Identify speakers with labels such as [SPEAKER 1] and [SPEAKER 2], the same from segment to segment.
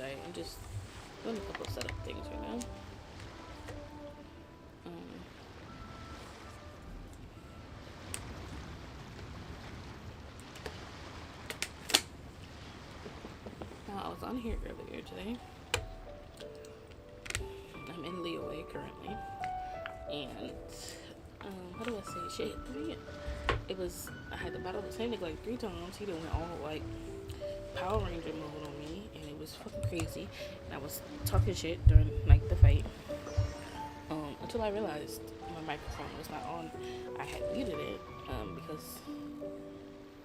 [SPEAKER 1] website. I'm just doing a couple of setup things right now. Now I was on here earlier today. I'm in Leeway currently, and how do I say shit? It was, I had the battle the same nigga like 3 times. He done went all like Power Ranger mode on me, and it was fucking crazy. And I was talking shit during like the fight, until I realized my microphone was not on. I had muted it because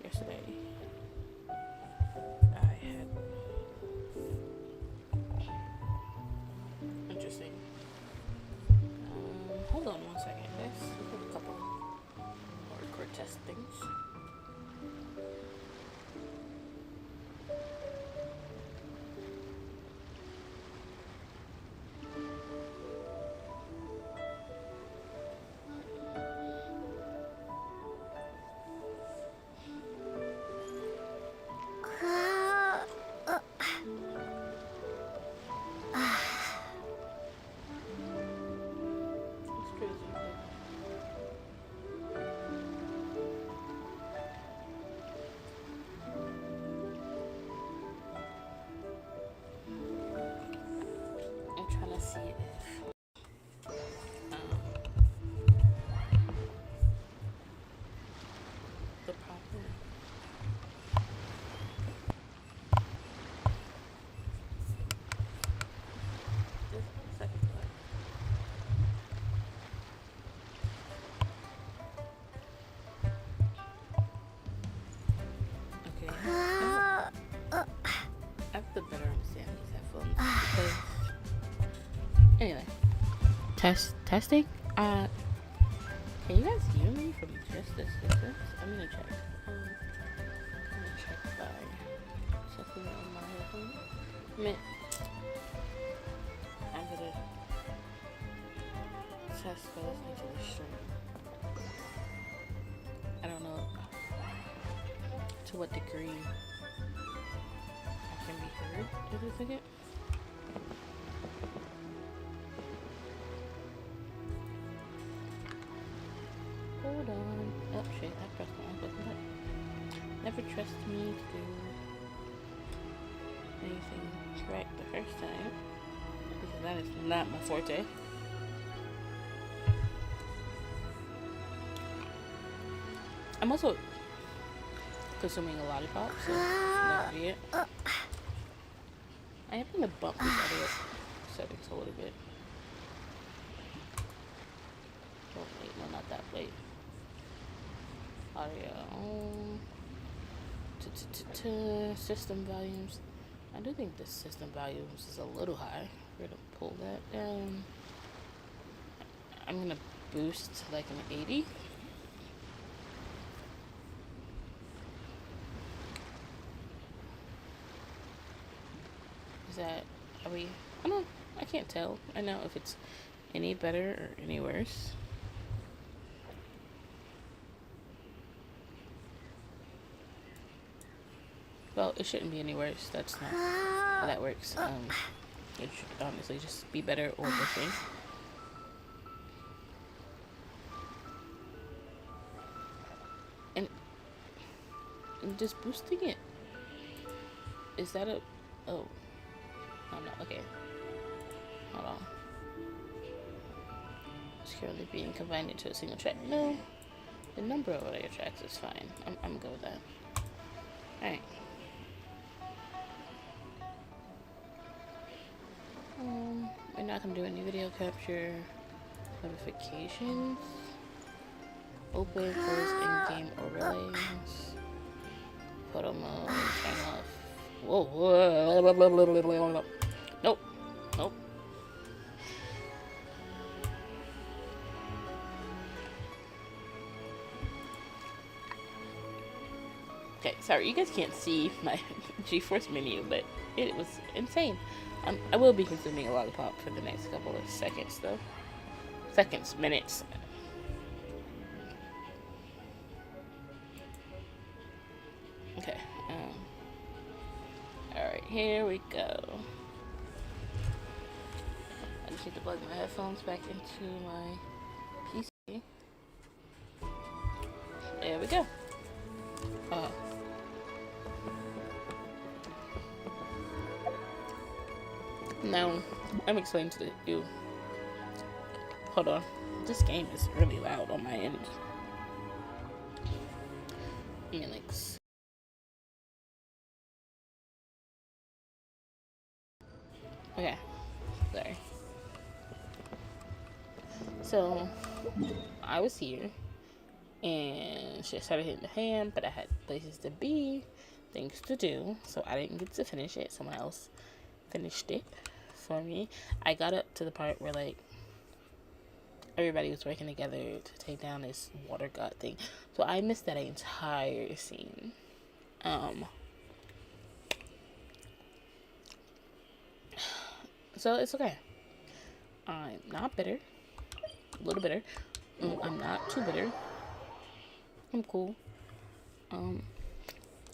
[SPEAKER 1] yesterday I had interesting. Hold on one second, guys. A couple more record test things. Trying to see if the proper just one second. Okay. I have to better understand these headphones because anyway, testing. Can you guys hear me from just this distance? I'm gonna check. I'm gonna check by checking on my headphones. I'm gonna test by listening to the stream. I don't know to what degree I can be heard. Is this again? Hold on. Oh shit, I pressed the wrong button. Never trust me to do anything correct the first time, because that is not my forte. I'm also consuming a lollipop, so that'll be it. I am gonna bump this audio settings a little bit. Oh wait, no, not that late. Audio system volumes. I do think the system volumes is a little high. We're gonna pull that down. I'm gonna boost to like an 80. Is that, are we, I don't know, I can't tell. I know if it's any better or any worse. Well, it shouldn't be any worse. That's not how that works. It should honestly just be better or the same. And just boosting it. Is that a... Oh. Oh no, okay. Hold on. It's currently being combined into a single track. No. The number of audio tracks is fine. I'm good with that. Alright. We're not gonna do any video capture. Notifications. Open, close, in-game overlays. Photo mode, turn off. Whoa. Nope. Nope. Okay, sorry, you guys can't see my GeForce menu, but it was insane. I will be consuming a lollipop for the next couple of seconds, though. Minutes. Okay. Alright, here we go. just need to plug my headphones back into my PC. There we go. Now, I'm explaining to you. Hold on. This game is really loud on my end. I mean, like. Okay. Sorry. So, I was here. And shit started hitting the fan, but I had places to be, things to do, so I didn't get to finish it. Someone else finished it for me. I got up to the part where, like, everybody was working together to take down this water god thing. So I missed that entire scene. So it's okay. I'm not bitter. A little bitter. I'm not too bitter. I'm cool. And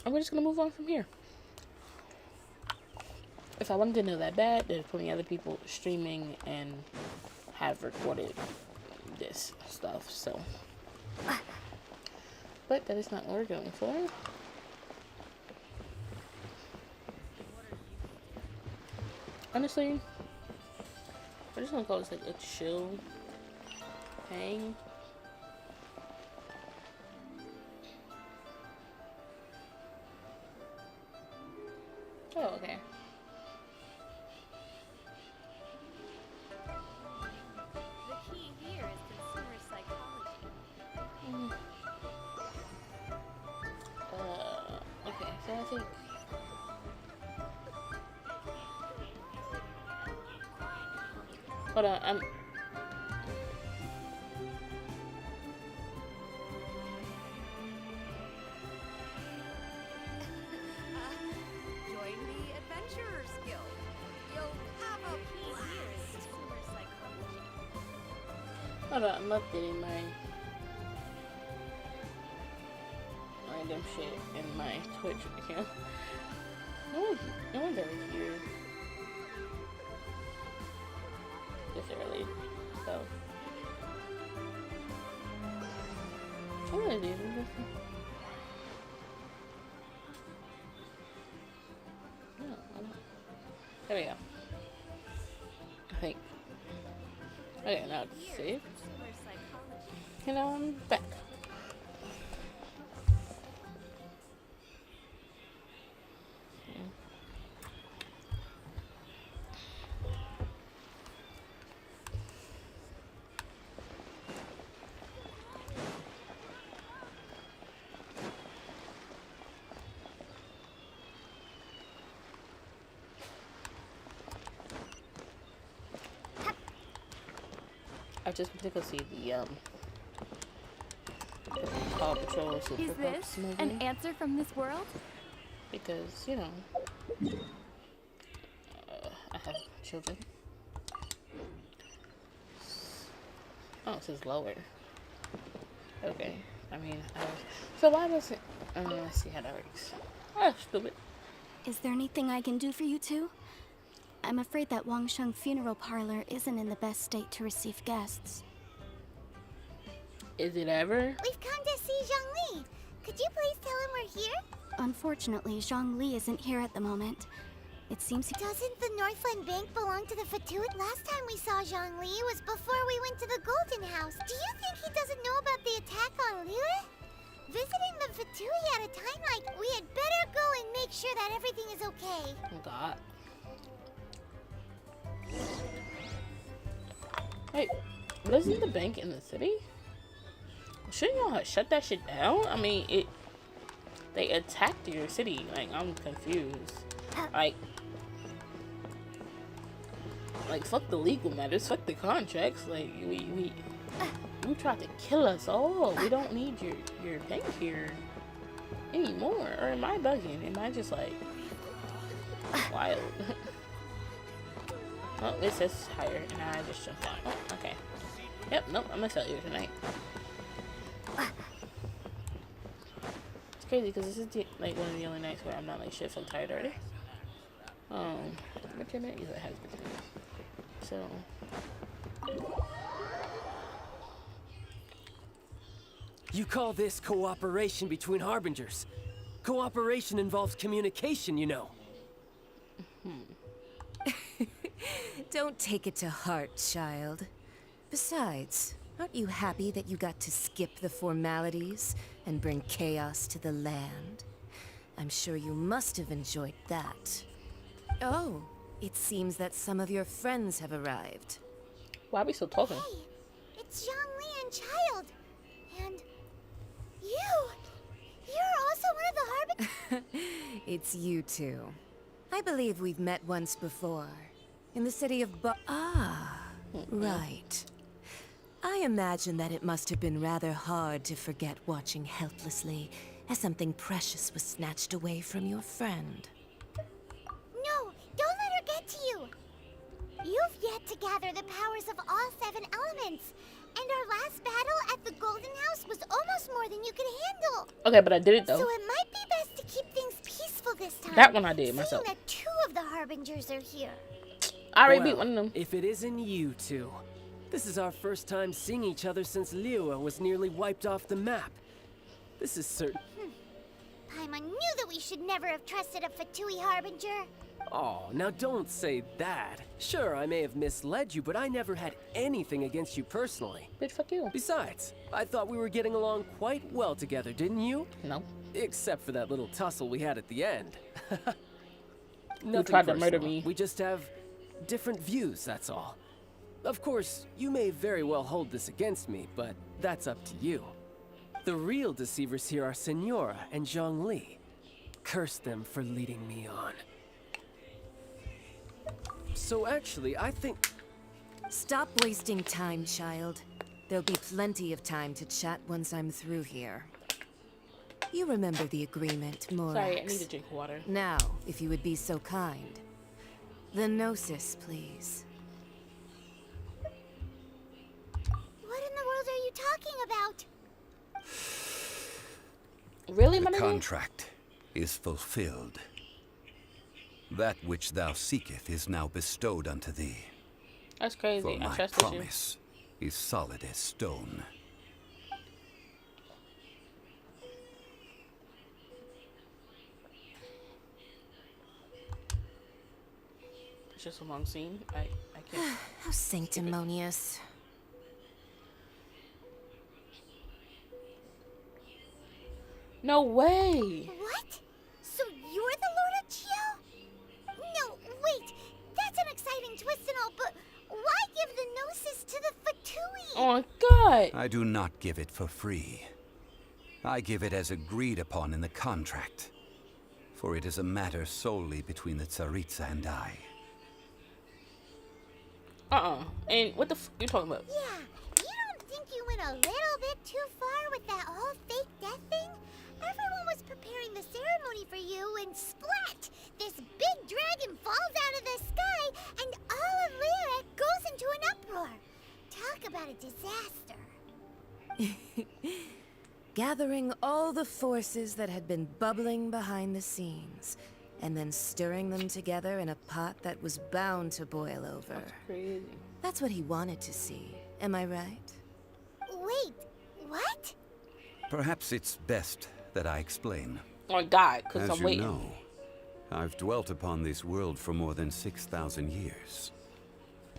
[SPEAKER 1] we're just gonna move on from here. If I wanted to know that bad, there's plenty of other people streaming and have recorded this stuff, so. But that is not what we're going for. Honestly, we're just gonna call this like a chill hang. Oh, okay.
[SPEAKER 2] The key here is consumer psychology.
[SPEAKER 1] Okay, so I think hold on,
[SPEAKER 2] Join the Adventurers Guild. You'll have a key here is consumer psychology.
[SPEAKER 1] hold on, I'm updating my random shit in my Twitch account. No one's ever here this early, so I'm gonna do this. No, I'm not. There we go. I think. Okay, now it's saved.
[SPEAKER 2] Consumer psychology.
[SPEAKER 1] And now I'm back. I just went to go see the Paw Patrol Super
[SPEAKER 2] Is
[SPEAKER 1] Pups
[SPEAKER 2] this
[SPEAKER 1] movie
[SPEAKER 2] an answer from this world?
[SPEAKER 1] because, you know, I have children. Oh, it says lower. Okay. I mean, so why was it? Let's see how that works. Oh, stupid.
[SPEAKER 3] Is there anything I can do for you two? I'm afraid that Wangsheng Funeral Parlor isn't in the best state to receive guests.
[SPEAKER 1] Is it ever?
[SPEAKER 4] We've come to see Zhongli. Could you please tell him we're here?
[SPEAKER 3] Unfortunately, Zhongli isn't here at the moment. It seems
[SPEAKER 4] Doesn't the Northland Bank belong to the Fatuit? Last time we saw Zhongli was before we went to the Golden House. Do you think he doesn't know about the attack on Lille? Visiting the Fatui at a time like we had better go and make sure that everything is okay.
[SPEAKER 1] Oh, God. Wait, wasn't the bank in the city? Shouldn't y'all have shut that shit down? I mean, they attacked your city. Like, I'm confused. Like, fuck the legal matters, fuck the contracts. Like, you tried to kill us all. We don't need your bank here anymore. Or am I bugging? Am I just like wild? Oh, it says higher, and I just jumped down. Oh, okay. Yep, nope, I'm a failure tonight. It's crazy because this is like one of the only nights where I'm not like shit fuck tired already. What's your name? Yes, it has been. So
[SPEAKER 5] You call this cooperation between harbingers? Cooperation involves communication, you know.
[SPEAKER 6] Don't take it to heart, child. Besides, aren't you happy that you got to skip the formalities and bring chaos to the land? I'm sure you must have enjoyed that. Oh, it seems that some of your friends have arrived.
[SPEAKER 1] Why are we still talking?
[SPEAKER 4] Hey, it's Zhongli and Child. And you! You're also one of the harbingers.
[SPEAKER 6] It's you two. I believe we've met once before. In the city of right. I imagine that it must have been rather hard to forget watching helplessly as something precious was snatched away from your friend.
[SPEAKER 4] No, don't let her get to you. You've yet to gather the powers of all 7 elements. And our last battle at the Golden House was almost more than you could handle.
[SPEAKER 1] Okay, but I did it
[SPEAKER 4] So
[SPEAKER 1] though.
[SPEAKER 4] it might be best to keep things peaceful this time.
[SPEAKER 1] That one I did myself.
[SPEAKER 4] Seeing that 2 of the harbingers are here.
[SPEAKER 1] I already
[SPEAKER 5] Well,
[SPEAKER 1] beat one of them.
[SPEAKER 5] if it isn't you two. This is our first time seeing each other since Liyue was nearly wiped off the map. This is certain.
[SPEAKER 4] Paimon knew that we should never have trusted a Fatui harbinger.
[SPEAKER 5] Oh, now don't say that. Sure, I may have misled you, but I never had anything against you personally.
[SPEAKER 1] Bitch, fuck you.
[SPEAKER 5] Besides, I thought we were getting along quite well together, didn't you?
[SPEAKER 1] No.
[SPEAKER 5] Except for that little tussle we had at the end.
[SPEAKER 1] You tried to murder
[SPEAKER 5] personal.
[SPEAKER 1] me.
[SPEAKER 5] We just have different views, that's all. Of course, you may very well hold this against me, but that's up to you. The real deceivers here are Senora and Zhongli. Curse them for leading me on. So actually, I think...
[SPEAKER 6] Stop wasting time, child. There'll be plenty of time to chat once I'm through here. You remember the agreement, Morax.
[SPEAKER 1] Sorry, I need to drink water.
[SPEAKER 6] Now, if you would be so kind. The Gnosis, please.
[SPEAKER 4] What in the world are you talking about?
[SPEAKER 1] Really,
[SPEAKER 7] The
[SPEAKER 1] my nigga?
[SPEAKER 7] contract is fulfilled. That which thou seeketh is now bestowed unto thee.
[SPEAKER 1] That's
[SPEAKER 7] For
[SPEAKER 1] crazy. I
[SPEAKER 7] my
[SPEAKER 1] trusted you.
[SPEAKER 7] promise is solid as stone.
[SPEAKER 1] It's just a long scene. I can't.
[SPEAKER 6] How sanctimonious.
[SPEAKER 1] No way.
[SPEAKER 4] What? So you're the Lord of Chio? No, wait. That's an exciting twist and all, but why give the Gnosis to the Fatui?
[SPEAKER 1] Oh God.
[SPEAKER 7] I do not give it for free. I give it as agreed upon in the contract. For it is a matter solely between the Tsaritsa and I.
[SPEAKER 1] And what the f you talking about?
[SPEAKER 4] Yeah, you don't think you went a little bit too far with that whole fake death thing? Everyone was preparing the ceremony for you, and splat! This big dragon falls out of the sky, and all of Lyric goes into an uproar. Talk about a disaster.
[SPEAKER 6] Gathering all the forces that had been bubbling behind the scenes, and then stirring them together in a pot that was bound to boil over.
[SPEAKER 1] Crazy.
[SPEAKER 6] That's what he wanted to see. Am I right?
[SPEAKER 4] Wait, what?
[SPEAKER 7] Perhaps it's best that I explain.
[SPEAKER 1] Oh God, because
[SPEAKER 7] As
[SPEAKER 1] I'm
[SPEAKER 7] you
[SPEAKER 1] waiting.
[SPEAKER 7] know, I've dwelt upon this world for more than 6,000 years.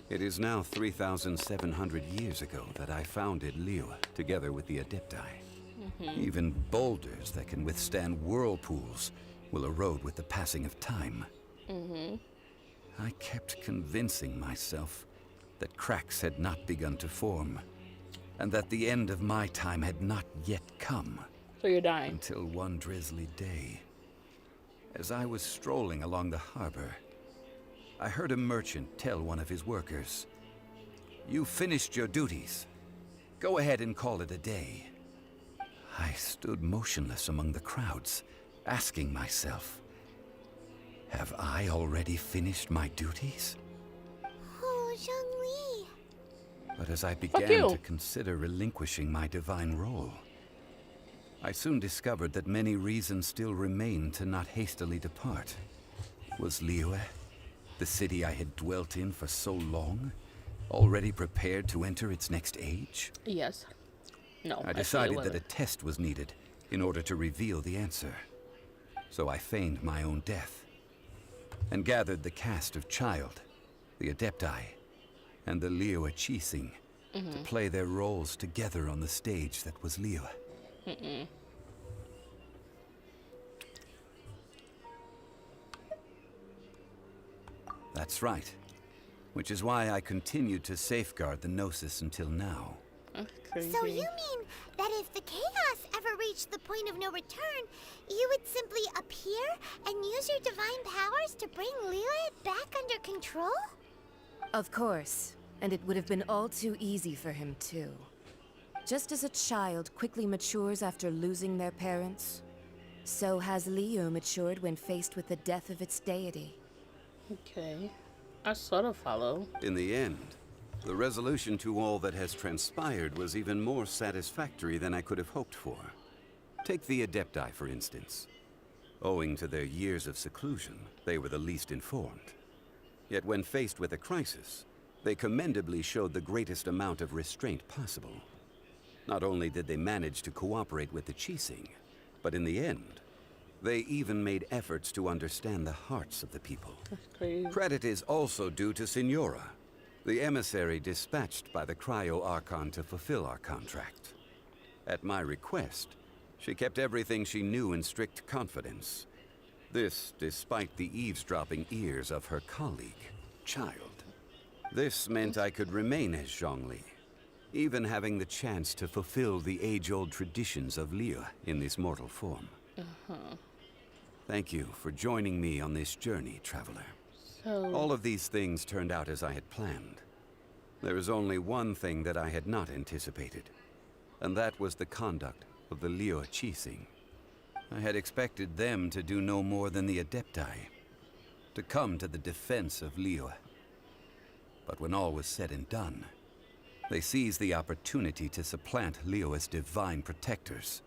[SPEAKER 7] It is now 3,700 years ago that I founded Liyue, together with the Adepti. Even boulders that can withstand whirlpools will erode with the passing of time. I kept convincing myself that cracks had not begun to form, and that the end of my time had not yet come.
[SPEAKER 1] So you're dying.
[SPEAKER 7] Until one drizzly day, as I was strolling along the harbor, I heard a merchant tell one of his workers, "You finished your duties. Go ahead and call it a day." I stood motionless among the crowds, asking myself, have I already finished my duties?
[SPEAKER 4] Oh, Zhongli.
[SPEAKER 7] But as I
[SPEAKER 1] you.
[SPEAKER 7] began to consider relinquishing my divine role, I soon discovered that many reasons still remained to not hastily depart. Was Liyue, the city I had dwelt in for so long, already prepared to enter its next age?
[SPEAKER 1] Yes. No.
[SPEAKER 7] I
[SPEAKER 1] actually,
[SPEAKER 7] decided
[SPEAKER 1] it
[SPEAKER 7] that a test was needed in order to reveal the answer. So I feigned my own death and gathered the cast of Child, the Adepti, and the Liyue Qixing to play their roles together on the stage that was Liyue. That's right. Which is why I continued to safeguard the Gnosis until now.
[SPEAKER 1] That's crazy.
[SPEAKER 4] So you mean that if the chaos ever reached the point of no return, you would simply appear and use your divine powers to bring Liyue back under control?
[SPEAKER 6] Of course. And it would have been all too easy for him, too. Just as a child quickly matures after losing their parents, so has Liyue matured when faced with the death of its deity.
[SPEAKER 1] Okay. I sort of follow.
[SPEAKER 7] In the end, the resolution to all that has transpired was even more satisfactory than I could have hoped for. Take the Adepti, for instance. Owing to their years of seclusion, they were the least informed. Yet when faced with a crisis, they commendably showed the greatest amount of restraint possible. Not only did they manage to cooperate with the Qixing, but in the end, they even made efforts to understand the hearts of the people.
[SPEAKER 1] That's crazy.
[SPEAKER 7] Credit is also due to Signora, the emissary dispatched by the Cryo Archon to fulfill our contract. At my request, she kept everything she knew in strict confidence. This despite the eavesdropping ears of her colleague, Child. This meant I could remain as Zhongli, even having the chance to fulfill the age-old traditions of Liyue in this mortal form. Thank you for joining me on this journey, Traveler.
[SPEAKER 1] So,
[SPEAKER 7] All of these things turned out as I had planned. There is only one thing that I had not anticipated, and that was the conduct of the Liyue Qixing. I had expected them to do no more than the Adepti, to come to the defense of Liyue. But when all was said and done, they seized the opportunity to supplant Liyue's divine protectors,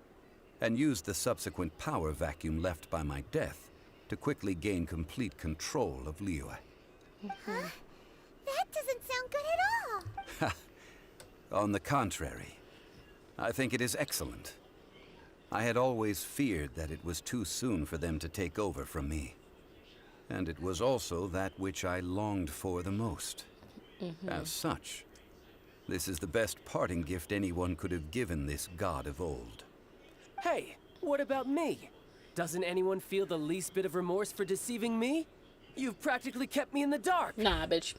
[SPEAKER 7] and used the subsequent power vacuum left by my death to quickly gain complete control of Liyue.
[SPEAKER 4] That doesn't sound good at all.
[SPEAKER 7] On the contrary, I think it is excellent. I had always feared that it was too soon for them to take over from me. And it was also that which I longed for the most. As such, this is the best parting gift anyone could have given this god of old.
[SPEAKER 5] Hey, what about me? Doesn't anyone feel the least bit of remorse for deceiving me? You've practically kept me in the dark.
[SPEAKER 1] nah, bitch.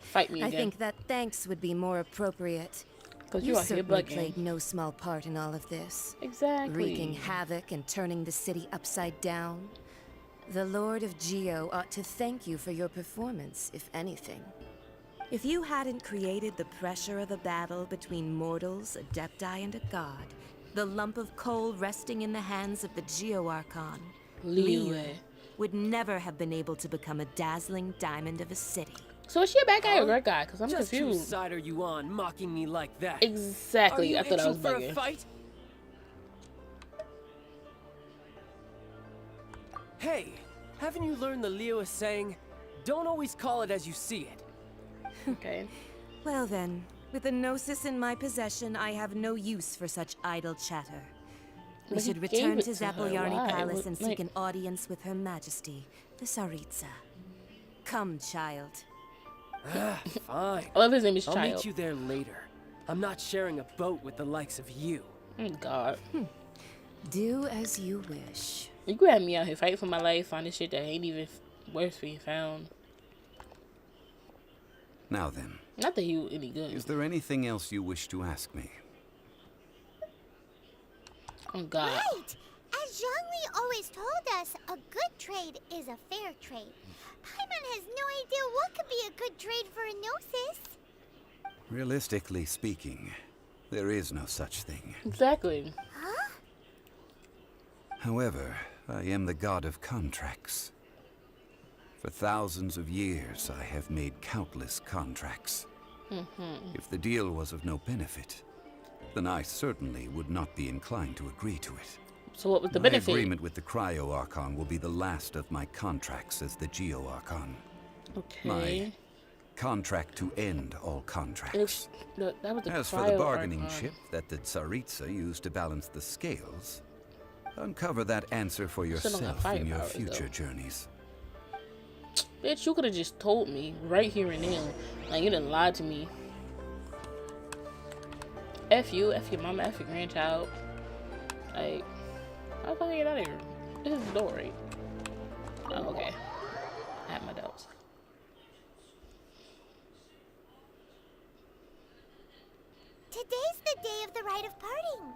[SPEAKER 1] Fight me
[SPEAKER 6] I
[SPEAKER 1] again.
[SPEAKER 6] think that thanks would be more appropriate.
[SPEAKER 1] Because you are here
[SPEAKER 6] certainly
[SPEAKER 1] bugging.
[SPEAKER 6] played no small part in all of this.
[SPEAKER 1] Exactly.
[SPEAKER 6] Wreaking havoc and turning the city upside down. The Lord of Geo ought to thank you for your performance, if anything. If you hadn't created the pressure of the battle between mortals, Adepti, and a god, the lump of coal resting in the hands of the Geo Archon,
[SPEAKER 1] Liyue.
[SPEAKER 6] would never have been able to become a dazzling diamond of a city.
[SPEAKER 1] So is she a bad guy or a good guy? Because I'm
[SPEAKER 5] Just whose
[SPEAKER 1] confused.
[SPEAKER 5] side are you on, mocking me like that?
[SPEAKER 1] Exactly.
[SPEAKER 5] Are
[SPEAKER 1] I
[SPEAKER 5] you
[SPEAKER 1] thought I was
[SPEAKER 5] itching for a
[SPEAKER 1] bugging.
[SPEAKER 5] fight? Hey, haven't you learned the Liyue saying, don't always call it as you see it?
[SPEAKER 1] Okay.
[SPEAKER 6] Well then, with the Gnosis in my possession, I have no use for such idle chatter. We
[SPEAKER 1] But he
[SPEAKER 6] should
[SPEAKER 1] gave
[SPEAKER 6] return
[SPEAKER 1] it
[SPEAKER 6] to
[SPEAKER 1] to her.
[SPEAKER 6] Zapolyarny
[SPEAKER 1] Why?
[SPEAKER 6] Palace
[SPEAKER 1] What-
[SPEAKER 6] and seek an audience with Her Majesty, the Tsaritsa. Come, child.
[SPEAKER 5] Fine.
[SPEAKER 1] I love his name is
[SPEAKER 5] I'll
[SPEAKER 1] Child.
[SPEAKER 5] meet you there later. I'm not sharing a boat with the likes of you.
[SPEAKER 1] Oh, God.
[SPEAKER 6] Do as you wish.
[SPEAKER 1] You could have me out here fighting for my life, finding shit that ain't even worth being found.
[SPEAKER 7] Now then,
[SPEAKER 1] Not that he any good.
[SPEAKER 7] is there anything else you wish to ask me?
[SPEAKER 1] Oh, God.
[SPEAKER 4] Right! As Zhongli always told us, a good trade is a fair trade. Paimon has no idea what could be a good trade for a Gnosis.
[SPEAKER 7] Realistically speaking, there is no such thing.
[SPEAKER 1] Exactly.
[SPEAKER 4] Huh?
[SPEAKER 7] However, I am the god of contracts. For thousands of years, I have made countless contracts. If the deal was of no benefit, then I certainly would not be inclined to agree to it.
[SPEAKER 1] So what was the
[SPEAKER 7] My
[SPEAKER 1] benefit?
[SPEAKER 7] agreement with the Cryo Archon will be the last of my contracts as the Geo Archon.
[SPEAKER 1] Okay.
[SPEAKER 7] My contract to end all contracts.
[SPEAKER 1] It's, that was the
[SPEAKER 7] As for the
[SPEAKER 1] trial
[SPEAKER 7] bargaining
[SPEAKER 1] arc,
[SPEAKER 7] chip that the Tsaritsa used to balance the scales, uncover that answer for
[SPEAKER 1] Still don't got
[SPEAKER 7] yourself in your
[SPEAKER 1] firepowers,
[SPEAKER 7] future
[SPEAKER 1] though.
[SPEAKER 7] journeys.
[SPEAKER 1] Bitch, you could have just told me right here and now. Like, you done lied to me. F you, F your mama, F your grandchild. Like, how can I get out of here? This is the door, right? Oh, okay. I have my doubts.
[SPEAKER 4] Today's the day of the rite of parting.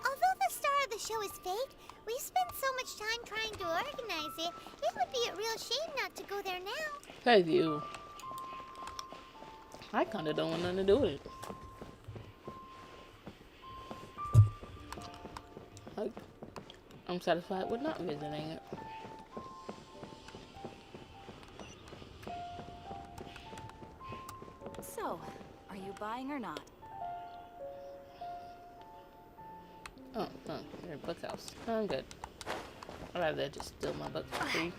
[SPEAKER 4] Although the star of the show is fake, we spent so much time trying to organize it, it would be a real shame not to go there now.
[SPEAKER 1] Thank you. I kinda don't want nothing to do with it. Like, I'm satisfied with not visiting it.
[SPEAKER 2] So, are you buying or not?
[SPEAKER 1] Oh, you're in book house. I'm good. I'd rather just steal my book for free.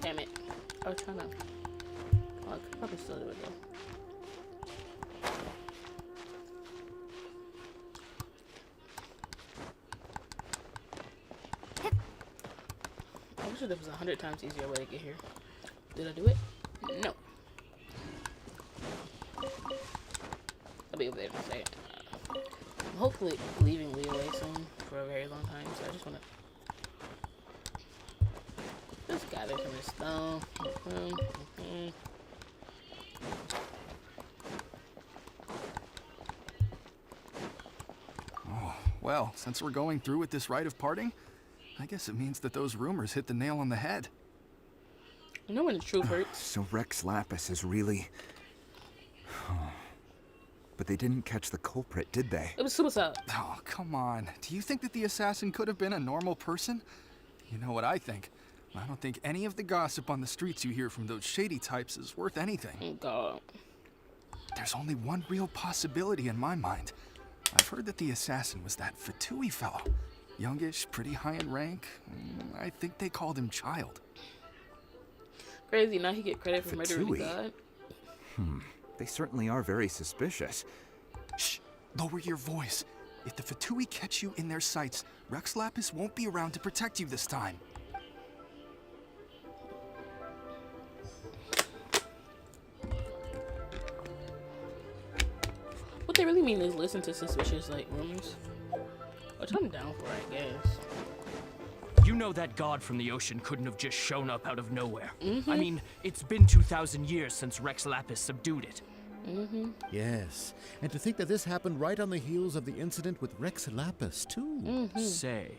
[SPEAKER 1] Damn it. I was trying to... Oh, I could probably still do it though. I wish there was 100 times easier way to get here. Did I do it? No. I'll be over there in a second. I'm hopefully leaving Leeway soon for a very long time, so I just want to just gather some of this stuff.
[SPEAKER 8] Oh, well, since we're going through with this rite of parting, I guess it means that those rumors hit the nail on the head.
[SPEAKER 1] You know when the truth hurts?
[SPEAKER 9] So Rex Lapis is really... But they didn't catch the culprit, did they?
[SPEAKER 1] It was suicide.
[SPEAKER 8] Oh, come on. Do you think that the assassin could have been a normal person? You know what I think. I don't think any of the gossip on the streets you hear from those shady types is worth anything.
[SPEAKER 1] Oh, God.
[SPEAKER 8] There's only one real possibility in my mind. I've heard that the assassin was that Fatui fellow. Youngish, pretty high in rank. I think they called him Child.
[SPEAKER 1] Crazy, now he get credit for murdering
[SPEAKER 9] Fatui?
[SPEAKER 1] God.
[SPEAKER 9] They certainly are very suspicious.
[SPEAKER 8] Shh! Lower your voice. If the Fatui catch you in their sights, Rex Lapis won't be around to protect you this time.
[SPEAKER 1] What they really mean is listen to suspicious, like, rumors. Which I'm down for, I guess.
[SPEAKER 10] You know that god from the ocean couldn't have just shown up out of nowhere. I mean, it's been 2,000 years since Rex Lapis subdued it.
[SPEAKER 11] Yes, and to think that this happened right on the heels of the incident with Rex Lapis, too.
[SPEAKER 10] Say,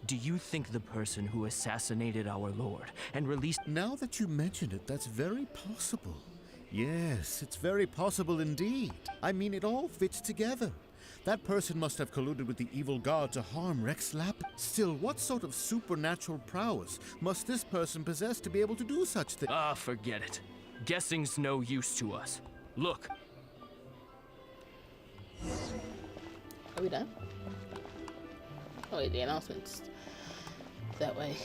[SPEAKER 10] do you think the person who assassinated our lord and released...
[SPEAKER 11] Now that you mention it, that's very possible. Yes, it's very possible indeed. I mean, it all fits together. That person must have colluded with the evil god to harm Rex Lapis. Still, what sort of supernatural prowess must this person possess to be able to do such things?
[SPEAKER 10] Ah, forget it. Guessing's no use to us. Look.
[SPEAKER 1] Are we done? Oh wait, the announcements. That way.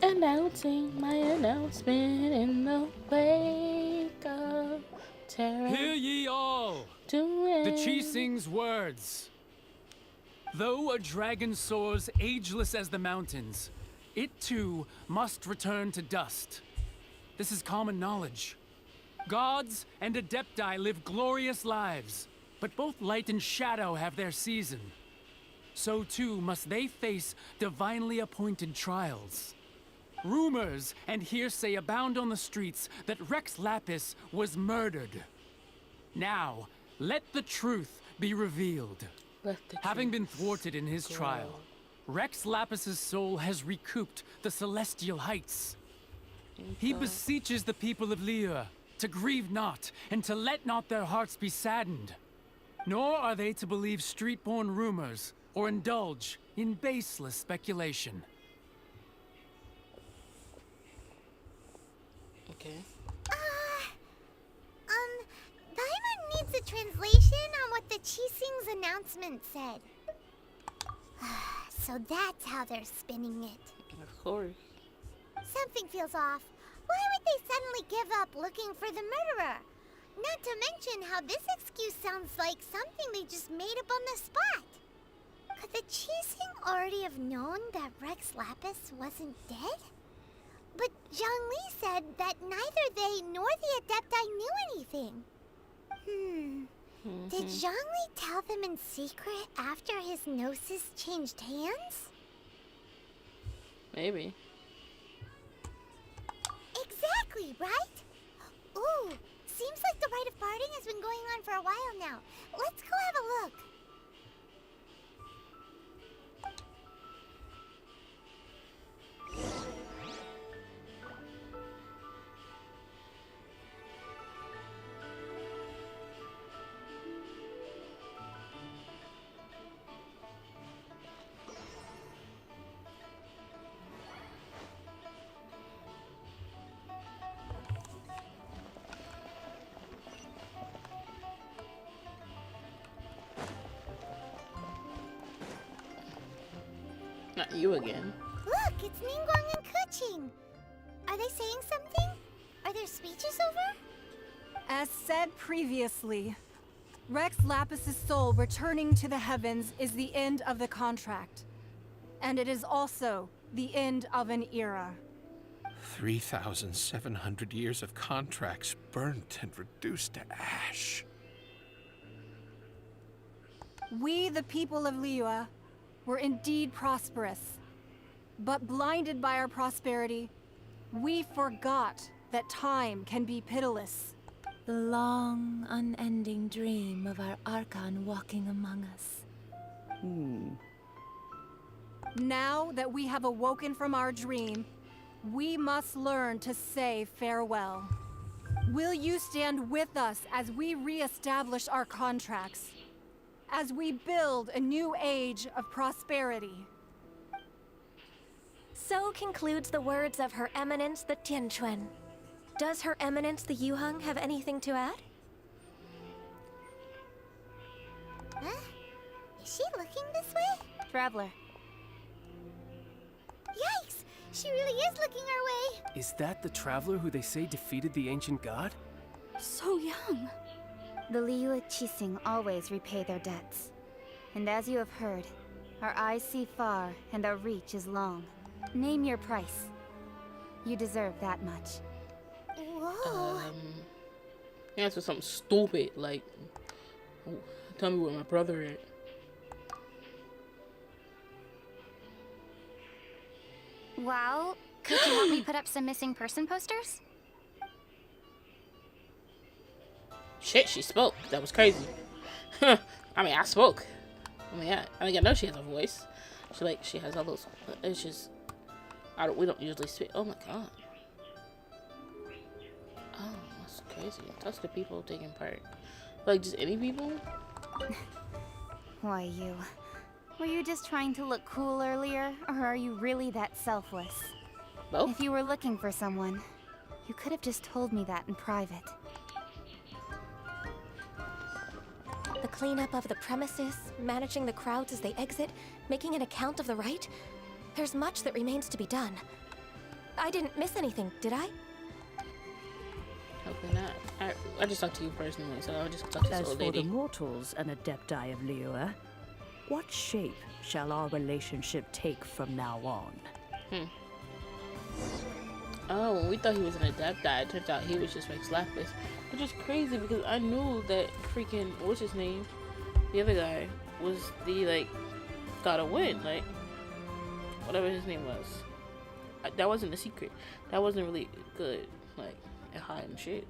[SPEAKER 1] Announcing my announcement in the wake of terror.
[SPEAKER 12] Hear ye all! The Chi sings words. Though a dragon soars ageless as the mountains, it too must return to dust. This is common knowledge. Gods and Adepti live glorious lives, but both light and shadow have their season. So too must they face divinely appointed trials. Rumors and hearsay abound on the streets that Rex Lapis was murdered. Now, let the truth be revealed. Having been thwarted in his trial, Rex Lapis's soul has recouped the celestial heights. He beseeches the people of Liyue to grieve not, and to let not their hearts be saddened. Nor are they to believe street-born rumors, or indulge in baseless speculation.
[SPEAKER 1] Okay.
[SPEAKER 4] Diamond needs a translation on what the Chising's announcement said. So that's how they're spinning it.
[SPEAKER 1] Of course.
[SPEAKER 4] Something feels off. Why would they suddenly give up looking for the murderer? Not to mention how this excuse sounds like something they just made up on the spot. Could the Chising already have known that Rex Lapis wasn't dead? But Zhongli said that neither they nor the Adepti knew anything. Did Zhongli tell them in secret after his gnosis changed hands?
[SPEAKER 1] Maybe.
[SPEAKER 4] Exactly, right? Ooh, seems like the rite of parting has been going on for a while now. Let's go have a look.
[SPEAKER 1] Not you again.
[SPEAKER 4] Look, it's Ningguang and Keqing. Are they saying something? Are their speeches over?
[SPEAKER 13] As said previously, Rex Lapis's soul returning to the heavens is the end of the contract. And it is also the end of an era.
[SPEAKER 14] 3,700 years of contracts burnt and reduced to ash.
[SPEAKER 13] We, the people of Liyue, were indeed prosperous. But blinded by our prosperity, we forgot that time can be pitiless.
[SPEAKER 15] The long, unending dream of our Archon walking among us.
[SPEAKER 13] Now that we have awoken from our dream, we must learn to say farewell. Will you stand with us as we re-establish our contracts? As we build a new age of prosperity?
[SPEAKER 3] So concludes the words of Her Eminence the Tianquan. Does Her Eminence the Yuheng have anything to add?
[SPEAKER 4] Huh? Is she looking this way?
[SPEAKER 3] Traveler.
[SPEAKER 4] Yikes! She really is looking our way!
[SPEAKER 5] Is that the traveler who they say defeated the ancient god?
[SPEAKER 3] So young.
[SPEAKER 16] The Liyue Chising always repay their debts. And as you have heard, our eyes see far and our reach is long. Name your price. You deserve that much.
[SPEAKER 4] Whoa.
[SPEAKER 1] Answer something stupid like, oh, tell me where my brother is.
[SPEAKER 17] Well, could you help me put up some missing person posters?
[SPEAKER 1] Shit, she spoke. That was crazy. I mean, I spoke. I know she has a voice. She has all those. It's just, we don't usually speak. Oh my god. Oh, that's crazy. Touch the people taking part. Like just any people.
[SPEAKER 16] Why you? Were you just trying to look cool earlier, or are you really that selfless?
[SPEAKER 1] Both.
[SPEAKER 16] If you were looking for someone, you could have just told me that in private.
[SPEAKER 3] The cleanup of the premises, managing the crowds as they exit, making an account of the rite. There's much that remains to be done. I didn't miss anything, did I?
[SPEAKER 1] Hopefully not. I just talked to you personally, so I'll just talk to this
[SPEAKER 18] As
[SPEAKER 1] old
[SPEAKER 18] for
[SPEAKER 1] lady.
[SPEAKER 18] the mortals and adepti of Liyue, what shape shall our relationship take from now on?
[SPEAKER 1] Oh, when we thought he was an adepti, it turns out he was just Rex Lapis. Which is crazy because I knew that freaking, what's his name? The other guy was the, like, god of wind, like, whatever his name was. That wasn't a secret. That wasn't really good, like, at hiding shit.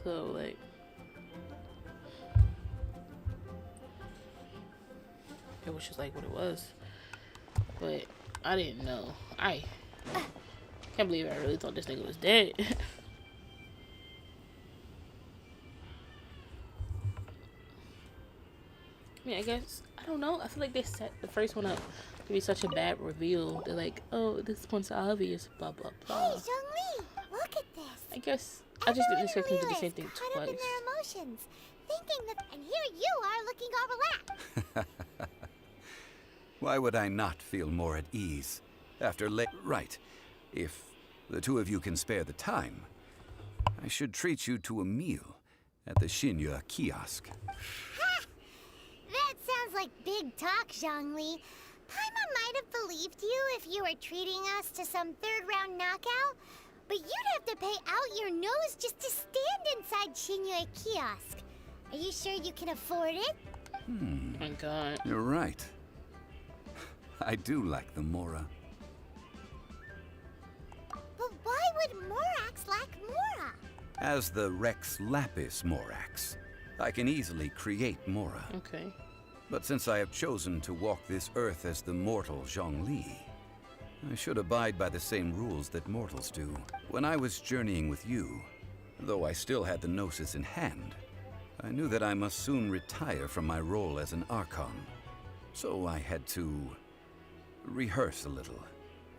[SPEAKER 1] So, like, it was just like what it was. But I didn't know. Can't believe I really thought this nigga was dead. I mean, I guess, I don't know. I feel like they set the first one up to be such a bad reveal. They're like, oh, this one's obvious, blah, blah, blah.
[SPEAKER 4] Hey, Zhongli, look at this.
[SPEAKER 1] I guess I just didn't expect him to do the same thing
[SPEAKER 4] caught up in
[SPEAKER 1] twice.
[SPEAKER 4] their emotions, thinking that, and here you are looking all relaxed.
[SPEAKER 7] Why would I not feel more at ease after Right. If the two of you can spare the time, I should treat you to a meal at the Shinya kiosk.
[SPEAKER 4] Ha! That sounds like big talk, Zhongli. Paimon might have believed you if you were treating us to some third-round knockout, but you'd have to pay out your nose just to stand inside Shinya kiosk. Are you sure you can afford it?
[SPEAKER 1] Oh my god.
[SPEAKER 7] You're right. I do like the Mora.
[SPEAKER 4] But why would Morax lack Mora?
[SPEAKER 7] As the Rex Lapis Morax, I can easily create Mora.
[SPEAKER 1] Okay.
[SPEAKER 7] But since I have chosen to walk this earth as the mortal Zhongli, I should abide by the same rules that mortals do. When I was journeying with you, though I still had the Gnosis in hand, I knew that I must soon retire from my role as an Archon. So I had to rehearse a little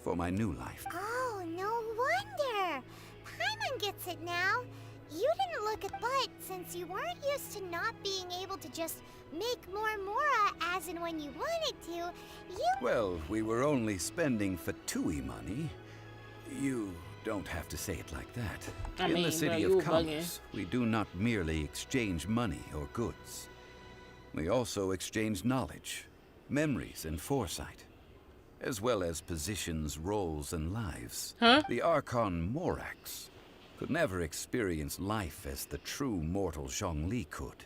[SPEAKER 7] for my new life.
[SPEAKER 4] Oh, no wonder. Paimon gets it now. You didn't look at butt since you weren't used to not being able to just make more Mora as and when you wanted to.
[SPEAKER 7] Well, we were only spending Fatui money. You don't have to say it like that.
[SPEAKER 1] I
[SPEAKER 7] In
[SPEAKER 1] mean,
[SPEAKER 7] the City
[SPEAKER 1] bro,
[SPEAKER 7] of Commerce, we do not merely exchange money or goods. We also exchange knowledge, memories, and foresight, as well as positions, roles, and lives. The Archon Morax could never experience life as the true mortal Zhongli could,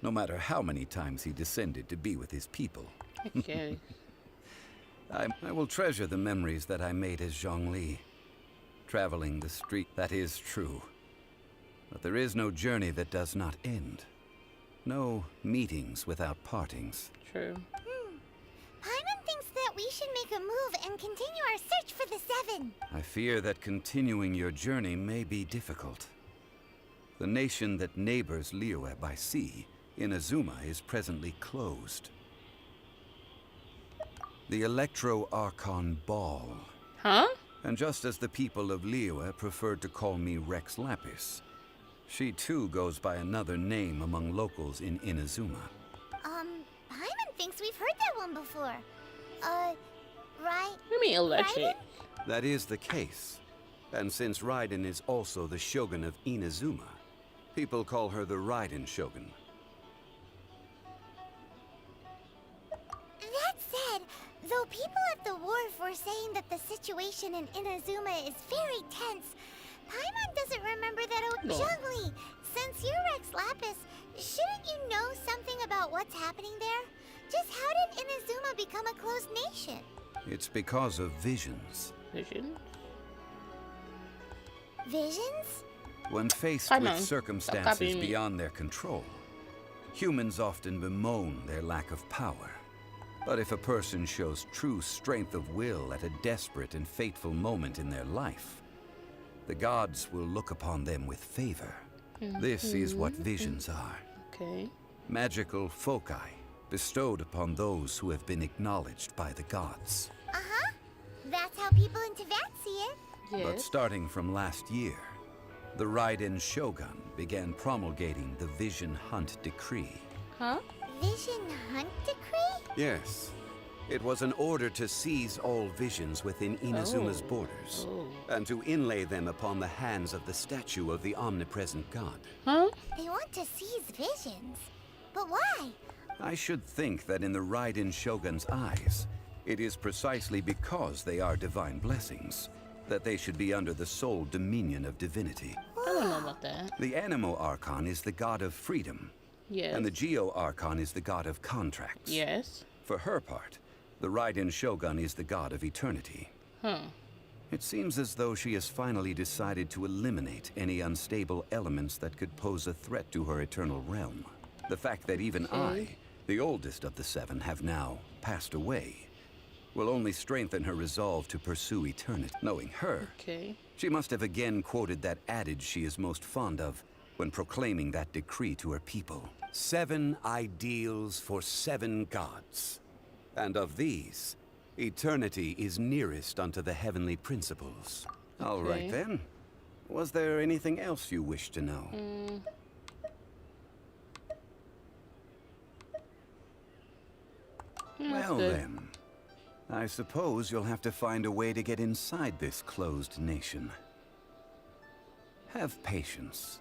[SPEAKER 7] no matter how many times he descended to be with his people.
[SPEAKER 1] Okay.
[SPEAKER 7] I will treasure the memories that I made as Zhongli, traveling the street. That is true. But there is no journey that does not end. No meetings without partings.
[SPEAKER 1] True.
[SPEAKER 4] Paimon thinks that we should make a move and continue our search for the Seven.
[SPEAKER 7] I fear that continuing your journey may be difficult. The nation that neighbors Liyue by sea, Inazuma, is presently closed. The Electro-Archon Ball.
[SPEAKER 1] Huh?
[SPEAKER 7] And just as the people of Liyue preferred to call me Rex Lapis, she too goes by another name among locals in Inazuma.
[SPEAKER 4] Paimon thinks we've heard that one before. Right?
[SPEAKER 1] You mean electric?
[SPEAKER 7] That is the case. And since Raiden is also the Shogun of Inazuma, people call her the Raiden Shogun.
[SPEAKER 4] That said, though people at the wharf were saying that the situation in Inazuma is very tense, Paimon doesn't remember that.
[SPEAKER 1] No.
[SPEAKER 4] Zhongli, since you're Rex Lapis, shouldn't you know something about what's happening there? Just how did Inazuma become a closed nation?
[SPEAKER 7] It's because of visions.
[SPEAKER 1] Visions?
[SPEAKER 4] Visions?
[SPEAKER 7] When faced
[SPEAKER 1] Paimon,
[SPEAKER 7] with
[SPEAKER 1] stop
[SPEAKER 7] circumstances
[SPEAKER 1] copying me.
[SPEAKER 7] beyond their control, humans often bemoan their lack of power. But if a person shows true strength of will at a desperate and fateful moment in their life, the gods will look upon them with favor. This is what visions are.
[SPEAKER 1] Okay.
[SPEAKER 7] Magical foci bestowed upon those who have been acknowledged by the gods.
[SPEAKER 4] Uh-huh. That's how people in Teyvat see it.
[SPEAKER 7] But starting from last year, the Raiden Shogun began promulgating the Vision Hunt Decree.
[SPEAKER 1] Huh?
[SPEAKER 4] Vision Hunt Decree?
[SPEAKER 7] Yes. It was an order to seize all visions within Inazuma's borders, and to inlay them upon the hands of the statue of the omnipresent god.
[SPEAKER 1] Huh?
[SPEAKER 4] They want to seize visions. But why?
[SPEAKER 7] I should think that in the Raiden Shogun's eyes, it is precisely because they are divine blessings that they should be under the sole dominion of divinity.
[SPEAKER 1] I don't know about that.
[SPEAKER 7] The Animo Archon is the god of freedom,
[SPEAKER 1] Yes.
[SPEAKER 7] and the Geo Archon is the god of contracts.
[SPEAKER 1] Yes.
[SPEAKER 7] For her part, the Raiden Shogun is the god of eternity.
[SPEAKER 1] Huh.
[SPEAKER 7] It seems as though she has finally decided to eliminate any unstable elements that could pose a threat to her eternal realm. The fact that even I, the oldest of the seven, have now passed away will only strengthen her resolve to pursue eternity. Knowing her,
[SPEAKER 1] Okay.
[SPEAKER 7] she must have again quoted that adage she is most fond of when proclaiming that decree to her people. 7 ideals for 7 gods. And of these, eternity is nearest unto the heavenly principles. All right then. Was there anything else you wish to know? Well then, I suppose you'll have to find a way to get inside this closed nation. Have patience.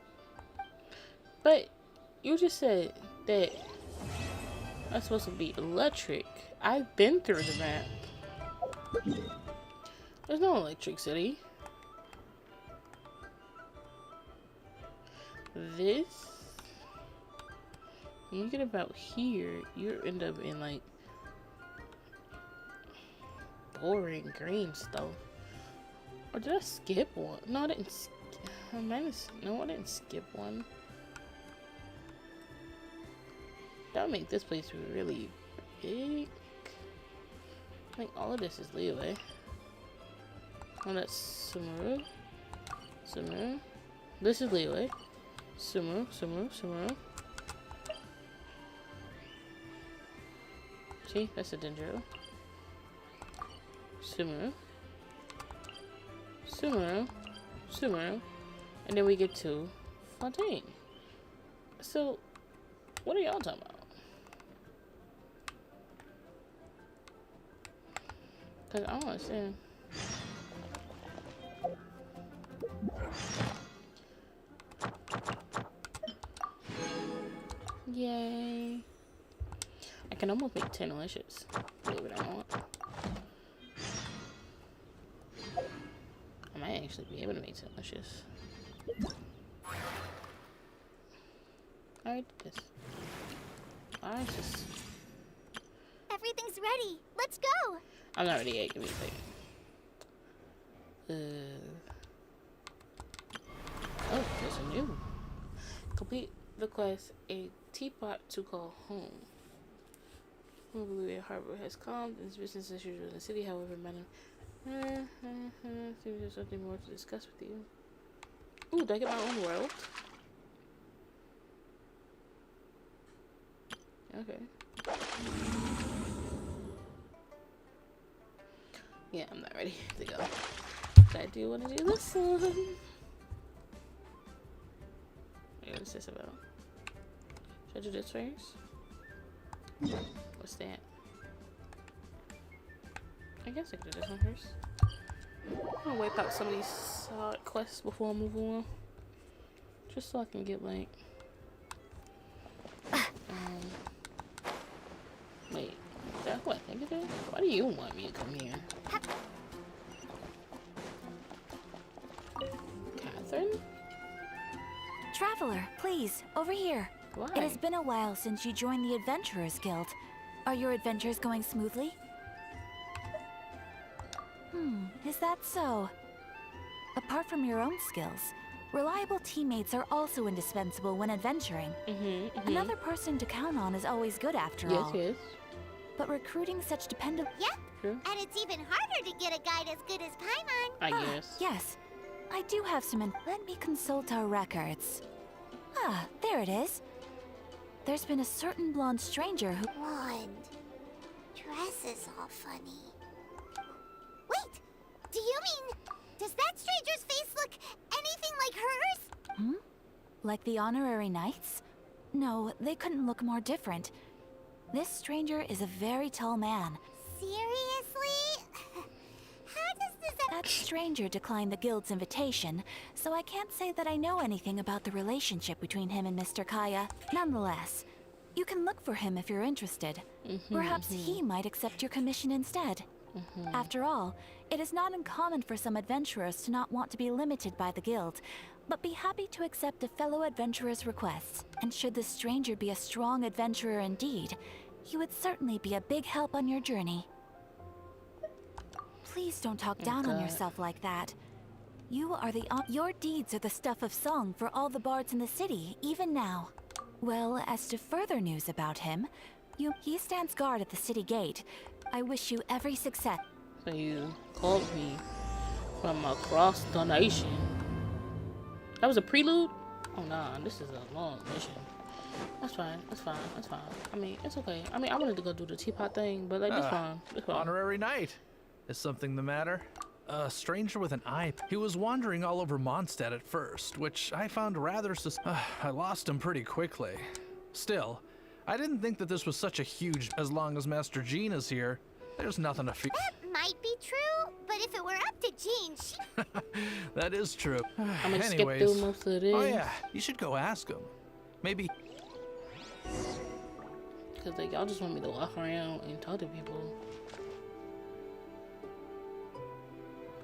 [SPEAKER 1] But you just said that I'm supposed to be electric. I've been through the map. There's no electric city. This, when you get about here, you end up in like boring green stuff. Or did I skip one? No, I didn't. No, I didn't skip one. That would make this place really big. I think all of this is leeway. Oh, that's Sumeru. Sumeru. This is leeway. Sumeru, Sumeru, Sumeru. See, that's a Dendro. Sumeru. Sumeru. Sumeru. And then we get to Fontaine. So, what are y'all talking about? Cause I don't understand. Yay. I can almost make 10 wishes. Believe it or not. I might actually be able to make 10 wishes. Alright, this. Alright, just.
[SPEAKER 4] Everything's ready. Let's go.
[SPEAKER 1] I'm not ready yet. Give me a second. Oh, there's a new. Complete the quest. A teapot to call home. Hopefully, harbor has calmed and business as usual in the city. However, madam, think there's something more to discuss with you. Ooh, do I get my own world? Okay. Yeah, I'm not ready to go. But I do want to do this one. Wait, what's this about? Should I do this first? What's that? I guess I could do this one first. I'm gonna wipe out some of these side quests before I move on. Just so I can get like... wait, is that who I think it is? Why do you want me to come here? Catherine?
[SPEAKER 15] Traveler, please, over here.
[SPEAKER 1] Why?
[SPEAKER 15] It has been a while since you joined the Adventurers Guild. Are your adventures going smoothly? Is that so? Apart from your own skills, reliable teammates are also indispensable when adventuring. Another person to count on is always good after all.
[SPEAKER 1] Yes.
[SPEAKER 15] But recruiting such dependable...
[SPEAKER 4] Yep. True. And it's even harder to get a guide as good as Paimon.
[SPEAKER 1] I guess.
[SPEAKER 15] Yes. I do have some... Let me consult our records. Ah, there it is. There's been a certain blonde stranger who...
[SPEAKER 4] Blonde. Dress is all funny. Wait! Do you mean... Does that stranger's face look anything like hers?
[SPEAKER 15] Like the honorary knights? No, they couldn't look more different. This stranger is a very tall man.
[SPEAKER 4] Seriously? How does this...
[SPEAKER 15] That stranger declined the guild's invitation, so I can't say that I know anything about the relationship between him and Mr. Kaya. Nonetheless, you can look for him if you're interested. Perhaps he might accept your commission instead. After all, it is not uncommon for some adventurers to not want to be limited by the guild, but be happy to accept a fellow adventurer's requests. And should the stranger be a strong adventurer indeed, he would certainly be a big help on your journey. Please don't talk down on yourself like that. You are your deeds are the stuff of song for all the bards in the city, even now. Well, as to further news about him, He stands guard at the city gate. I wish you every success.
[SPEAKER 1] So you called me from across the nation. That was a prelude? Oh nah, this is a long mission. That's fine, that's fine, that's fine. I mean, it's okay. I mean, I wanted to go do the teapot thing, but like, it's fine. It's fine.
[SPEAKER 19] Honorary knight. Is something the matter? A stranger with an eye. He was wandering all over Mondstadt at first, which I found rather I lost him pretty quickly. Still, I didn't think that this was such a huge. As long as Master Jean is here, there's nothing to fear.
[SPEAKER 4] That might be true, but if it were up to Jean, she...
[SPEAKER 19] That is true.
[SPEAKER 1] I'm gonna
[SPEAKER 19] Anyways,
[SPEAKER 1] skip through most of this.
[SPEAKER 19] Oh yeah, you should go ask him. Maybe.
[SPEAKER 1] Cause like y'all just want me to walk around and talk to people.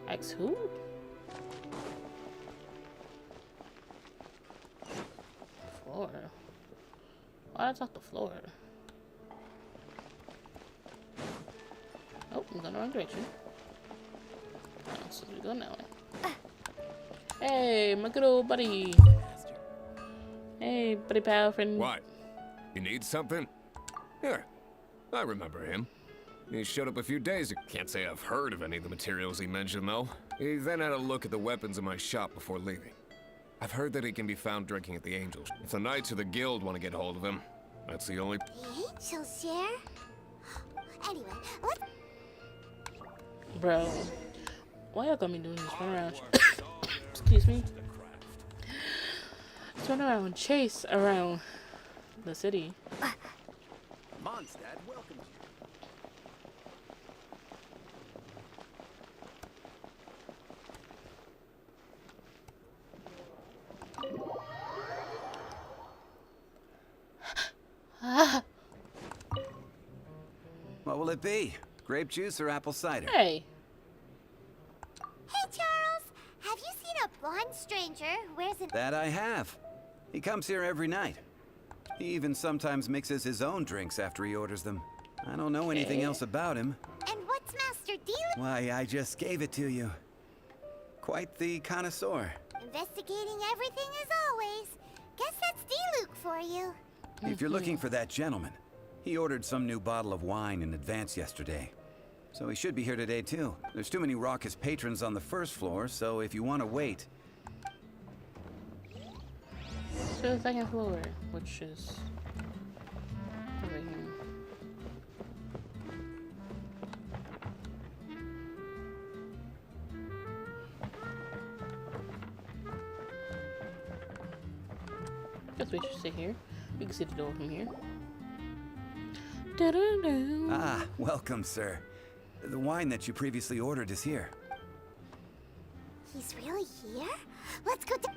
[SPEAKER 1] Ask who? Floor. Why did I talk to floor? Oh, I'm going the wrong direction. Oh, so we're going that way. Hey, my good old buddy. Hey, buddy pal friend.
[SPEAKER 20] What? You need something? Here, I remember him. He showed up a few days ago. Can't say I've heard of any of the materials he mentioned, though. He then had a look at the weapons in my shop before leaving. I've heard that he can be found drinking at the Angels. If the Knights of the Guild want to get hold of him, that's the only...
[SPEAKER 4] The Angels here? Anyway, let's...
[SPEAKER 1] Bro, why y'all got me doing this? Run around. Excuse me. Turn around and chase around the city.
[SPEAKER 5] Mondstadt, welcome to
[SPEAKER 7] What will it be? Grape juice or apple cider?
[SPEAKER 1] Hey.
[SPEAKER 4] Hey, Charles! Have you seen a blonde stranger who wears an...
[SPEAKER 7] That I have. He comes here every night. He even sometimes mixes his own drinks after he orders them. I don't know anything else about him.
[SPEAKER 4] And what's Master D?
[SPEAKER 7] Why, I just gave it to you. Quite the connoisseur.
[SPEAKER 4] Investigating everything as always. Guess that's D-Luke for you.
[SPEAKER 7] If you're looking for that gentleman, he ordered some new bottle of wine in advance yesterday. So he should be here today too. There's too many raucous patrons on the first floor, so if you want to wait...
[SPEAKER 1] To the second floor, which is over here. Guess we should sit here. We can see the door from here.
[SPEAKER 7] Ah, welcome, sir. The wine that you previously ordered is here.
[SPEAKER 4] He's really here? Let's go down.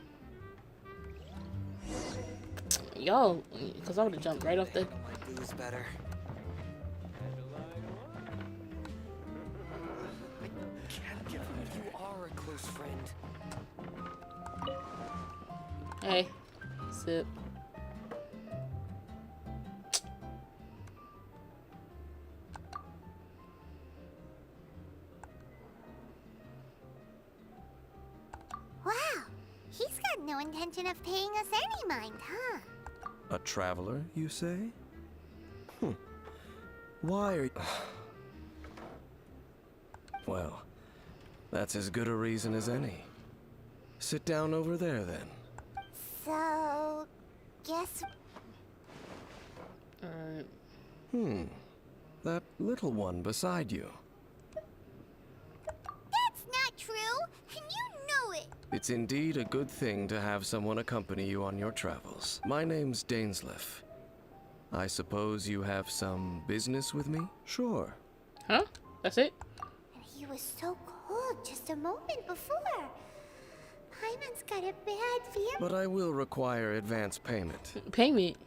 [SPEAKER 1] Yo, because I would have jumped right off the...
[SPEAKER 5] these better. Can't give you are a close friend.
[SPEAKER 1] Hey, sip.
[SPEAKER 4] Wow, he's got no intention of paying us any mind, huh?
[SPEAKER 21] A traveler, you say? Why are you... Well, that's as good a reason as any. Sit down over there, then.
[SPEAKER 4] So... guess...
[SPEAKER 21] That little one beside you.
[SPEAKER 4] That's not true, and you know it!
[SPEAKER 21] It's indeed a good thing to have someone accompany you on your travels. My name's Dainsleif. I suppose you have some business with me? Sure.
[SPEAKER 1] Huh? That's it?
[SPEAKER 4] And he was so cold just a moment before. Paimon's got a bad feeling.
[SPEAKER 21] But I will require advance payment.
[SPEAKER 1] Payment?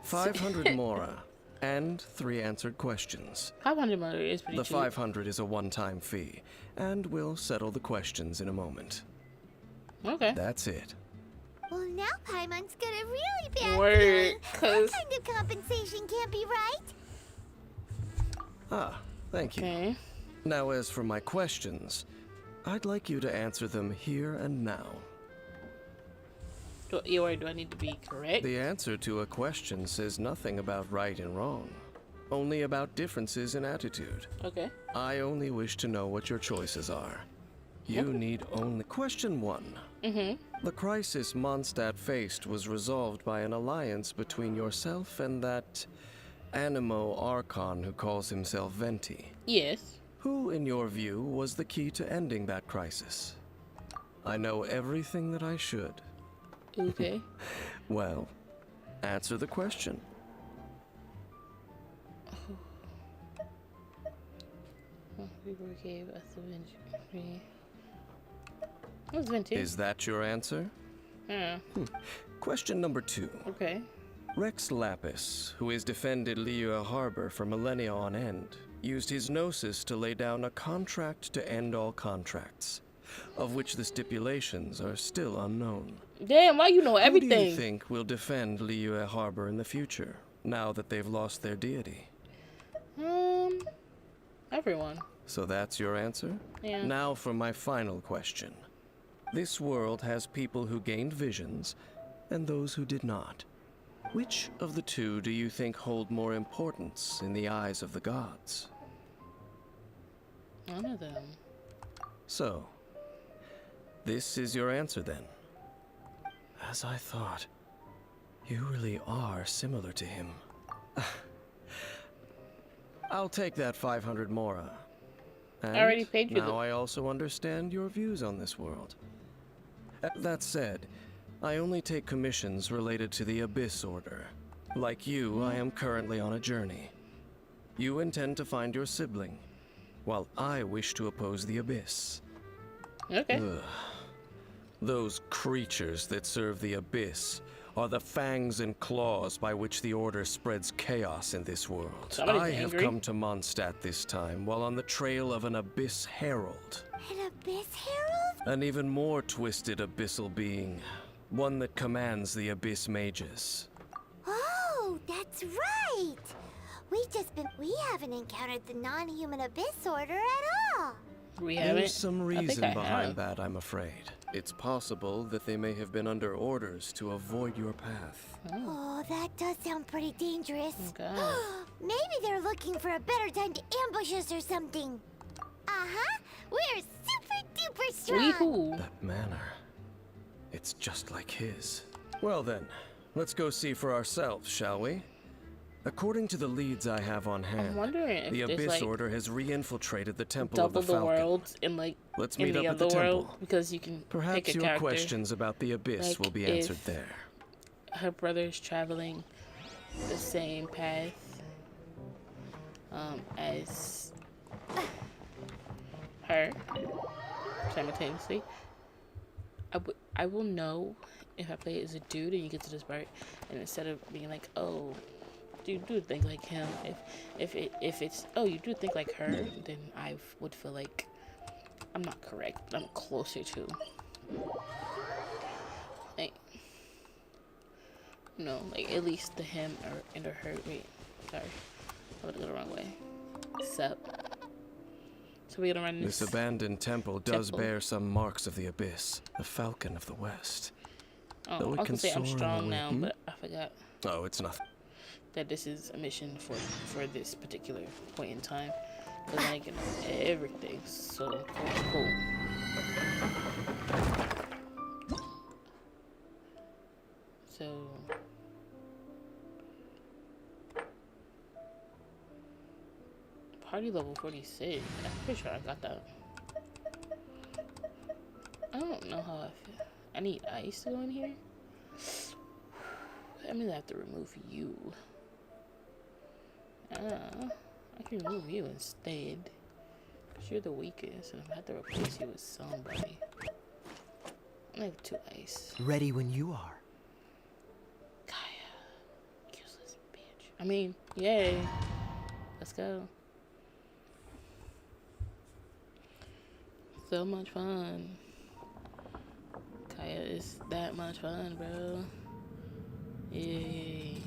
[SPEAKER 21] 500 mora, and 3 answered questions.
[SPEAKER 1] 500 mora is pretty
[SPEAKER 21] The
[SPEAKER 1] cheap.
[SPEAKER 21] 500 is a one-time fee, and we'll settle the questions in a moment.
[SPEAKER 1] Okay.
[SPEAKER 21] That's it.
[SPEAKER 4] Well, now Paimon's got a really bad
[SPEAKER 1] Wait,
[SPEAKER 4] feeling. That
[SPEAKER 1] 'cause-
[SPEAKER 4] kind of compensation can't be right.
[SPEAKER 21] Ah, thank you.
[SPEAKER 1] Okay.
[SPEAKER 21] Now, as for my questions, I'd like you to answer them here and now.
[SPEAKER 1] Do I need to be correct?
[SPEAKER 21] The answer to a question says nothing about right and wrong, only about differences in attitude.
[SPEAKER 1] Okay.
[SPEAKER 21] I only wish to know what your choices are. You need only... Question 1. The crisis Mondstadt faced was resolved by an alliance between yourself and that Animo Archon who calls himself Venti.
[SPEAKER 1] Yes.
[SPEAKER 21] Who, in your view, was the key to ending that crisis? I know everything that I should.
[SPEAKER 1] Okay.
[SPEAKER 21] Well, answer the question.
[SPEAKER 1] People gave us the Venti. What's Venti?
[SPEAKER 21] Is that your answer?
[SPEAKER 1] Yeah.
[SPEAKER 21] Question number 2.
[SPEAKER 1] Okay.
[SPEAKER 21] Rex Lapis, who has defended Liyue Harbor for millennia on end, used his gnosis to lay down a contract to end all contracts, of which the stipulations are still unknown.
[SPEAKER 1] Damn, why you know everything?
[SPEAKER 21] Who do you think will defend Liyue Harbor in the future, now that they've lost their deity?
[SPEAKER 1] Everyone.
[SPEAKER 21] So that's your answer?
[SPEAKER 1] Yeah.
[SPEAKER 21] Now for my final question. This world has people who gained visions, and those who did not. Which of the two do you think hold more importance in the eyes of the gods?
[SPEAKER 1] None of them.
[SPEAKER 21] So, this is your answer then. As I thought, you really are similar to him. I'll take that 500 mora. And
[SPEAKER 1] I already paid you.
[SPEAKER 21] Now I also understand your views on this world. That said, I only take commissions related to the Abyss Order. Like you, I am currently on a journey. You intend to find your sibling, while I wish to oppose the Abyss.
[SPEAKER 1] Okay.
[SPEAKER 21] Those creatures that serve the Abyss are the fangs and claws by which the Order spreads chaos in this world.
[SPEAKER 1] Somebody's
[SPEAKER 21] I have
[SPEAKER 1] angry.
[SPEAKER 21] come to Mondstadt this time while on the trail of an Abyss Herald.
[SPEAKER 4] An Abyss Herald?
[SPEAKER 21] An even more twisted abyssal being. One that commands the Abyss Mages.
[SPEAKER 4] Oh, that's right! We haven't encountered the non-human Abyss Order at all!
[SPEAKER 1] We haven't?
[SPEAKER 21] There's some
[SPEAKER 1] I
[SPEAKER 21] reason
[SPEAKER 1] think I
[SPEAKER 21] behind
[SPEAKER 1] have.
[SPEAKER 21] that, I'm afraid. It's possible that they may have been under orders to avoid your path.
[SPEAKER 4] Oh, that does sound pretty dangerous.
[SPEAKER 1] God.
[SPEAKER 4] Maybe they're looking for a better time to ambush us or something. Uh-huh. We're super duper strong.
[SPEAKER 21] That manner. It's just like his. Well then, let's go see for ourselves, shall we? According to the leads I have on hand,
[SPEAKER 1] I'm wondering if
[SPEAKER 21] the
[SPEAKER 1] there's,
[SPEAKER 21] Abyss
[SPEAKER 1] like,
[SPEAKER 21] Order has re-infiltrated the Temple of
[SPEAKER 1] Double
[SPEAKER 21] the
[SPEAKER 1] the
[SPEAKER 21] Falcon.
[SPEAKER 1] world in like
[SPEAKER 21] Let's
[SPEAKER 1] in
[SPEAKER 21] meet
[SPEAKER 1] the
[SPEAKER 21] up at the
[SPEAKER 1] other world
[SPEAKER 21] temple.
[SPEAKER 1] because you can
[SPEAKER 21] Perhaps
[SPEAKER 1] pick a
[SPEAKER 21] your
[SPEAKER 1] character.
[SPEAKER 21] questions about the Abyss
[SPEAKER 1] Like,
[SPEAKER 21] will be
[SPEAKER 1] if
[SPEAKER 21] answered there.
[SPEAKER 1] Her brother's traveling the same path as her simultaneously. I will know if I play as a dude and you get to this part, and instead of being like, oh, you do think like him, if it's, oh, you do think like her, then I would feel like I'm not correct. I'm closer to, like, no, like at least the him or her. Wait, sorry, I would go the wrong way. Sup? So we're gonna run
[SPEAKER 21] This abandoned temple does bear some marks of the Abyss, the Falcon of the West.
[SPEAKER 1] Oh,
[SPEAKER 21] Though
[SPEAKER 1] I
[SPEAKER 21] it
[SPEAKER 1] was
[SPEAKER 21] can
[SPEAKER 1] gonna say I'm
[SPEAKER 21] soar in the
[SPEAKER 1] strong
[SPEAKER 21] wind.
[SPEAKER 1] now, but I forgot
[SPEAKER 21] Oh, it's nothing.
[SPEAKER 1] that this is a mission for this particular point in time. Cause like, you know, everything's so cool. So party level 46. I'm pretty sure I got that. I don't know how I feel. I need ice to go in here. I'm gonna have to remove you. I can remove you instead. Cause you're the weakest, and I'm gonna have to replace you with somebody. I have 2 ice.
[SPEAKER 6] Ready when you are.
[SPEAKER 1] Useless bitch. I mean, yay. Let's go. So much fun. Kaya is that much fun, bro. Yay.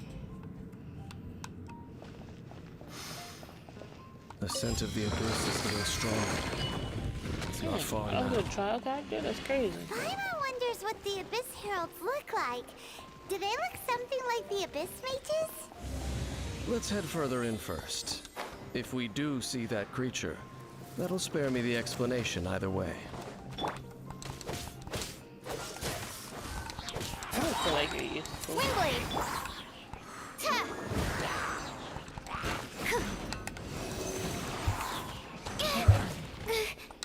[SPEAKER 21] The scent of the Abyss is getting stronger. It's not far
[SPEAKER 1] I
[SPEAKER 21] now.
[SPEAKER 1] was a trial character? That's crazy.
[SPEAKER 4] Paimon wonders what the Abyss Heralds look like. Do they look something like the Abyss Mages?
[SPEAKER 21] Let's head further in first. If we do see that creature, that'll spare me the explanation either way.
[SPEAKER 1] I don't feel like you're useful.
[SPEAKER 4] Windblade!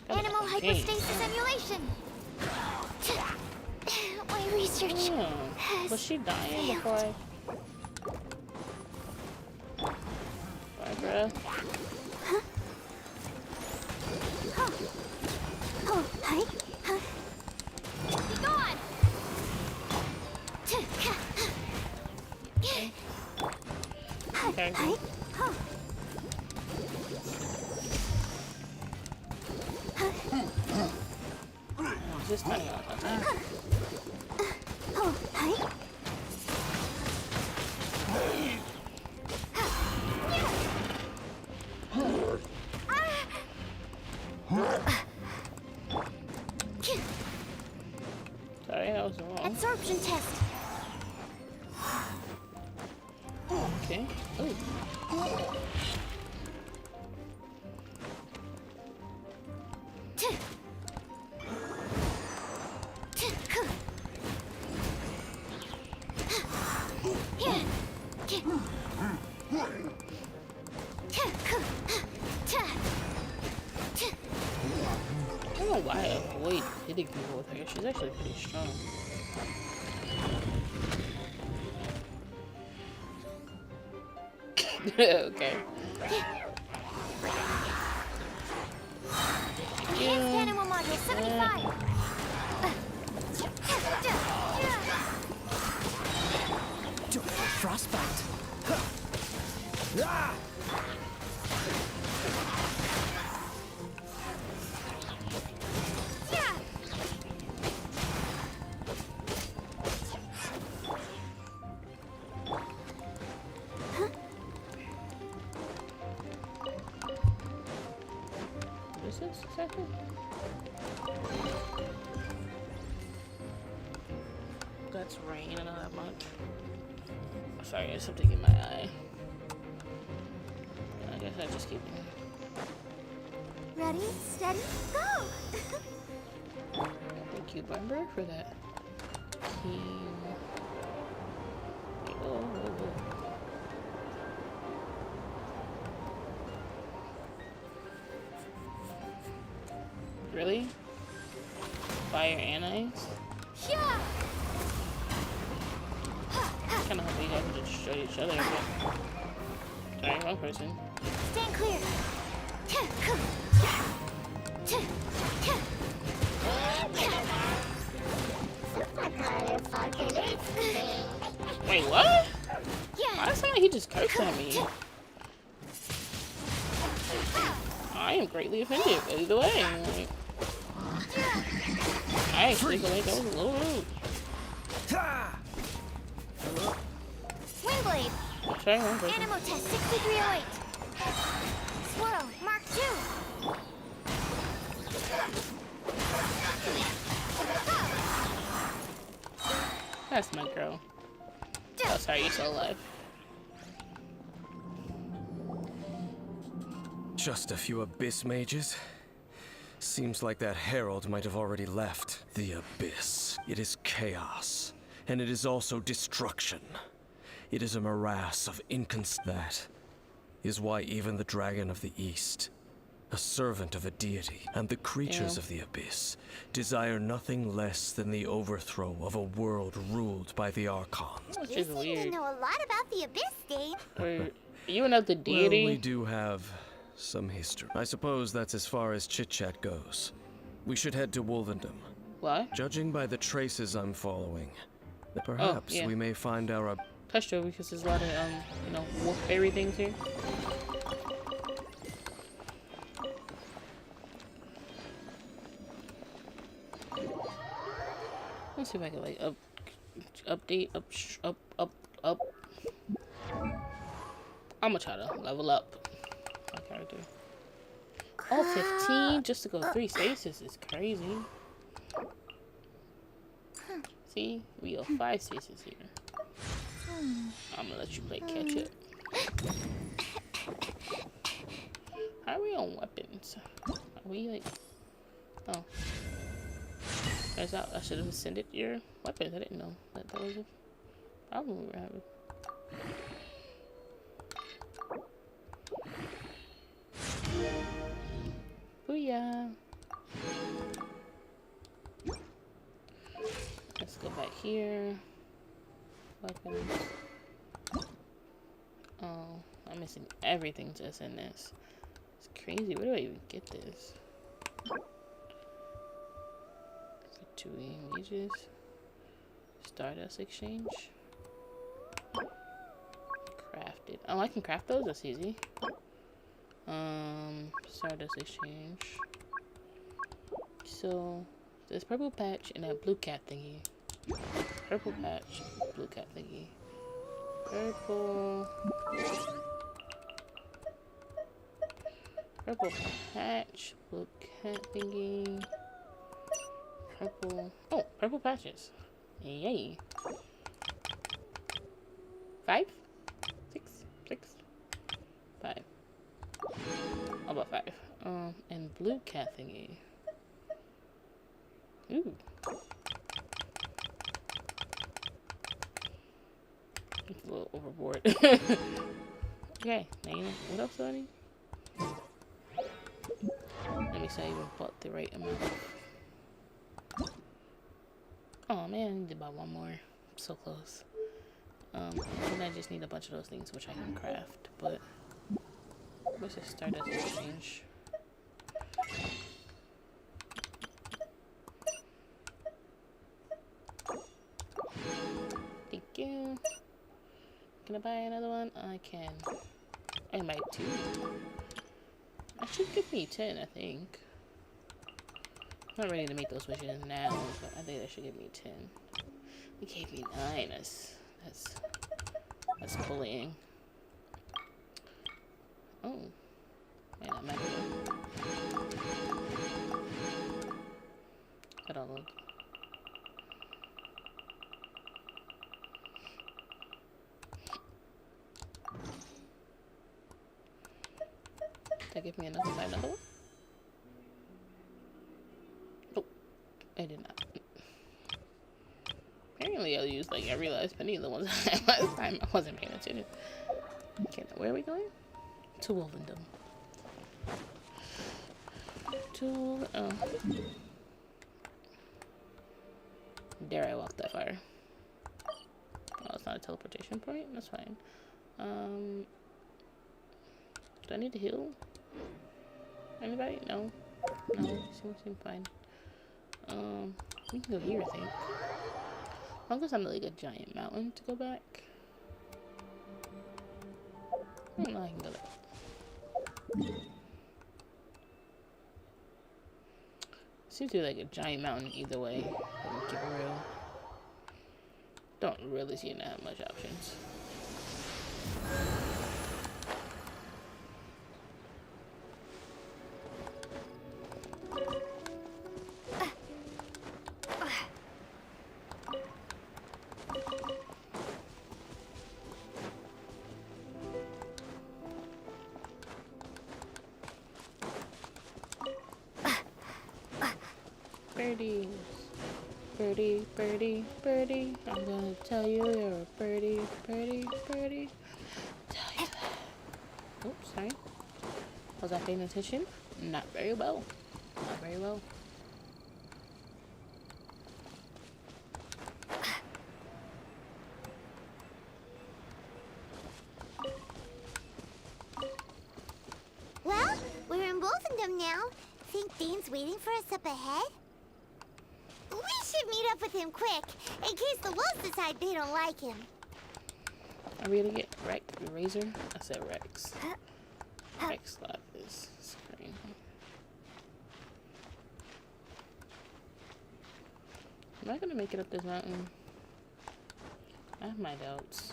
[SPEAKER 4] Animal hypostasis emulation! My research has
[SPEAKER 1] Was she dying before I... Barbara?
[SPEAKER 4] Oh, hi. Be gone!
[SPEAKER 1] Okay.
[SPEAKER 4] Hi.
[SPEAKER 1] Just turning on.
[SPEAKER 4] Oh, hi.
[SPEAKER 1] Sorry, that was wrong.
[SPEAKER 4] Absorption test.
[SPEAKER 1] Okay. Ooh. I don't know why I avoid hitting people with her. She's actually pretty strong. Okay.
[SPEAKER 4] Enhanced animal module 75.
[SPEAKER 5] Frostbite.
[SPEAKER 1] What is this exactly? That's rain, I know that much. Sorry, there's something in my eye. I guess I just keep it.
[SPEAKER 4] Ready, steady, go!
[SPEAKER 1] Thank you, Barbara, for that. Team. Oh. Really? Fire and ice?
[SPEAKER 4] Yeah.
[SPEAKER 1] Kind of hope you guys would destroy each other, but... Sorry, wrong person.
[SPEAKER 4] Stand clear.
[SPEAKER 1] Wait, what? Why does it sound like he just cursed at me? I am greatly offended, but either way, like, I actually feel like that was a little rude.
[SPEAKER 4] Windblade.
[SPEAKER 1] Sorry, wrong person.
[SPEAKER 4] Animal test 6308. Swirl, Mark 2.
[SPEAKER 1] That's my girl. Oh, sorry, you're still alive.
[SPEAKER 21] Just a few Abyss mages? Seems like that herald might have already left. The Abyss. It is chaos. And it is also destruction. It is a morass of That is why even the Dragon of the East, a servant of a deity, and the creatures of the Abyss desire nothing less than the overthrow of a world ruled by the Archons.
[SPEAKER 4] You seem to know a lot about the Abyss, Dave.
[SPEAKER 1] Wait, you and the deity?
[SPEAKER 21] Well, we do have some history. I suppose that's as far as chit-chat goes. We should head to Wolvendom.
[SPEAKER 1] Why?
[SPEAKER 21] Judging by the traces I'm following, perhaps we may find our...
[SPEAKER 1] That's true, because there's a lot of, you know, wolf fairy things here. Let's see if I can, like, update, up. I'm gonna try to level up my character. All 15 just to go 3 spaces is crazy. See, we go 5 spaces here. I'm gonna let you play catch up. How are we on weapons? Are we like? Oh, turns out I should have ascended your weapons. I didn't know that that was a problem we were having. Booyah! Let's go back here. Weapons. Oh, I'm missing everything just in this. It's crazy. Where do I even get this? Fatui mages. Stardust exchange. Crafted. Oh, I can craft those. That's easy. Stardust exchange. So there's purple patch and that blue cat thingy. Purple patch, blue cat thingy. Purple patch, blue cat thingy. Purple. Oh, purple patches. Yay. 5? 6? 5. How about 5? And blue cat thingy. Ooh. It's a little overboard. Okay, now you know what else do I need? Let me see I even bought the right amount. Oh man, I need to buy one more. So close. And then I just need a bunch of those things which I can craft, but let's just start as exchange. Thank you. Can I buy another one? I can. I might too. That should give me 10, I think. I'm not ready to make those wishes now, but I think that should give me 10. It gave me 9. That's bullying. Oh. Man, I'm not good. I don't know. Did that give me enough to buy another one? Oh, I did not. Apparently I'll use like every last penny of the ones I had last time. I wasn't paying attention. Okay, now where are we going? To Wolvendom. Oh. Dare I walk that far? Oh, it's not a teleportation point? That's fine. Do I need to heal? Anybody? No? No, seems fine. We can go here, I think. As long as I'm like a giant mountain to go back. I don't know, I can go there. Seems to be like a giant mountain either way. Keep it real. Don't really seem to have much options. Birdies. Birdie, birdie, birdie. I'm gonna tell you you're a birdie, birdie, birdie. Tell you that. Oops, sorry. Was I paying attention? Not very well. Not very well.
[SPEAKER 4] Well, we're in Wolfendom now. Think Dane's waiting for us up ahead? We should meet up with him quick, in case the wolves decide they don't like him.
[SPEAKER 1] Are we gonna get Rex? Razor? I said Rex. Rex got this screen. Am I gonna make it up this mountain? I have my doubts.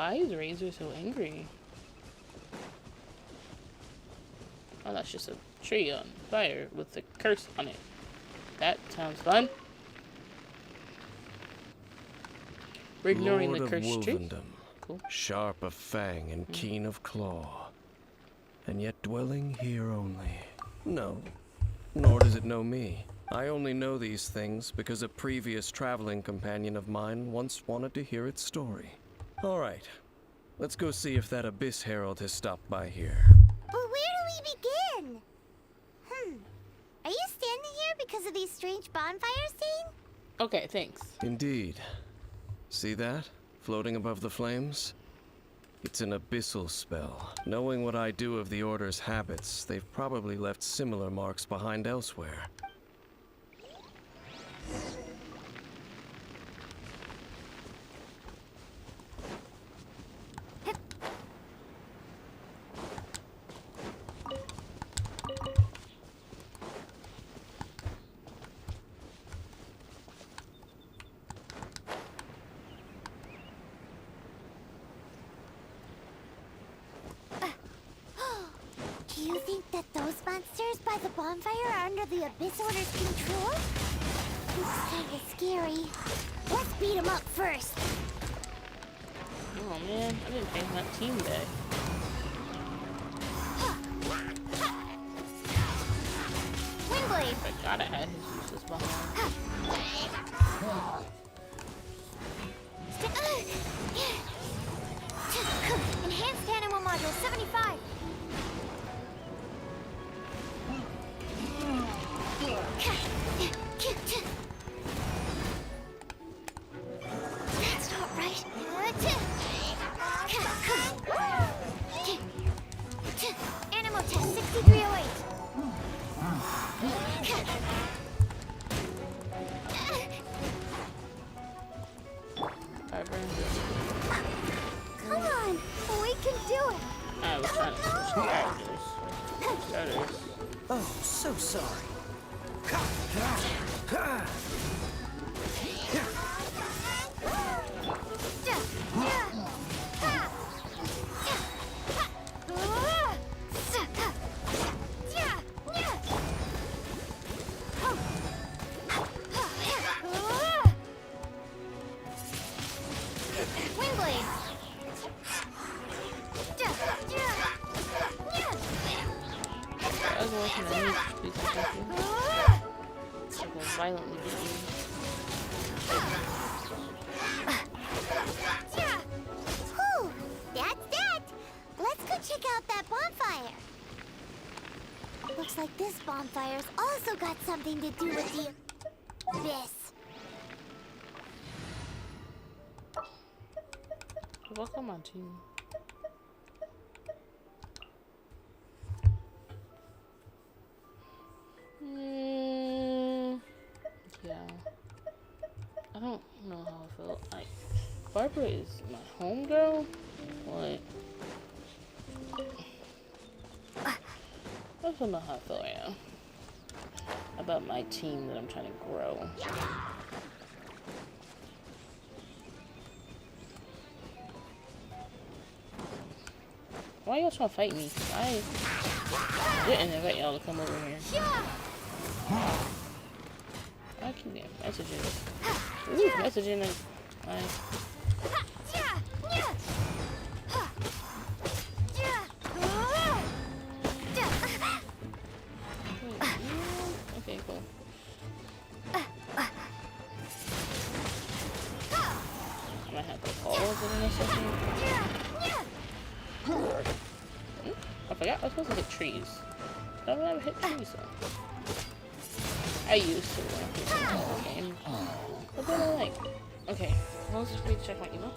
[SPEAKER 1] Why is Razor so angry? Oh, that's just a tree on fire with a curse on it. That sounds fun. We're ignoring
[SPEAKER 21] Lord
[SPEAKER 1] the
[SPEAKER 21] of
[SPEAKER 1] cursed tree.
[SPEAKER 21] Wolvendom,
[SPEAKER 1] Cool.
[SPEAKER 21] sharp of fang and keen of claw, and yet dwelling here only. No, nor does it know me. I only know these things because a previous traveling companion of mine once wanted to hear its story. All right, let's go see if that Abyss Herald has stopped by here.
[SPEAKER 4] But where do we begin? Are you standing here because of these strange bonfires, Zane?
[SPEAKER 1] Okay, thanks.
[SPEAKER 21] Indeed. See that? Floating above the flames? It's an abyssal spell. Knowing what I do of the Order's habits, they've probably left similar marks behind elsewhere.
[SPEAKER 4] Do you think that those monsters by the bonfire are under the Abyss Order's control? Looks kinda scary. Let's beat them up first.
[SPEAKER 1] Oh man, I didn't think that team day.
[SPEAKER 4] Windblade!
[SPEAKER 1] I forgot I had his useless behind.
[SPEAKER 4] Enhanced Animal Module 75. That's not right. Animal test 6308. Come on, we can do it.
[SPEAKER 1] I was trying to switch characters.
[SPEAKER 5] Oh, so sorry.
[SPEAKER 4] Windblade.
[SPEAKER 1] I was watching the news piece of something. Like a violently beaten.
[SPEAKER 4] Whew, that's that. Let's go check out that bonfire. Looks like this bonfire's also got something to do with the abyss.
[SPEAKER 1] Welcome on team. Yeah. I don't know how I feel. Like, Barbara is my homegirl? What? I don't know how I feel right now about my team that I'm trying to grow. Why y'all trying to fight me? I didn't invite y'all to come over here. I keep getting messages. Ooh, messaging and okay, cool. I might have to pause it in a second. I forgot I was supposed to hit trees. I've never hit trees though. I used to when I played the game. But then I like. Okay, well, let's just check my email.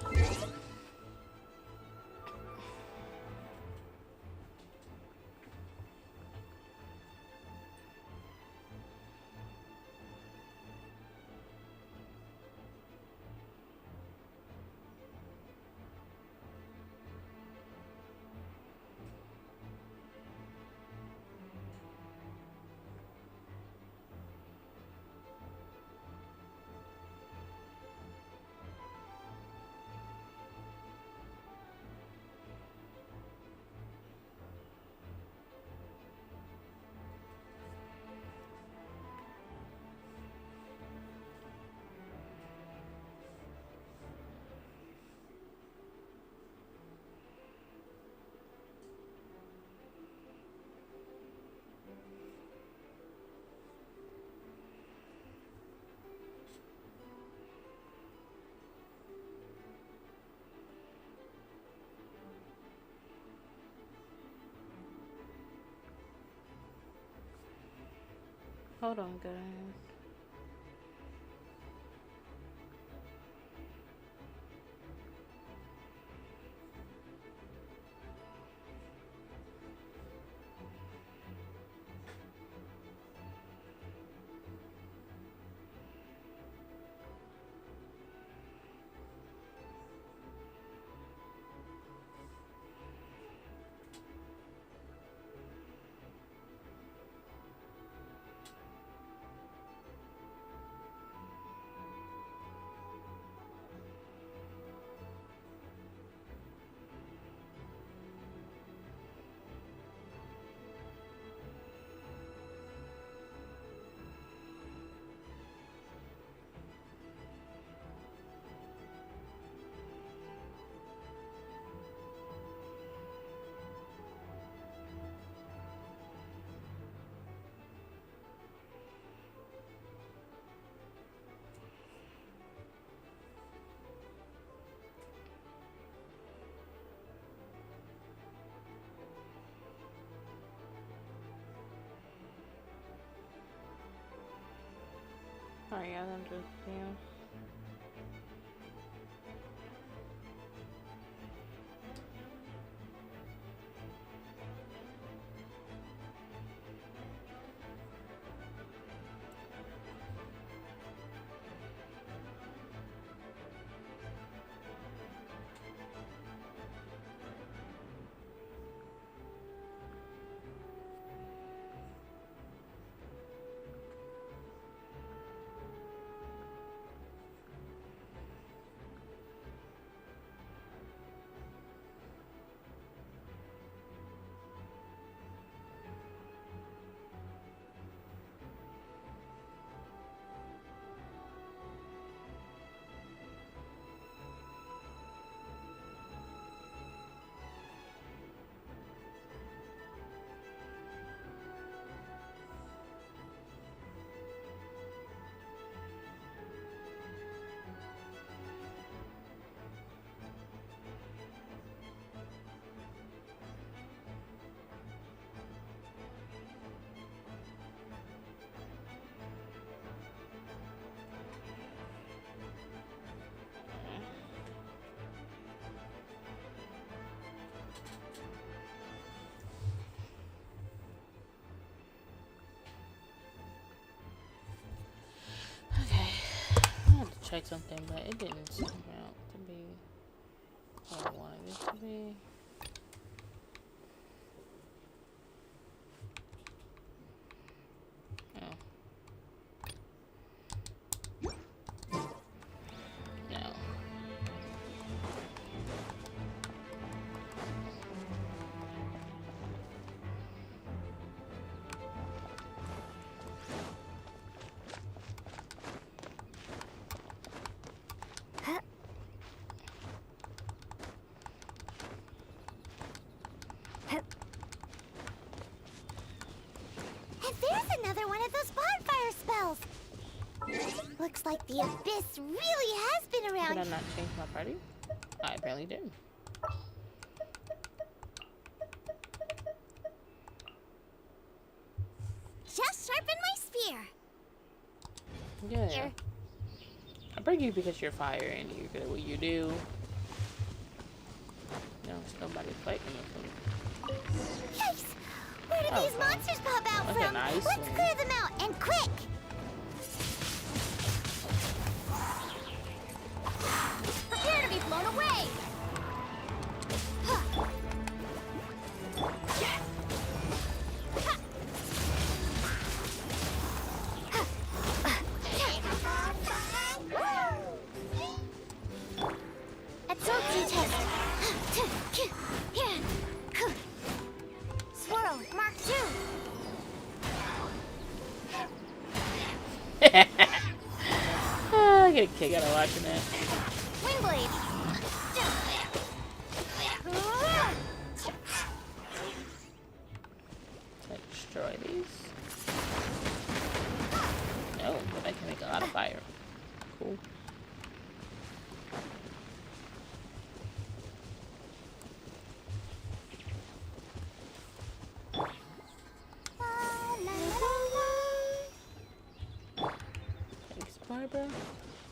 [SPEAKER 1] Hold on, guys. Sorry, guys, I'm just, check something, but it didn't turn out to be what I wanted it to be. Oh. No.
[SPEAKER 4] There's another one of those bonfire spells. Looks like the abyss really has been around.
[SPEAKER 1] Did I not change my party? I apparently did.
[SPEAKER 4] Just sharpen my spear.
[SPEAKER 1] Yeah.
[SPEAKER 4] Here.
[SPEAKER 1] I bring you because you're fire and you're good at what you do. No, there's nobody fighting with them.
[SPEAKER 4] Yikes! Where did these monsters pop out
[SPEAKER 1] Like
[SPEAKER 4] from?
[SPEAKER 1] an ice
[SPEAKER 4] Let's
[SPEAKER 1] one.
[SPEAKER 4] clear them out, and quick!
[SPEAKER 2] Prepare to be blown away!
[SPEAKER 4] Absorption test. Swirl, Mark 2.
[SPEAKER 1] I get a kick out of watching it.
[SPEAKER 4] Windblade.
[SPEAKER 1] Can I destroy these? No, but I can make a lot of fire. Cool. bro.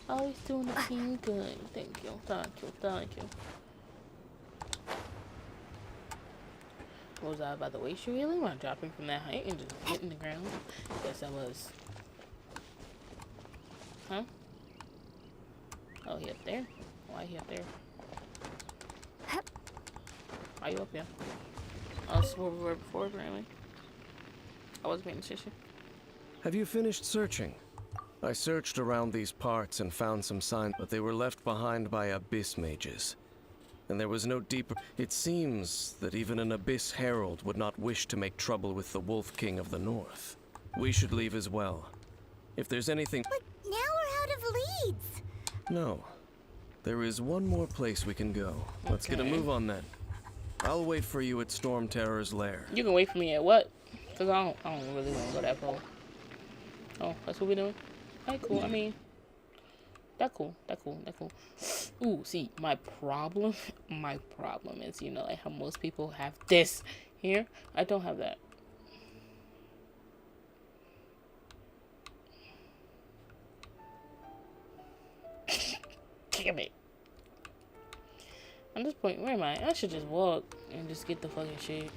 [SPEAKER 1] Always doing the team good. Thank you, thank you, thank you. Was I about to waste you really? When dropping from that height and just hitting the ground? Yes, I was. Huh? Oh, he up there? Why he up there? Why you up here? I was where we were before, apparently. I wasn't paying attention.
[SPEAKER 21] Have you finished searching? I searched around these parts and found some signs, but they were left behind by abyss mages. And there was no deeper... It seems that even an abyss herald would not wish to make trouble with the Wolf King of the North. We should leave as well. If there's anything...
[SPEAKER 4] But now we're out of leads.
[SPEAKER 21] No. There is one more place we can go. Let's get a move on then. I'll wait for you at Storm Terror's lair.
[SPEAKER 1] You can wait for me at what? Because I don't really want to go that far. Oh, that's what we're doing? Alright, cool. I mean, that cool. Ooh, see, my problem is, you know, like how most people have this here. I don't have that. Damn it. At this point, where am I? I should just walk and just get the fucking shit.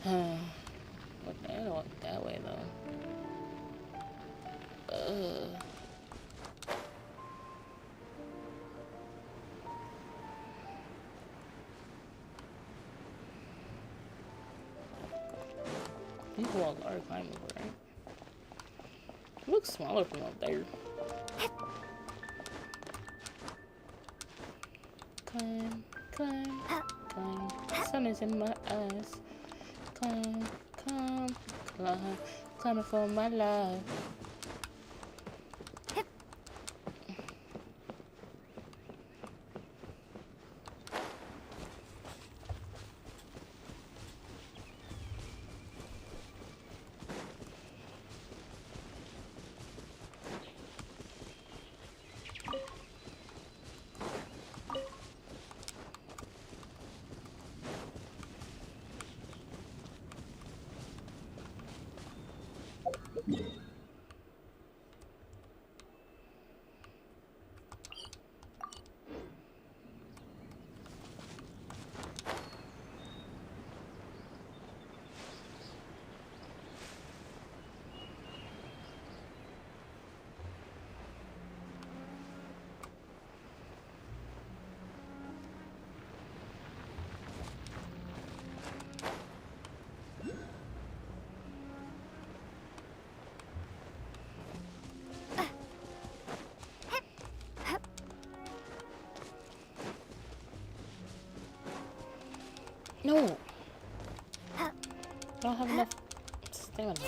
[SPEAKER 1] But I don't walk that way though. These walls are climbable, right? It looks smaller from up there. Climb, climb, climb. The sun is in my eyes. Climb, climb, climb, climbing for my life. No! I don't have enough stamina.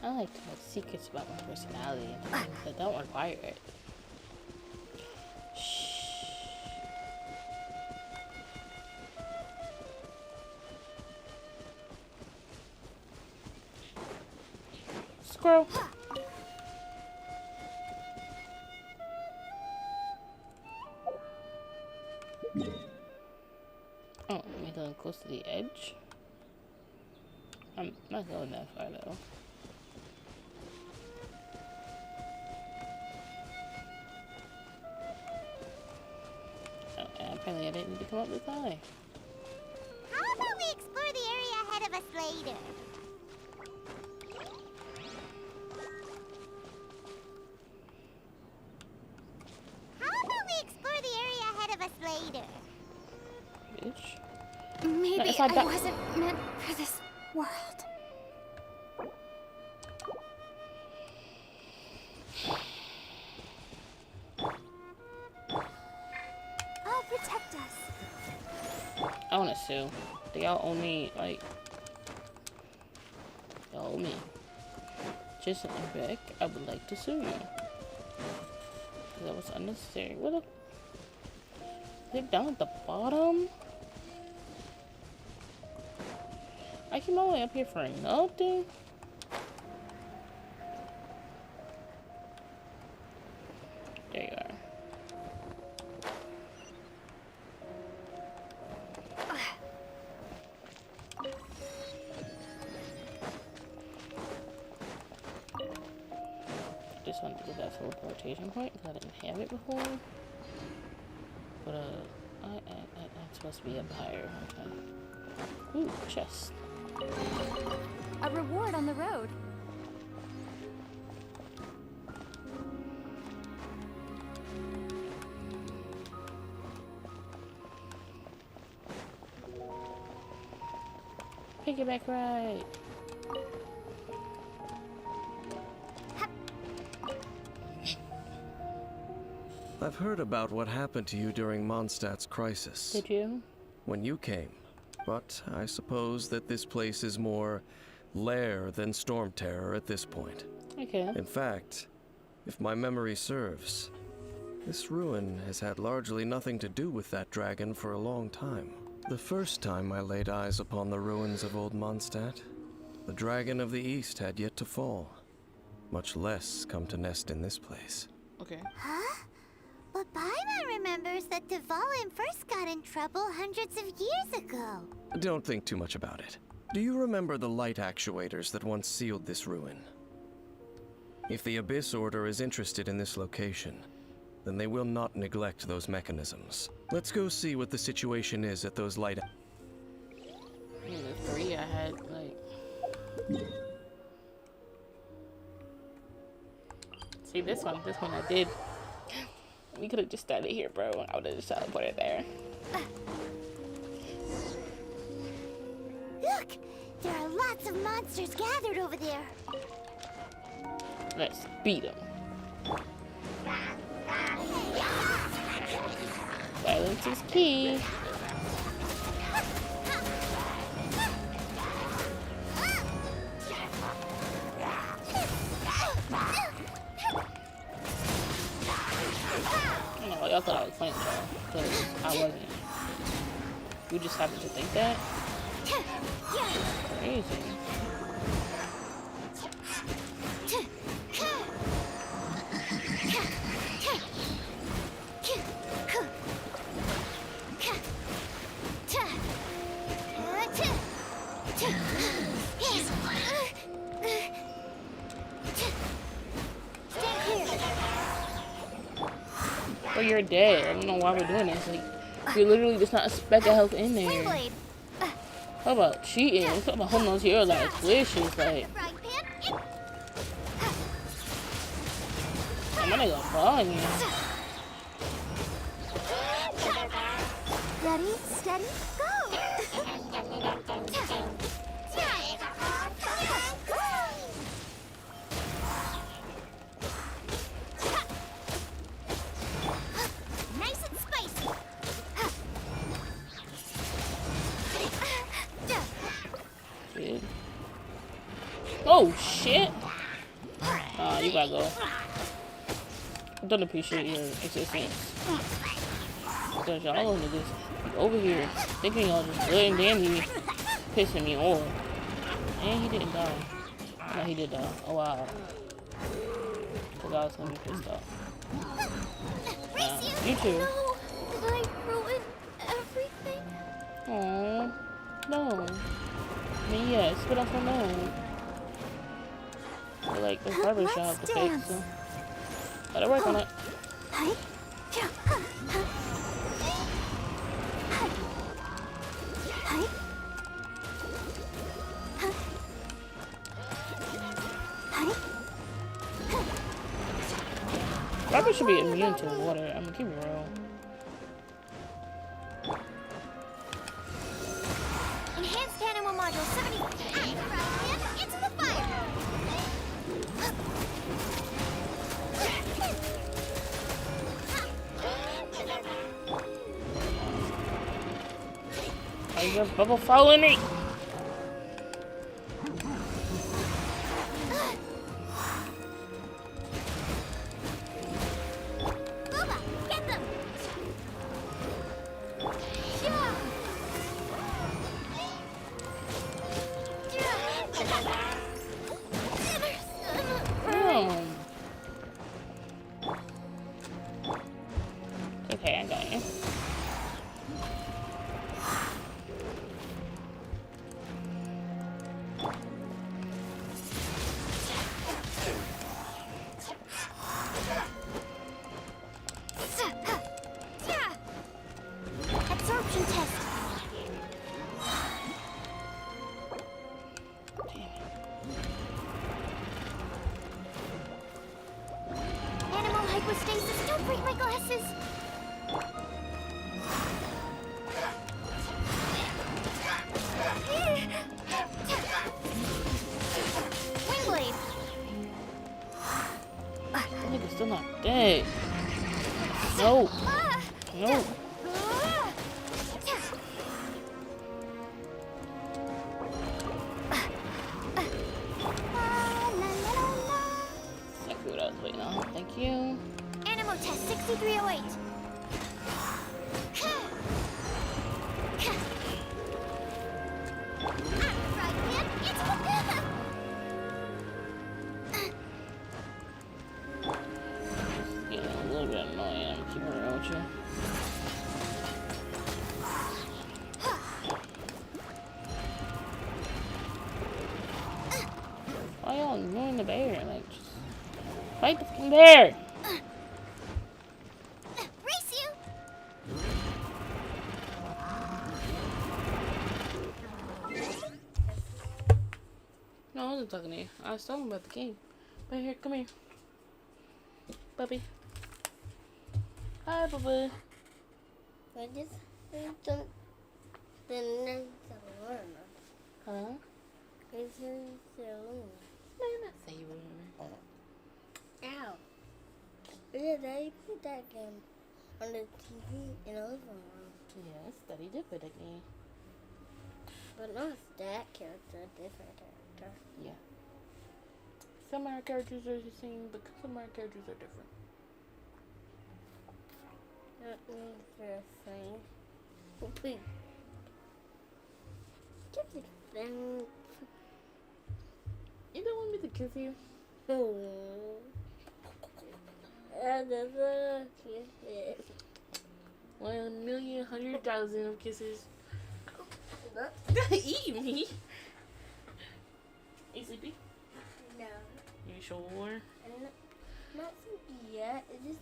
[SPEAKER 1] I like to know secrets about my personality and things that don't require it. Squirrel. Oh, am I going close to the edge? I'm not going that far though. Oh, and apparently I didn't need to come up this high.
[SPEAKER 4] How about we explore the area ahead of us later? How about later.
[SPEAKER 1] Bitch.
[SPEAKER 17] Maybe
[SPEAKER 1] if I
[SPEAKER 17] I wasn't meant for this world.
[SPEAKER 4] I'll protect us.
[SPEAKER 1] I wanna sue. Do y'all owe me, like... Y'all owe me. Just back, I would like to sue you. That was unnecessary. What the... Is it down at the bottom? I came all the way up here for nothing? There you are. Just wanted to get that teleportation point because I didn't have it before. But I'm supposed to be up higher. Okay. Ooh, chest.
[SPEAKER 13] A reward on the road.
[SPEAKER 1] Piggyback ride.
[SPEAKER 21] I've heard about what happened to you during Mondstadt's crisis.
[SPEAKER 1] Did you?
[SPEAKER 21] When you came. But I suppose that this place is more lair than storm terror at this point.
[SPEAKER 1] Okay.
[SPEAKER 21] In fact, if my memory serves, this ruin has had largely nothing to do with that dragon for a long time. The first time I laid eyes upon the ruins of old Mondstadt, the dragon of the east had yet to fall, much less come to nest in this place.
[SPEAKER 1] Okay.
[SPEAKER 4] Huh? But Paimon remembers that Dvalin first got in trouble hundreds of years ago.
[SPEAKER 21] Don't think too much about it. Do you remember the light actuators that once sealed this ruin? If the Abyss Order is interested in this location, then they will not neglect those mechanisms. Let's go see what the situation is at those light...
[SPEAKER 1] I mean, the 3 I had, like... See, this one I did. We could have just started here, bro. I would have just teleported there.
[SPEAKER 4] Look! There are lots of monsters gathered over there.
[SPEAKER 1] Let's beat them. Silence is key. Y'all thought I was playing though, because I wasn't. You just happened to think that? Crazy. Well, you're dead. I don't know why we're doing this. Like, you're literally just not a speck of health in there. How about cheating? How about holding on to your like wishes? Like, I'm gonna go following you.
[SPEAKER 4] Ready, steady, go! Nice and spicy.
[SPEAKER 1] Shit. Oh shit! You gotta go. I don't appreciate your existence. Because y'all niggas be over here thinking y'all just good and dandy, pissing me off. And he didn't die. No, he did die. Oh wow. Because I was gonna be pissed off. You too.
[SPEAKER 4] No, did I ruin everything?
[SPEAKER 1] Aww. No. I mean, yeah, spit off a no. But like, the barber shop, the fake, so. Gotta work on it. Barber should be immune to water. I'm gonna keep it real. Your bubble following me.
[SPEAKER 4] Booba, get them!
[SPEAKER 1] Okay, I got you.
[SPEAKER 4] Absorption test. Animal hypostasis, don't break my glasses. Windblade.
[SPEAKER 1] That nigga's still not dead. No. No. Exactly what I was waiting on. Thank you.
[SPEAKER 4] Animal test 6308.
[SPEAKER 1] Getting a little bit annoying. I'm keeping it real with you. Why y'all ignoring the bear? Like, just fight the fucking bear!
[SPEAKER 4] Race you.
[SPEAKER 1] No, I wasn't talking to you. I was talking about the game. Right here, come here. Puppy. Hi, Bubba.
[SPEAKER 4] I just don't. The next one.
[SPEAKER 1] Huh?
[SPEAKER 4] It's so.
[SPEAKER 1] Man, I say you.
[SPEAKER 4] Ow. Yeah, they put that game on the TV in over one.
[SPEAKER 1] Yes, Daddy did put that game.
[SPEAKER 4] But not that character, a different character.
[SPEAKER 1] Yeah. Some of our characters are the same, but some of our characters are different.
[SPEAKER 4] That means they're the same. Please. Kiss it, then.
[SPEAKER 1] You don't want me to kiss you?
[SPEAKER 4] I just wanna kiss it.
[SPEAKER 1] 1,100,000 of kisses. Eat me. You sleepy?
[SPEAKER 4] No.
[SPEAKER 1] You sure?
[SPEAKER 4] Not sleepy yet. It's just.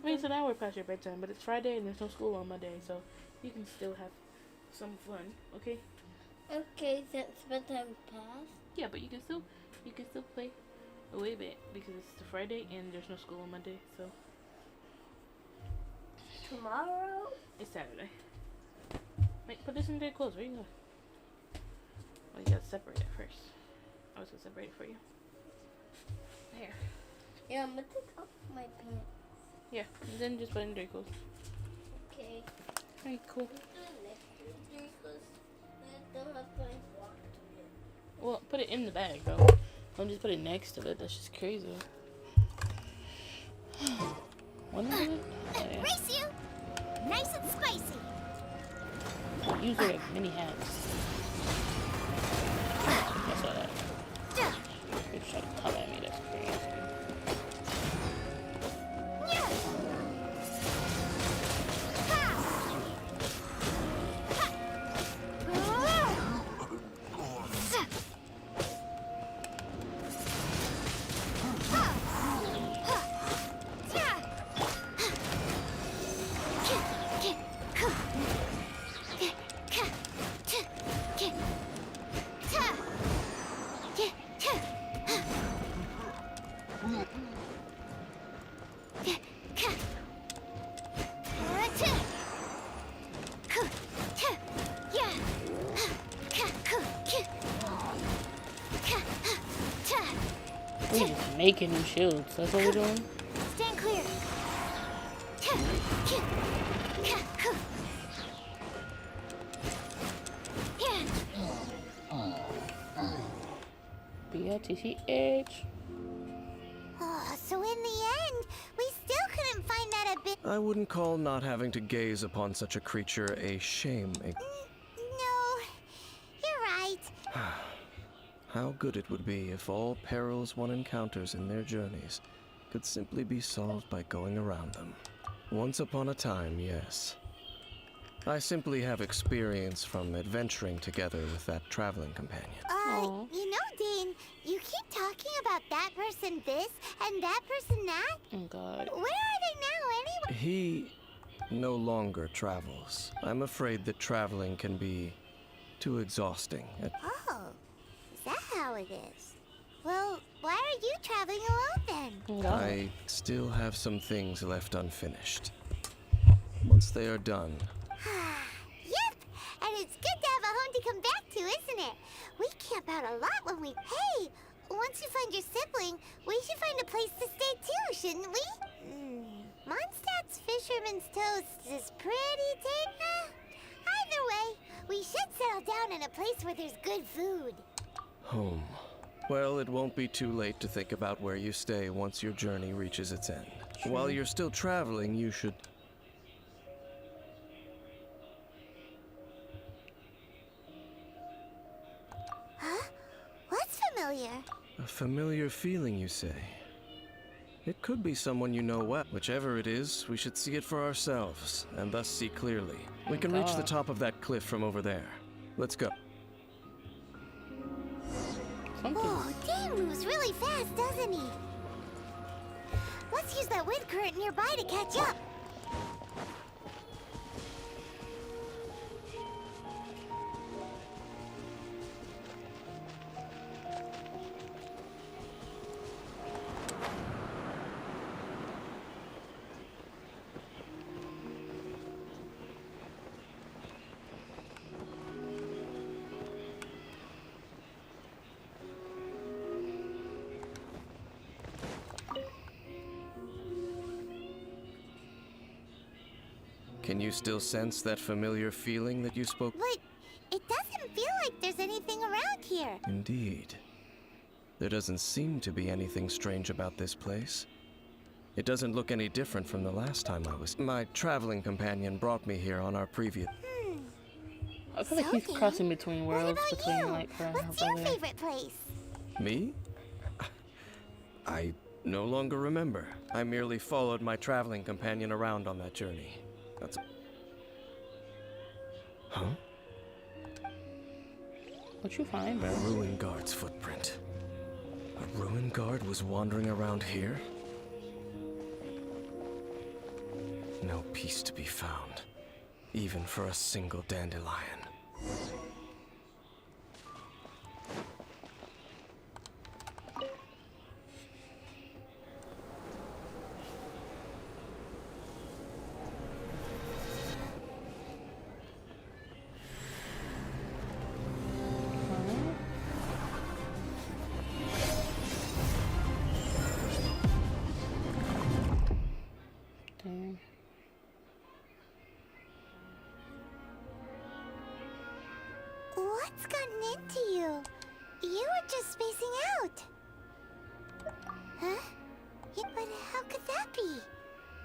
[SPEAKER 1] I mean, it's an hour past your bedtime, but it's Friday and there's no school on Monday, so you can still have some fun, okay?
[SPEAKER 4] Okay, since bedtime passed.
[SPEAKER 1] Yeah, but you can still play a wee bit because it's a Friday and there's no school on Monday, so.
[SPEAKER 4] Tomorrow?
[SPEAKER 1] It's Saturday. Wait, put this in their clothes. Where you going? Well, you gotta separate it first. I was gonna separate it for you. There.
[SPEAKER 4] Yeah, I'm gonna take off my pants.
[SPEAKER 1] Yeah, and then just put it in their clothes.
[SPEAKER 4] Okay.
[SPEAKER 1] Alright, cool. Well, put it in the bag, though. Don't just put it next to it. That's just crazy. One of it? Oh, yeah.
[SPEAKER 4] Race you! Nice and spicy!
[SPEAKER 1] Use her like mini hats. I saw that. You're trying to come at me. That's crazy. We're just making new shields. That's what we're doing.
[SPEAKER 4] Stand clear.
[SPEAKER 1] BLTTH.
[SPEAKER 4] Oh, so in the end, we still couldn't find that abyss.
[SPEAKER 21] I wouldn't call not having to gaze upon such a creature a shame.
[SPEAKER 4] No, you're right.
[SPEAKER 21] How good it would be if all perils one encounters in their journeys could simply be solved by going around them. Once upon a time, yes. I simply have experience from adventuring together with that traveling companion.
[SPEAKER 4] You know, Dane, you keep talking about that person this and that person that.
[SPEAKER 1] Oh, God.
[SPEAKER 4] Where are they now, anyway?
[SPEAKER 21] He no longer travels. I'm afraid that traveling can be too exhausting.
[SPEAKER 4] Oh, is that how it is? Well, why are you traveling alone then?
[SPEAKER 21] I still have some things left unfinished. Once they are done,
[SPEAKER 4] Yep, and it's good to have a home to come back to, isn't it? We camp out a lot when we... Hey, once you find your sibling, we should find a place to stay too, shouldn't we? Mondstadt's Fisherman's Toast is pretty tame. Either way, we should settle down in a place where there's good food.
[SPEAKER 21] home. Well, it won't be too late to think about where you stay once your journey reaches its end. While you're still traveling, you should...
[SPEAKER 4] Huh? What's familiar?
[SPEAKER 21] A familiar feeling, you say? It could be someone you know well. Whichever it is, we should see it for ourselves, and thus see clearly. We can reach the top of that cliff from over there. Let's go.
[SPEAKER 4] Oh, Dane moves really fast, doesn't he? Let's use that wind current nearby to catch up.
[SPEAKER 21] Can you still sense that familiar feeling that you spoke?
[SPEAKER 4] But it doesn't feel like there's anything around here.
[SPEAKER 21] Indeed. There doesn't seem to be anything strange about this place. It doesn't look any different from the last time I was... My traveling companion brought me here on our previous...
[SPEAKER 1] I feel like he's crossing between worlds, between like her and her
[SPEAKER 4] What's your
[SPEAKER 1] brother.
[SPEAKER 4] favorite place?
[SPEAKER 21] Me? I no longer remember. I merely followed my traveling companion around on that journey. That's... Huh?
[SPEAKER 1] What'd you find,
[SPEAKER 21] A
[SPEAKER 1] bro?
[SPEAKER 21] ruin guard's footprint. A ruin guard was wandering around here? No peace to be found, even for a single dandelion.
[SPEAKER 1] Damn.
[SPEAKER 4] What's gotten into you? You were just spacing out. Huh? Yeah, but how could that be?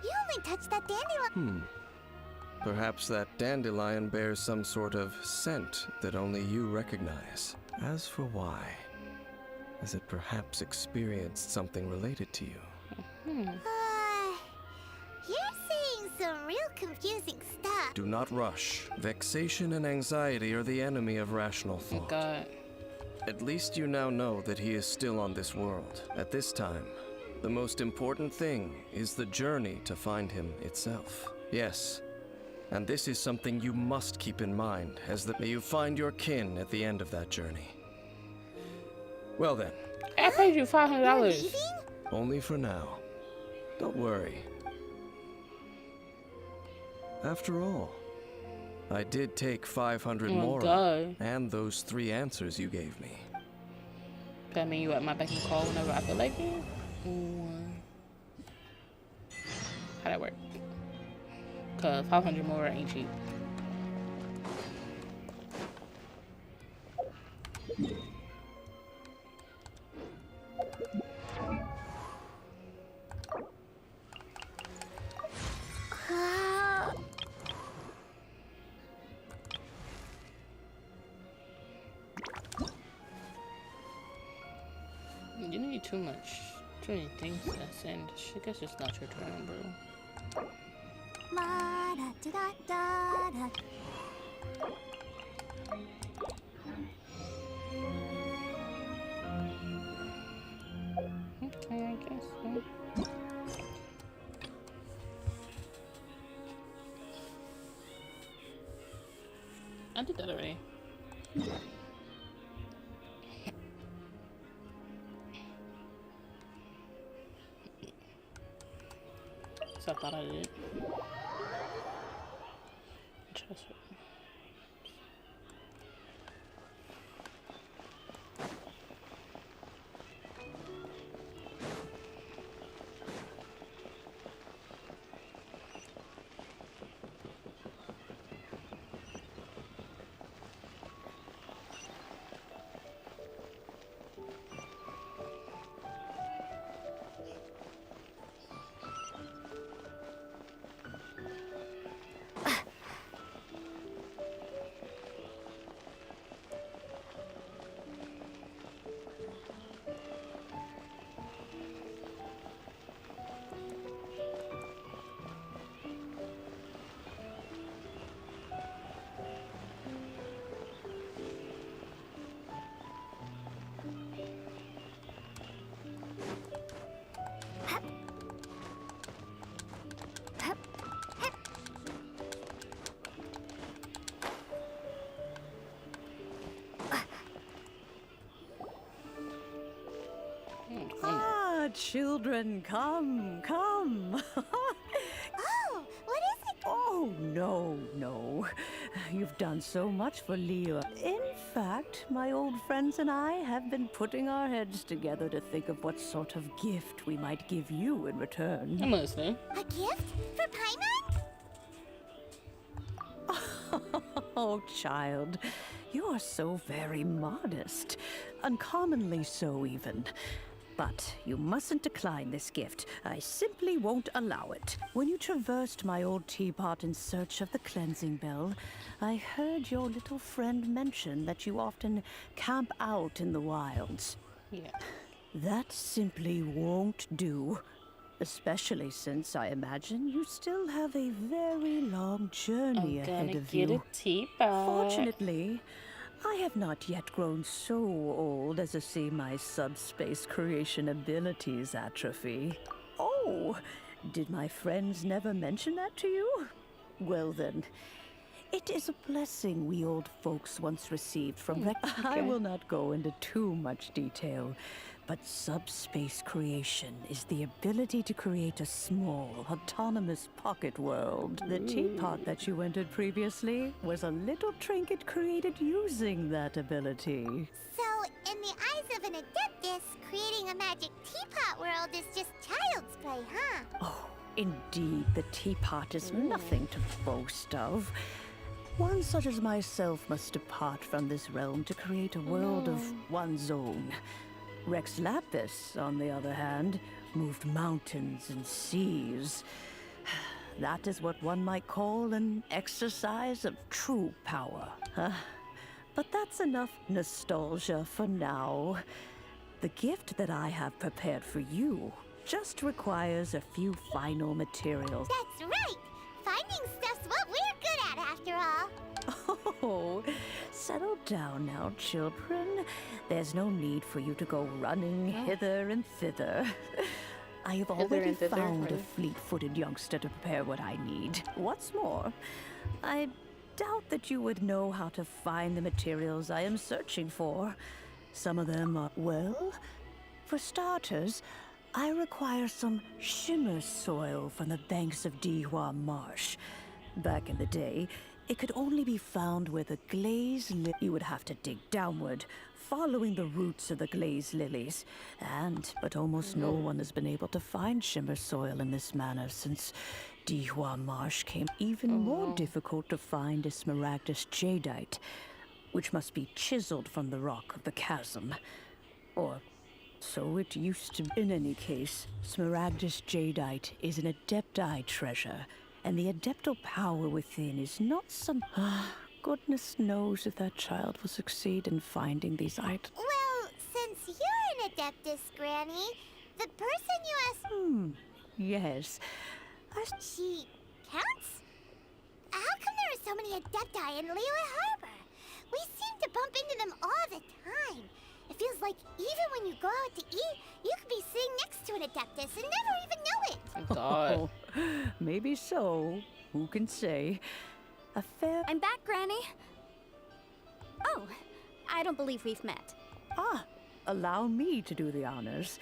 [SPEAKER 4] You only touched that dandelion.
[SPEAKER 21] Perhaps that dandelion bears some sort of scent that only you recognize. As for why, has it perhaps experienced something related to you?
[SPEAKER 4] You're saying some real confusing stuff.
[SPEAKER 21] Do not rush. Vexation and anxiety are the enemy of rational thought.
[SPEAKER 1] God.
[SPEAKER 21] At least you now know that he is still on this world. At this time, the most important thing is the journey to find him itself. Yes, and this is something you must keep in mind, as that may you find your kin at the end of that journey. Well then.
[SPEAKER 1] I paid you $500.
[SPEAKER 21] Only for now. Don't worry. After all, I did take 500 more,
[SPEAKER 1] God.
[SPEAKER 21] and those 3 answers you gave me.
[SPEAKER 1] That mean you at my beck and call whenever I feel like it? How that work? Cause 500 more ain't cheap. need too much. Too many things to send. I guess it's not your turn, bro.
[SPEAKER 4] La da da da da.
[SPEAKER 1] Okay, I guess so. I did that already. So I thought I did. Just
[SPEAKER 18] Ah, children, come, come.
[SPEAKER 4] Oh, what is it?
[SPEAKER 18] Oh, no. You've done so much for Leo. In fact, my old friends and I have been putting our heads together to think of what sort of gift we might give you in return.
[SPEAKER 1] I'm listening.
[SPEAKER 4] A gift for Paimon?
[SPEAKER 18] Oh, child, you are so very modest. Uncommonly so, even. But you mustn't decline this gift. I simply won't allow it. When you traversed my old teapot in search of the cleansing bell, I heard your little friend mention that you often camp out in the wilds.
[SPEAKER 1] Yeah.
[SPEAKER 18] That simply won't do. Especially since I imagine you still have a very long journey ahead of you.
[SPEAKER 1] I'm gonna get a teapot.
[SPEAKER 18] Fortunately, I have not yet grown so old as to see my subspace creation abilities atrophy. Oh, did my friends never mention that to you? Well then, it is a blessing we old folks once received from I will not go into too much detail, but subspace creation is the ability to create a small, autonomous pocket world. The teapot that you entered previously was a little trinket created using that ability.
[SPEAKER 4] So, in the eyes of an adeptus, creating a magic teapot world is just child's play, huh?
[SPEAKER 18] Oh, indeed, the teapot is nothing to boast of. One such as myself must depart from this realm to create a world of one's own. Rex Lapis, on the other hand, moved mountains and seas. That is what one might call an exercise of true power. But that's enough nostalgia for now. The gift that I have prepared for you just requires a few final materials.
[SPEAKER 4] That's right! Finding stuff's what we're good at, after all.
[SPEAKER 18] Oh, settle down now, children. There's no need for you to go running hither and thither. I have already found a fleet-footed youngster to prepare what I need. What's more, I doubt that you would know how to find the materials I am searching for. Some of them are, well, for starters, I require some shimmer soil from the banks of Dihua Marsh. Back in the day, it could only be found where the glaze you would have to dig downward, following the roots of the glaze lilies. But almost no one has been able to find shimmer soil in this manner since Dihua Marsh came. Even more difficult to find is smaragdus jadeite, which must be chiseled from the rock of the chasm. Or so it used to be. In any case, smaragdus jadeite is an adepti treasure, and the adeptal power within is not some... Goodness knows if that child will succeed in finding these items.
[SPEAKER 4] Well, since you're an Adeptus, Granny. The person you asked...
[SPEAKER 18] Yes.
[SPEAKER 4] She counts? How come there are so many Adepti in Liyue Harbor? We seem to bump into them all the time. It feels like even when you go out to eat, you could be sitting next to an Adeptus and never even know it.
[SPEAKER 1] Oh, God.
[SPEAKER 18] Maybe so. Who can say? A fair...
[SPEAKER 3] I'm back, Granny. Oh, I don't believe we've met.
[SPEAKER 18] Ah, allow me to do the honors.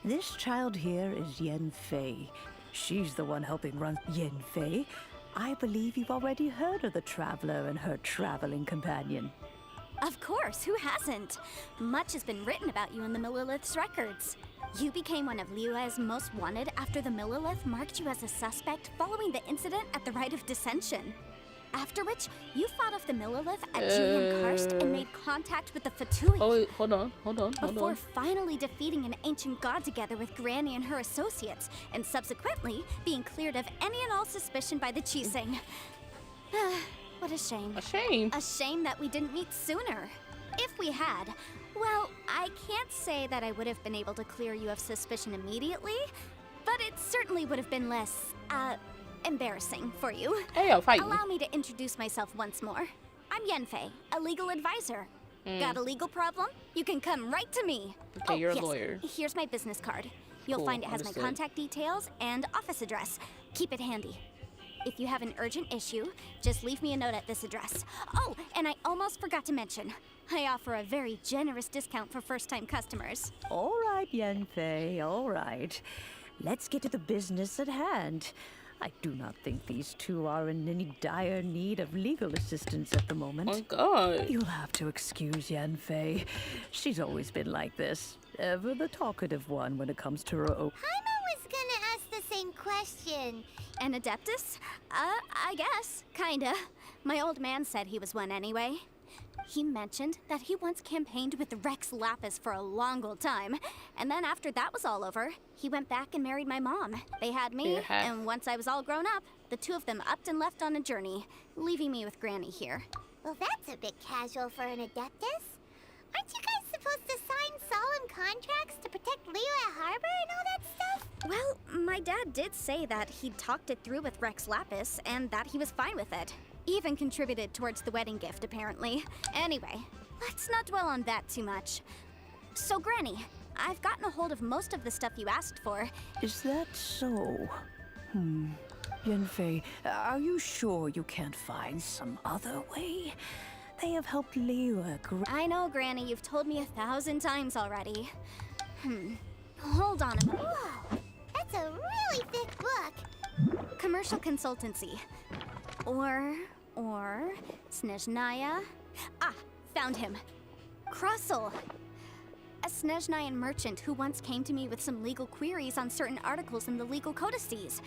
[SPEAKER 18] This child here is Yen Fei. She's the one helping run Yen Fei. I believe you've already heard of the traveler and her traveling companion.
[SPEAKER 3] Of course, who hasn't? Much has been written about you in the Millilith's records. You became one of Liyue's most wanted after the Millilith marked you as a suspect following the incident at the Rite of Dissension. After which, you fought off the Millilith at Julian Karst and made contact with the Fatui.
[SPEAKER 1] Oh, wait, hold on.
[SPEAKER 3] Before finally defeating an ancient god together with Granny and her associates, and subsequently being cleared of any and all suspicion by the Chising. What a shame.
[SPEAKER 1] A shame?
[SPEAKER 3] A shame that we didn't meet sooner. If we had, well, I can't say that I would have been able to clear you of suspicion immediately, but it certainly would have been less, embarrassing for you.
[SPEAKER 1] Hey, yo, fight me.
[SPEAKER 3] Allow me to introduce myself once more. I'm Yenfei, a legal advisor. Got a legal problem? You can come right to me.
[SPEAKER 1] Okay, you're a lawyer.
[SPEAKER 3] Here's my business card. You'll
[SPEAKER 1] Cool,
[SPEAKER 3] find it has
[SPEAKER 1] understood.
[SPEAKER 3] my contact details and office address. Keep it handy. If you have an urgent issue, just leave me a note at this address. Oh, and I almost forgot to mention, I offer a very generous discount for first-time customers.
[SPEAKER 18] All right, Yenfei, all right. Let's get to the business at hand. I do not think these two are in any dire need of legal assistance at the moment.
[SPEAKER 1] Oh my God.
[SPEAKER 18] You'll have to excuse Yenfei. She's always been like this. Ever the talkative one when it comes to her own.
[SPEAKER 4] Paimon was gonna ask the same question.
[SPEAKER 3] An Adeptus? I guess. Kinda. My old man said he was one anyway. He mentioned that he once campaigned with Rex Lapis for a long old time, and then after that was all over, he went back and married my mom. They had me, and once I was all grown up, the two of them upped and left on a journey, leaving me with Granny here.
[SPEAKER 4] Well, that's a bit casual for an Adeptus. Aren't you guys supposed to sign solemn contracts to protect Liyue Harbor and all that stuff?
[SPEAKER 3] Well, my dad did say that he'd talked it through with Rex Lapis, and that he was fine with it. Even contributed towards the wedding gift, apparently. Anyway, let's not dwell on that too much. So, Granny, I've gotten a hold of most of the stuff you asked for.
[SPEAKER 18] Is that so? Yenfei, are you sure you can't find some other way? They have helped Liyue.
[SPEAKER 3] I know, Granny, you've told me 1,000 times already. Hold on a minute.
[SPEAKER 4] Whoa, that's a really thick book.
[SPEAKER 3] Commercial consultancy. Or Snezhnaya. Ah, found him. Krusel. A Snezhnayan merchant who once came to me with some legal queries on certain articles in the legal codices.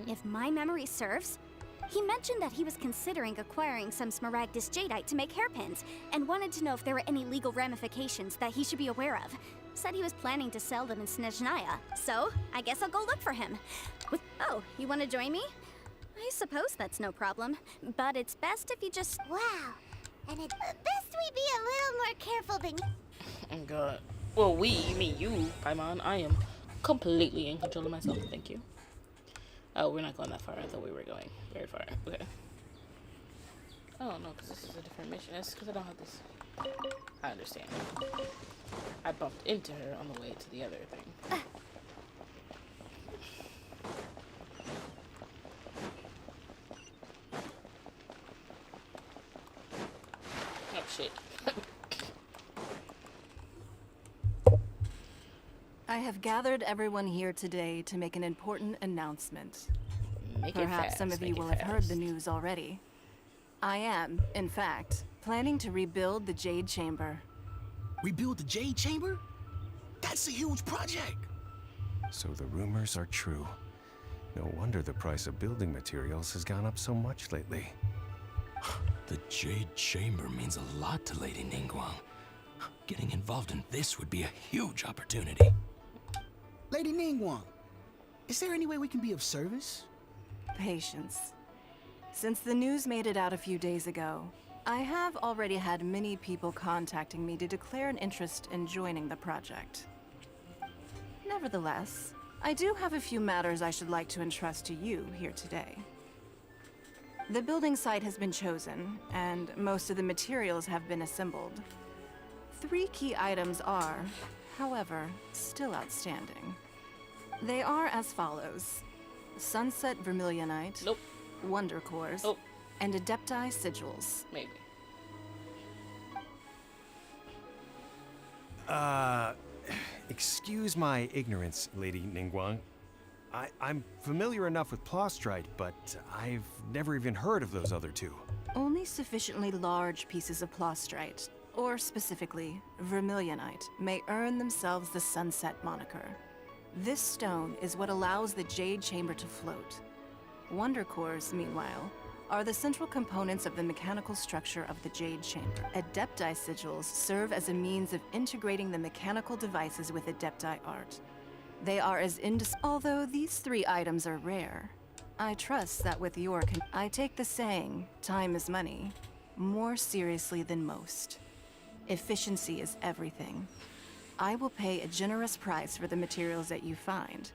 [SPEAKER 3] If my memory serves, he mentioned that he was considering acquiring some Smaragdus jadeite to make hairpins, and wanted to know if there were any legal ramifications that he should be aware of. Said he was planning to sell them in Snezhnaya, so I guess I'll go look for him. Oh, you want to join me? I suppose that's no problem, but it's best if you just...
[SPEAKER 4] Wow, and it's best we be a little more careful than...
[SPEAKER 1] Oh God. Well, you mean you, Paimon. I am completely in control of myself, thank you. Oh, we're not going that far. I thought we were going very far. Okay. Oh, no, because this is a different mission. It's because I don't have this. I understand. I bumped into her on the way to the other thing. Oh, shit.
[SPEAKER 6] I have gathered everyone here today to make an important announcement.
[SPEAKER 1] Make it
[SPEAKER 6] Perhaps
[SPEAKER 1] fast,
[SPEAKER 6] some of you
[SPEAKER 1] make it
[SPEAKER 6] will have heard
[SPEAKER 1] fast.
[SPEAKER 6] the news already. I am, in fact, planning to rebuild the Jade Chamber.
[SPEAKER 8] Rebuild the Jade Chamber? That's a huge project!
[SPEAKER 7] So the rumors are true. No wonder the price of building materials has gone up so much lately.
[SPEAKER 22] The Jade Chamber means a lot to Lady Ningguang. Getting involved in this would be a huge opportunity.
[SPEAKER 23] Lady Ningguang, is there any way we can be of service?
[SPEAKER 6] Patience. Since the news made it out a few days ago, I have already had many people contacting me to declare an interest in joining the project. Nevertheless, I do have a few matters I should like to entrust to you here today. The building site has been chosen, and most of the materials have been assembled. 3 key items are, however, still outstanding. They are as follows: Sunset Vermilionite,
[SPEAKER 1] nope.
[SPEAKER 6] Wonder Cores,
[SPEAKER 1] nope.
[SPEAKER 6] and Adepti Sigils.
[SPEAKER 1] Maybe.
[SPEAKER 9] Excuse my ignorance, Lady Ningguang. I'm familiar enough with Plostrite, but I've never even heard of those other 2.
[SPEAKER 6] Only sufficiently large pieces of Plostrite, or specifically, Vermilionite, may earn themselves the Sunset moniker. This stone is what allows the Jade Chamber to float. Wonder Cores, meanwhile, are the central components of the mechanical structure of the Jade Chamber. Adepti Sigils serve as a means of integrating the mechanical devices with Adepti art. They are as although these 3 items are rare, I trust that with your I take the saying, time is money, more seriously than most. Efficiency is everything. I will pay a generous price for the materials that you find.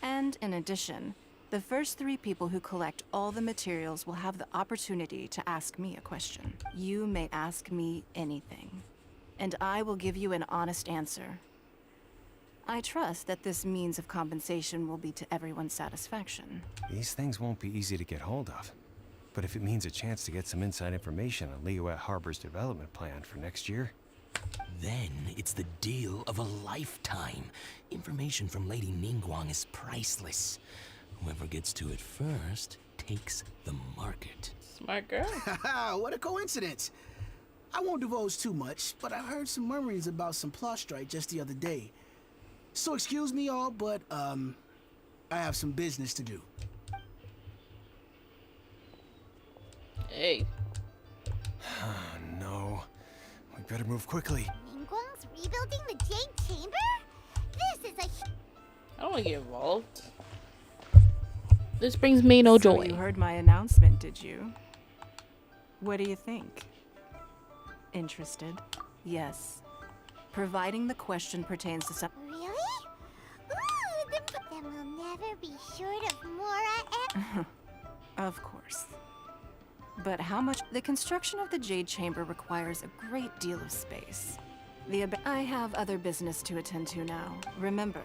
[SPEAKER 6] And in addition, the first 3 people who collect all the materials will have the opportunity to ask me a question. You may ask me anything, and I will give you an honest answer. I trust that this means of compensation will be to everyone's satisfaction.
[SPEAKER 9] These things won't be easy to get hold of. But if it means a chance to get some inside information on Liyue Harbor's development plan for next year...
[SPEAKER 22] Then it's the deal of a lifetime. Information from Lady Ningguang is priceless. Whoever gets to it first takes the market.
[SPEAKER 1] Smart girl.
[SPEAKER 23] Haha, what a coincidence. I won't divulge too much, but I heard some murmurings about some Plostrite just the other day. So excuse me all, but I have some business to do.
[SPEAKER 1] Hey.
[SPEAKER 9] No. We better move quickly.
[SPEAKER 4] Ningguang's rebuilding the Jade Chamber? This is a...
[SPEAKER 1] I don't want to get involved. This brings me no joy.
[SPEAKER 6] So you heard my announcement, did you? What do you think? Interested? Yes. Providing the question pertains to some...
[SPEAKER 4] Really? Ooh, then we'll never be short of Mora and...
[SPEAKER 6] Of course. But how much... The construction of the Jade Chamber requires a great deal of space. I have other business to attend to now. Remember.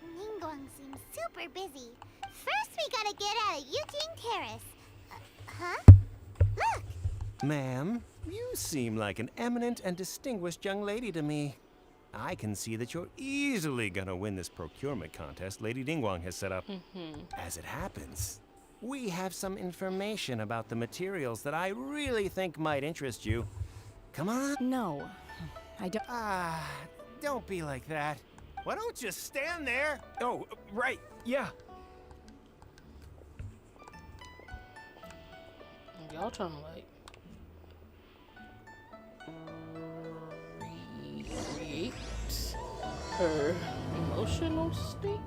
[SPEAKER 4] Ningguang seems super busy. First we gotta get out of Eugene Terrace. Huh? Look!
[SPEAKER 9] Ma'am, you seem like an eminent and distinguished young lady to me. I can see that you're easily gonna win this procurement contest Lady Ningguang has set up. As it happens, we have some information about the materials that I really think might interest you. Come on.
[SPEAKER 13] No, I don't.
[SPEAKER 9] Don't be like that. Why don't you stand there? Oh, right, yeah.
[SPEAKER 1] Y'all trying to like recreate her emotional state?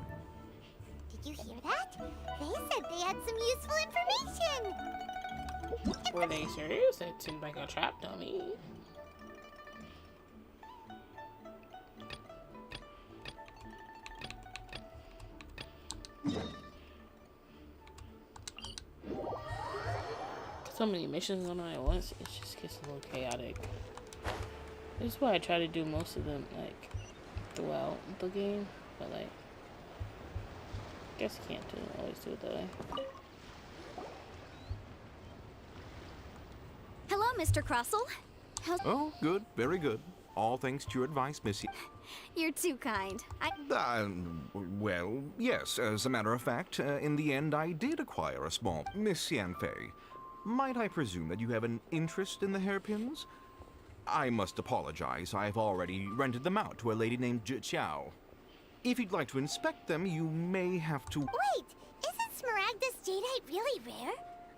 [SPEAKER 4] Did you hear that? They said they had some useful information.
[SPEAKER 1] Were they serious? That seemed like a trap dummy. So many missions on at once, it just gets a little chaotic. This is why I try to do most of them like throughout the game, but like, I guess you can't always do it that way.
[SPEAKER 3] Hello, Mr. Crossell.
[SPEAKER 10] Oh, good, very good. All thanks to your advice, Missy.
[SPEAKER 3] You're too kind.
[SPEAKER 10] Well, yes, as a matter of fact, in the end I did acquire a small... Miss Yanfei, might I presume that you have an interest in the hairpins? I must apologize, I've already rented them out to a lady named Zhi Qiao. If you'd like to inspect them, you may have to...
[SPEAKER 4] Wait, isn't Smaragdus jadeite really rare?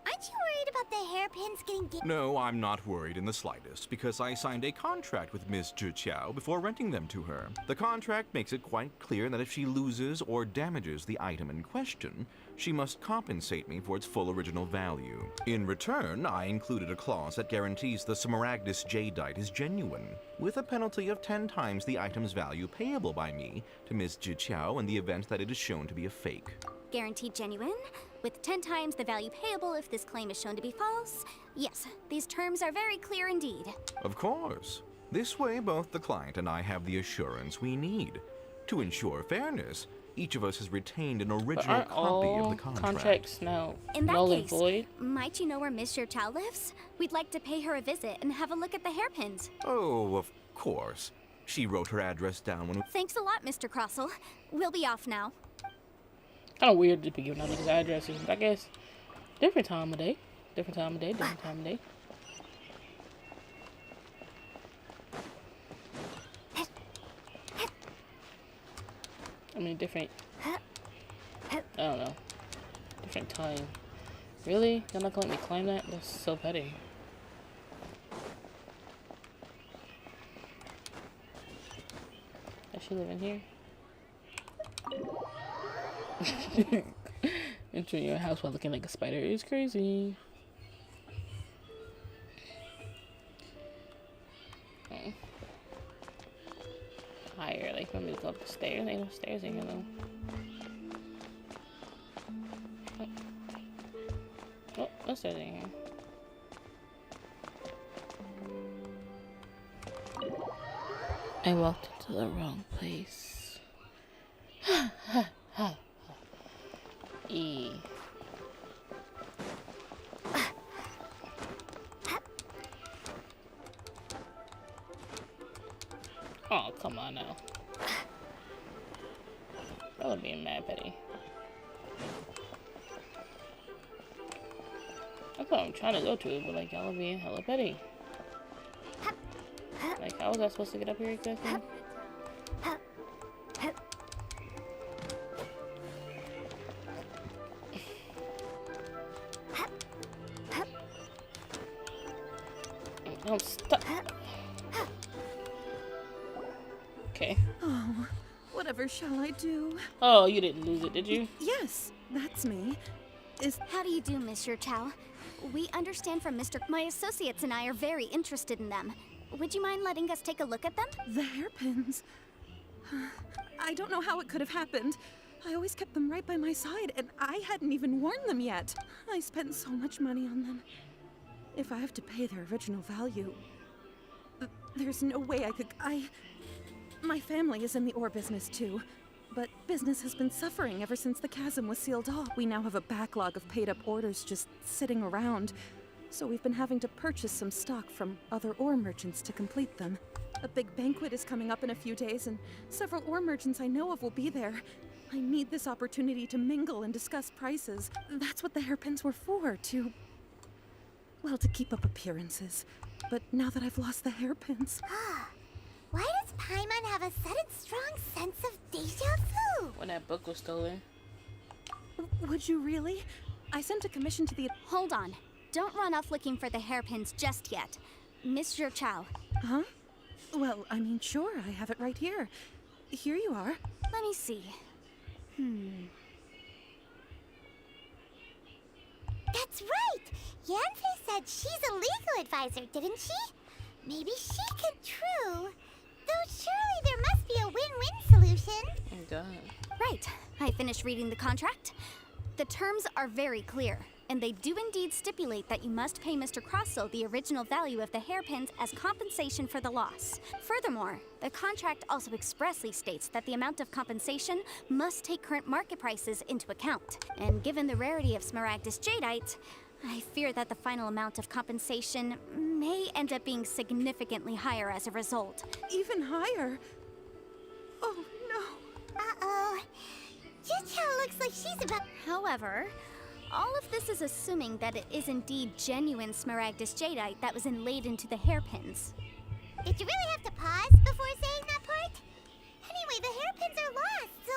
[SPEAKER 4] I'm Aren't you worried about the hairpins getting
[SPEAKER 10] No, I'm not worried in the slightest, because I signed a contract with Miss Zhi Qiao before renting them to her. The contract makes it quite clear that if she loses or damages the item in question, she must compensate me for its full original value. In return, I included a clause that guarantees the Smaragdus jadeite is genuine, with a penalty of 10 times the item's value payable by me to Miss Zhi Qiao in the event that it is shown to be a fake.
[SPEAKER 3] Guaranteed genuine, with 10 times the value payable if this claim is shown to be false. Yes, these terms are very clear indeed.
[SPEAKER 10] Of course. This way, both the client and I have the assurance we need. To ensure fairness, each of us has retained an original copy of the contract.
[SPEAKER 1] Contracts now
[SPEAKER 3] In that
[SPEAKER 1] null and
[SPEAKER 3] case,
[SPEAKER 1] void?
[SPEAKER 3] might you know where Miss Zhi lives? We'd like to pay her a visit and have a look at the hairpins.
[SPEAKER 10] Oh, of course. She wrote her address down when...
[SPEAKER 3] Thanks a lot, Mr. Crossell. We'll be off now.
[SPEAKER 1] Kind of weird to be giving out these addresses. I guess different time of day. Different time of day. Different time of day. I mean, different. I don't know. Different time. Really? You're not gonna let me climb that? That's so petty. Does she live in here? Entering your house while looking like a spider is crazy. Oh. Higher, like want me to go up the stairs? Ain't no stairs in here though. Oh, no stairs in here. I walked into the wrong place. E. Oh, come on now. Y'all are being mad petty. That's what I'm trying to go to, but like y'all are being hella petty. Like, how was I supposed to get up here exactly? I'm stuck. Okay.
[SPEAKER 6] Oh, whatever shall I do?
[SPEAKER 1] Oh, you didn't lose it, did you?
[SPEAKER 6] Yes, that's me.
[SPEAKER 3] How do you do, Mr. Chow? We understand from Mr. My associates and I are very interested in them. Would you mind letting us take a look at them?
[SPEAKER 6] The hairpins. I don't know how it could have happened. I always kept them right by my side, and I hadn't even worn them yet. I spent so much money on them. If I have to pay their original value, there's no way I could. My family is in the ore business too, but business has been suffering ever since the chasm was sealed off. We now have a backlog of paid-up orders just sitting around, so we've been having to purchase some stock from other ore merchants to complete them. A big banquet is coming up in a few days, and several ore merchants I know of will be there. I need this opportunity to mingle and discuss prices. That's what the hairpins were for, to keep up appearances. But now that I've lost the hairpins...
[SPEAKER 4] Why does Paimon have a sudden strong sense of deja vu?
[SPEAKER 1] When that book was stolen.
[SPEAKER 6] Would you really? I sent a commission to the...
[SPEAKER 3] Hold on. Don't run off looking for the hairpins just yet. Mr. Chow.
[SPEAKER 6] Huh? Well, I mean, sure, I have it right here. Here you are.
[SPEAKER 3] Let me see.
[SPEAKER 4] That's right! Yanfei said she's a legal advisor, didn't she? Maybe she could true. Though surely there must be a win-win solution.
[SPEAKER 1] Oh god.
[SPEAKER 3] Right. I finished reading the contract. The terms are very clear, and they do indeed stipulate that you must pay Mr. Crossell the original value of the hairpins as compensation for the loss. Furthermore, the contract also expressly states that the amount of compensation must take current market prices into account. And given the rarity of Smaragdus jadeite, I fear that the final amount of compensation may end up being significantly higher as a result.
[SPEAKER 6] Even higher? Oh, no.
[SPEAKER 4] Uh-oh. Jichao looks like she's about...
[SPEAKER 3] However, all of this is assuming that it is indeed genuine Smaragdus jadeite that was inlaid into the hairpins.
[SPEAKER 4] Did you really have to pause before saying that part? Anyway, the hairpins are lost, so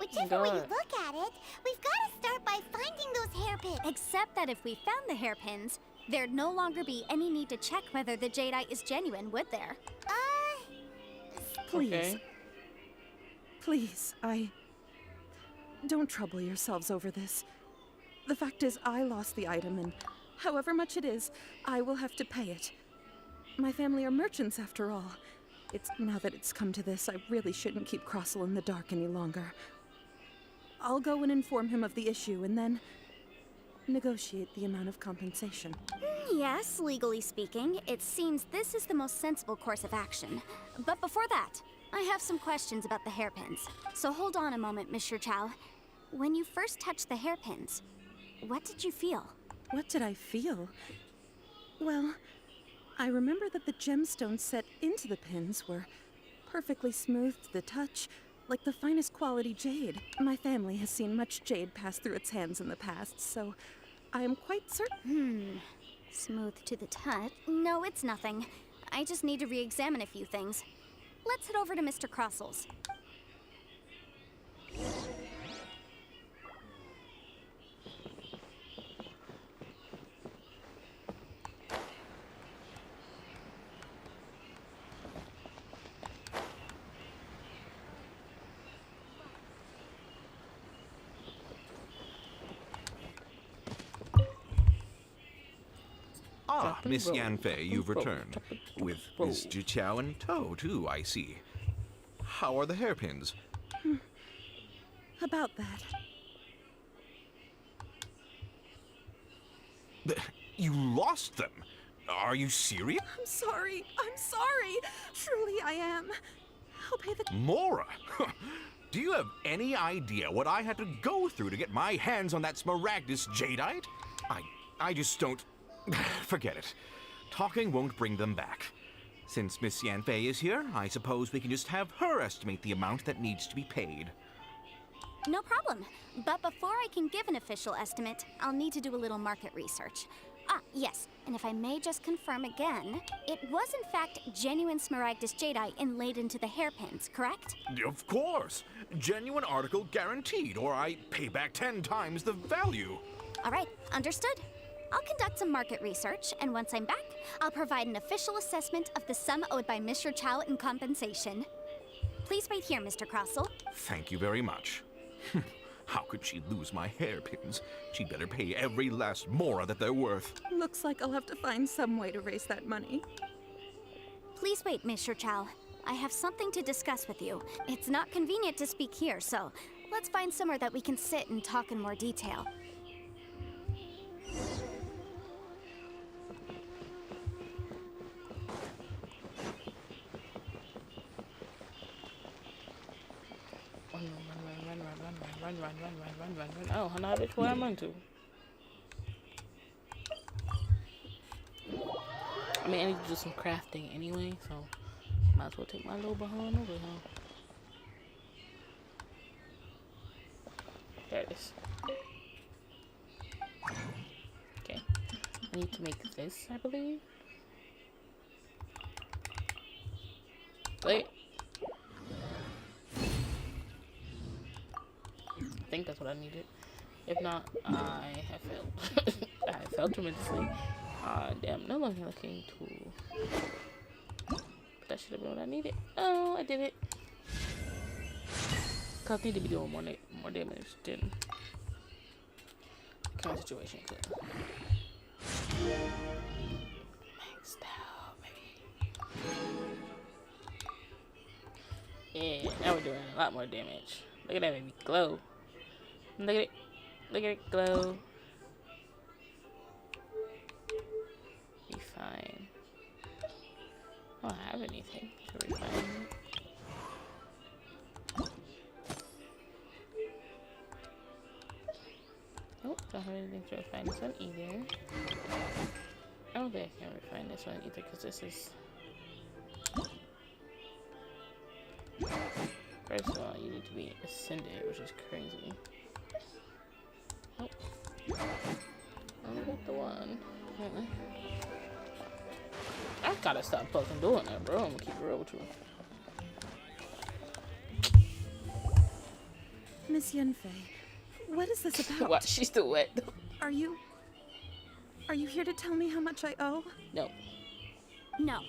[SPEAKER 4] whichever way you look at it, we've got to start by finding those hairpins hairpin.
[SPEAKER 3] Except that if we found the hairpins, there'd no longer be any need to check whether the jadeite is genuine, would there?
[SPEAKER 6] Please.
[SPEAKER 1] Okay.
[SPEAKER 6] Please, don't trouble yourselves over this. The fact is, I lost the item, and however much it is, I will have to pay it. My family are merchants, after all. Now that it's come to this, I really shouldn't keep Crossel in the dark any longer. I'll go and inform him of the issue, and then negotiate the amount of compensation.
[SPEAKER 3] Yes, legally speaking, it seems this is the most sensible course of action. But before that, I have some questions about the hairpins. So hold on a moment, Mr. Chow. When you first touched the hairpins, what did you feel?
[SPEAKER 6] What did I feel? Well, I remember that the gemstones set into the pins were perfectly smooth to the touch, like the finest quality jade. My family has seen much jade pass through its hands in the past, so I am quite certain.
[SPEAKER 3] Smooth to the touch? No, it's nothing. I just need to re-examine a few things. Let's head over to Mr. Crossel's.
[SPEAKER 10] Ah, Miss Yanfei, you've returned. With Miss Jiqiao in tow, too, I see. How are the hairpins?
[SPEAKER 6] About that.
[SPEAKER 10] You lost them? Are you serious?
[SPEAKER 6] I'm sorry. Truly I am. I'll pay the...
[SPEAKER 10] Mora! Do you have any idea what I had to go through to get my hands on that Smaragdus jadeite? I just don't... Forget it. Talking won't bring them back. Since Miss Yanfei is here, I suppose we can just have her estimate the amount that needs to be paid.
[SPEAKER 3] No problem. But before I can give an official estimate, I'll need to do a little market research. Ah, yes, and if I may just confirm again, it was in fact genuine Smaragdus jadeite inlaid into the hairpins, correct?
[SPEAKER 10] Of course! Genuine article guaranteed, or I pay back 10 times the value.
[SPEAKER 3] All right, understood. I'll conduct some market research, and once I'm back, I'll provide an official assessment of the sum owed by Mr. Chow in compensation. Please wait here, Mr. Crossel.
[SPEAKER 10] Thank you very much. How could she lose my hairpins? She'd better pay every last mora that they're worth.
[SPEAKER 6] Looks like I'll have to find some way to raise that money.
[SPEAKER 3] Please wait, Mr. Chow. I have something to discuss with you. It's not convenient to speak here, so let's find somewhere that we can sit and talk in more detail.
[SPEAKER 1] Run. Oh, I know which way I'm running to. I mean, I need to do some crafting anyway, so might as well take my little behind over, huh? There it is. Okay. I need to make this, I believe. Wait. I think that's what I needed. If not, I have failed. I have failed tremendously. Damn, no longer looking tool. But that should have been what I needed. Oh, I did it. Cause I need to be doing more damage than the current situation could. Maxed out, baby. Yeah, now we're doing a lot more damage. Look at that baby glow. Look at it. Look at it glow. Be fine. I don't have anything to refine it. Nope, don't have anything to refine this one either. I don't think I can refine this one either because this is... First of all, you need to be ascended, which is crazy. Nope. Only got the one. I gotta stop fucking doing that, bro. I'm gonna keep it real with you.
[SPEAKER 6] Miss Yanfei, what is this about?
[SPEAKER 1] What? She's still wet.
[SPEAKER 6] Are you here to tell me how much I owe?
[SPEAKER 1] No.
[SPEAKER 3] No.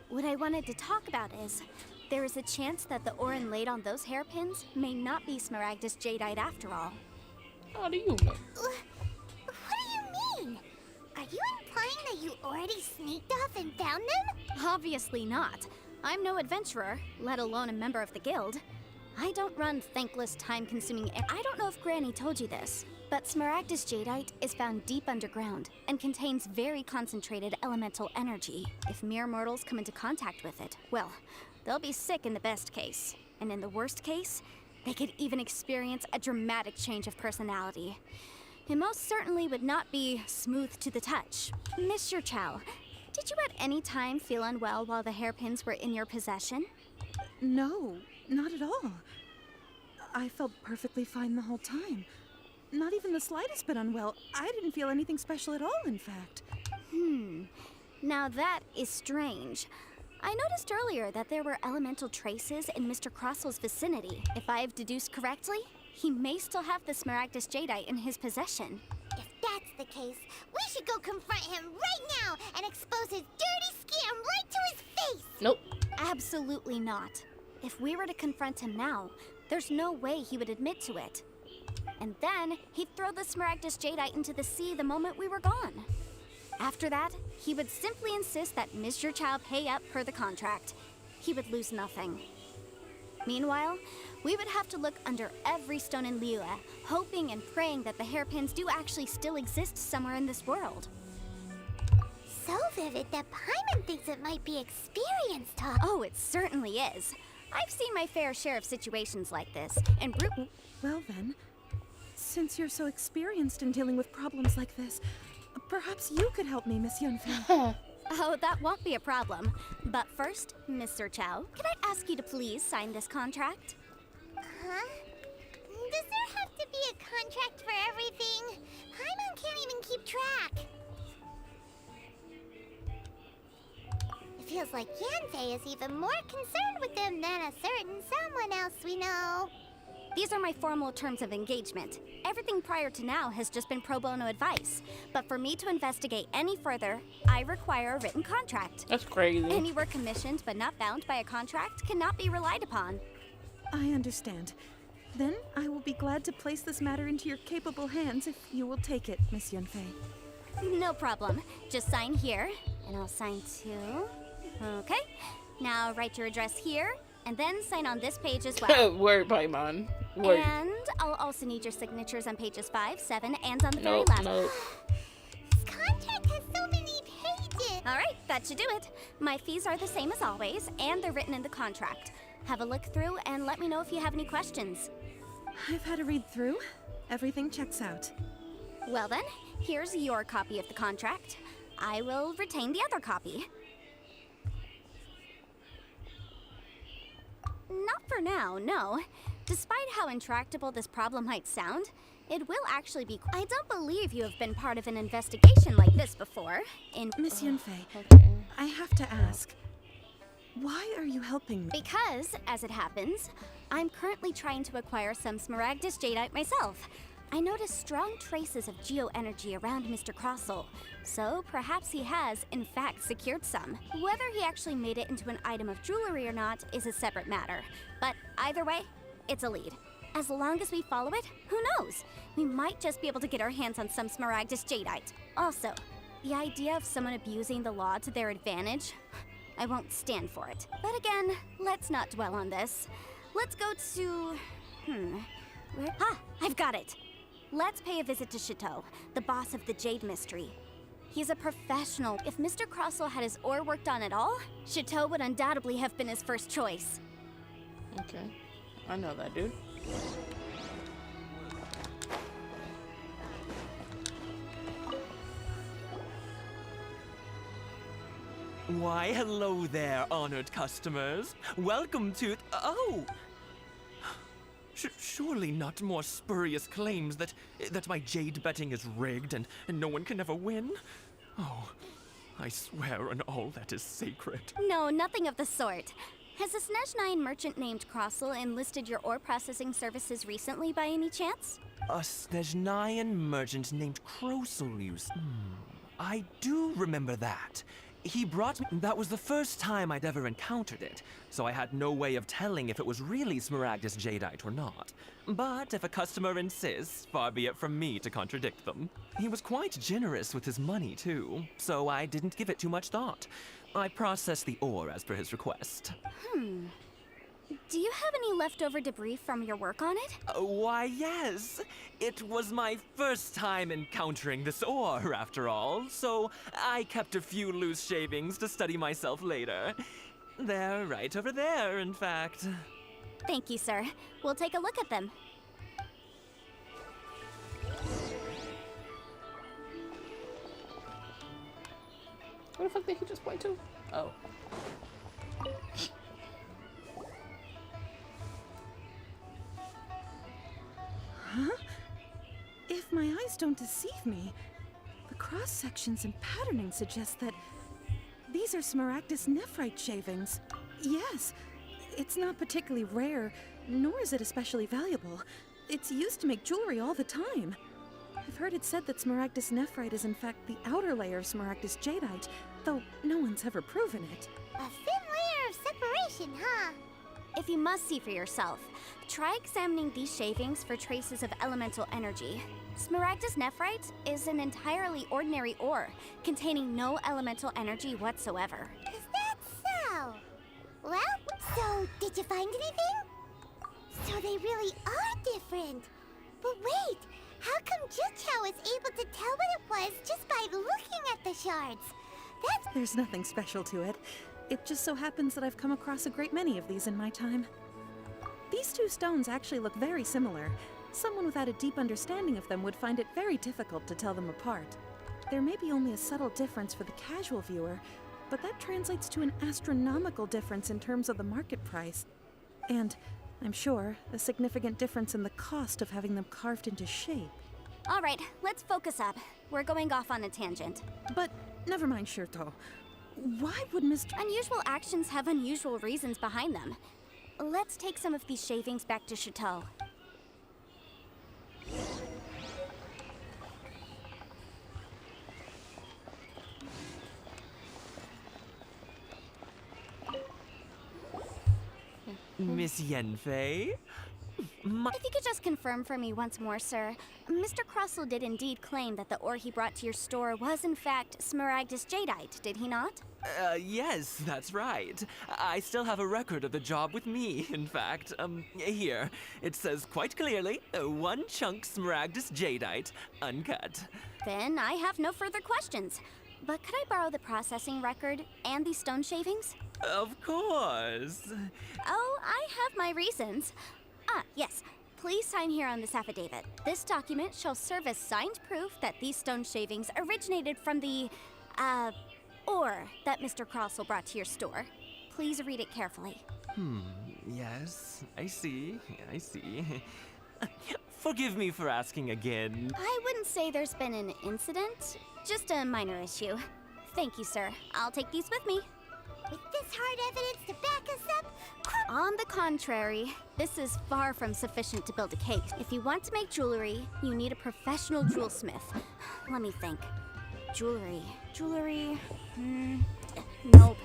[SPEAKER 3] What I wanted to talk about is, there is a chance that the Orin laid on those hairpins may not be Smaragdus Jadeite after all.
[SPEAKER 1] How do you know?
[SPEAKER 4] What do you mean? Are you implying that you already sneaked off and found them?
[SPEAKER 3] Obviously not. I'm no adventurer, let alone a member of the guild. I don't run thankless, time-consuming. I don't know if Granny told you this, but Smaragdus Jadeite is found deep underground and contains very concentrated elemental energy. If mere mortals come into contact with it, well, they'll be sick in the best case. And in the worst case, they could even experience a dramatic change of personality. It most certainly would not be smooth to the touch. Mr. Chow, did you at any time feel unwell while the hairpins were in your possession?
[SPEAKER 6] No, not at all. I felt perfectly fine the whole time. Not even the slightest bit unwell. I didn't feel anything special at all, in fact.
[SPEAKER 3] Now that is strange. I noticed earlier that there were elemental traces in Mr. Crossel's vicinity. If I have deduced correctly, he may still have the Smaragdus Jadeite in his possession.
[SPEAKER 4] If that's the case, we should go confront him right now and expose his dirty scam right to his face!
[SPEAKER 1] Nope.
[SPEAKER 3] Absolutely not. If we were to confront him now, there's no way he would admit to it. And then, he'd throw the Smaragdus Jadeite into the sea the moment we were gone. After that, he would simply insist that Mr. Chow pay up per the contract. He would lose nothing. Meanwhile, we would have to look under every stone in Liyue, hoping and praying that the hairpins do actually still exist somewhere in this world.
[SPEAKER 4] So vivid that Paimon thinks it might be experience talk.
[SPEAKER 3] Oh, it certainly is. I've seen my fair share of situations like this, and
[SPEAKER 6] Well then, since you're so experienced in dealing with problems like this, perhaps you could help me, Miss Yunfei.
[SPEAKER 3] Oh, that won't be a problem. But first, Mr. Chow, can I ask you to please sign this contract?
[SPEAKER 4] Huh? Does there have to be a contract for everything? Paimon can't even keep track. It feels like Yanfei is even more concerned with them than a certain someone else we know.
[SPEAKER 3] These are my formal terms of engagement. Everything prior to now has just been pro bono advice. But for me to investigate any further, I require a written contract.
[SPEAKER 1] That's crazy.
[SPEAKER 3] Any work commissioned but not bound by a contract cannot be relied upon.
[SPEAKER 6] I understand. Then I will be glad to place this matter into your capable hands if you will take it, Miss Yunfei.
[SPEAKER 3] No problem. Just sign here, and I'll sign too. Okay. Now write your address here, and then sign on this page as well.
[SPEAKER 1] Word, Paimon. Word.
[SPEAKER 3] And I'll also need your signatures on pages 5, 7, and on the very last.
[SPEAKER 1] Nope.
[SPEAKER 4] This contract has so many pages.
[SPEAKER 3] All right, that should do it. My fees are the same as always, and they're written in the contract. Have a look through and let me know if you have any questions.
[SPEAKER 6] I've had a read through. Everything checks out.
[SPEAKER 3] Well then, here's your copy of the contract. I will retain the other copy. Not for now, no. Despite how intractable this problem might sound, it will actually be. I don't believe you have been part of an investigation like this before.
[SPEAKER 6] Miss Yunfei, I have to ask, why are you helping me?
[SPEAKER 3] Because, as it happens, I'm currently trying to acquire some Smaragdus Jadeite myself. I noticed strong traces of geoenergy around Mr. Crossel, so perhaps he has, in fact, secured some. Whether he actually made it into an item of jewelry or not is a separate matter, but either way, it's a lead. As long as we follow it, who knows? We might just be able to get our hands on some Smaragdus Jadeite. Also, the idea of someone abusing the law to their advantage, I won't stand for it. But again, let's not dwell on this. Let's go to... I've got it! Let's pay a visit to Chateau, the boss of the Jade Mystery. He's a professional. If Mr. Crossel had his ore worked on at all, Chateau would undoubtedly have been his first choice.
[SPEAKER 1] Okay. I know that, dude.
[SPEAKER 11] Why, hello there, honored customers. Welcome to... Oh! Surely not more spurious claims that my jade betting is rigged and no one can ever win? Oh, I swear on all that is sacred.
[SPEAKER 3] No, nothing of the sort. Has a Snezhnine merchant named Crossel enlisted your ore processing services recently by any chance?
[SPEAKER 11] A Snezhnayan merchant named Kroselius. I do remember that. He brought me. That was the first time I'd ever encountered it, so I had no way of telling if it was really Smaragdus jadeite or not. But if a customer insists, far be it from me to contradict them. He was quite generous with his money, too, so I didn't give it too much thought. I processed the ore as per his request.
[SPEAKER 3] Do you have any leftover debris from your work on it?
[SPEAKER 11] Why, yes. It was my first time encountering this ore, after all, so I kept a few loose shavings to study myself later. They're right over there, in fact.
[SPEAKER 3] Thank you, sir. We'll take a look at them.
[SPEAKER 1] Where the fuck did he just point to? Oh.
[SPEAKER 12] Huh? If my eyes don't deceive me, the cross-sections and patterning suggest that these are Smaragdus nephrite shavings. Yes, it's not particularly rare, nor is it especially valuable. It's used to make jewelry all the time. I've heard it said that Smaragdus nephrite is in fact the outer layer of Smaragdus jadeite, though no one's ever proven it.
[SPEAKER 4] A thin layer of separation, huh?
[SPEAKER 3] If you must see for yourself, try examining these shavings for traces of elemental energy. Smaragdus nephrite is an entirely ordinary ore, containing no elemental energy whatsoever.
[SPEAKER 4] Is that so? Well, so did you find anything? So they really are different. But wait, how come Juchao was able to tell what it was just by looking at the shards?
[SPEAKER 12] There's nothing special to it. It just so happens that I've come across a great many of these in my time. These two stones actually look very similar. Someone without a deep understanding of them would find it very difficult to tell them apart. There may be only a subtle difference for the casual viewer, but that translates to an astronomical difference in terms of the market price. And, I'm sure, a significant difference in the cost of having them carved into shape.
[SPEAKER 3] All right, let's focus up. We're going off on a tangent.
[SPEAKER 12] But never mind, Shirto. Why would Mr.
[SPEAKER 3] Unusual actions have unusual reasons behind them. Let's take some of these shavings back to Chateau.
[SPEAKER 11] Miss Yenfei?
[SPEAKER 3] If you could just confirm for me once more, sir. Mr. Crossel did indeed claim that the ore he brought to your store was in fact Smaragdus jadeite, did he not?
[SPEAKER 11] Yes, that's right. I still have a record of the job with me, in fact. Here. It says quite clearly, 1 chunk Smaragdus jadeite, uncut.
[SPEAKER 3] Then I have no further questions. But could I borrow the processing record and these stone shavings?
[SPEAKER 11] Of course.
[SPEAKER 3] Oh, I have my reasons. Ah, yes. Please sign here on this affidavit. This document shall serve as signed proof that these stone shavings originated from the, ore that Mr. Crossel brought to your store. Please read it carefully.
[SPEAKER 11] Yes, I see. Forgive me for asking again.
[SPEAKER 3] I wouldn't say there's been an incident, just a minor issue. Thank you, sir. I'll take these with me.
[SPEAKER 4] With this hard evidence to back us up?
[SPEAKER 3] On the contrary, this is far from sufficient to build a case. If you want to make jewelry, you need a professional jewelsmith. Let me think. Jewelry. Nope.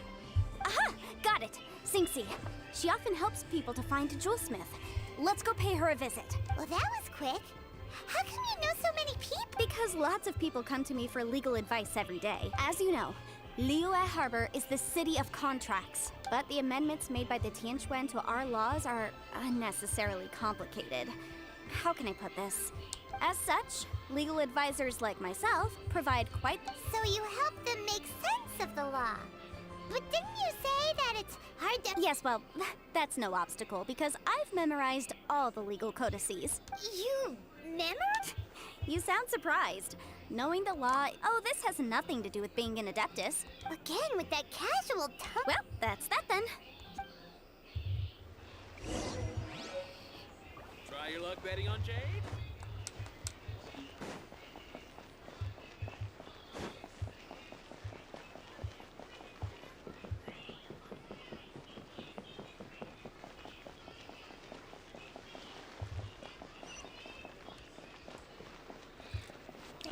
[SPEAKER 3] Aha! Got it! Xingxi. She often helps people to find a jewelsmith. Let's go pay her a visit.
[SPEAKER 4] Well, that was quick. How come you know so many people?
[SPEAKER 3] Because lots of people come to me for legal advice every day. As you know, Liyue Harbor is the city of contracts, but the amendments made by the Tianquan to our laws are unnecessarily complicated. How can I put this? As such, legal advisors like myself provide quite...
[SPEAKER 4] So you help them make sense of the law. But didn't you say that it's hard to...
[SPEAKER 3] Yes, well, that's no obstacle, because I've memorized all the legal codices.
[SPEAKER 4] You memorized?
[SPEAKER 3] You sound surprised. Knowing the law... Oh, this has nothing to do with being an adeptus.
[SPEAKER 4] Again, with that casual tone.
[SPEAKER 3] Well, that's that then.
[SPEAKER 14] Try your luck betting on Jade?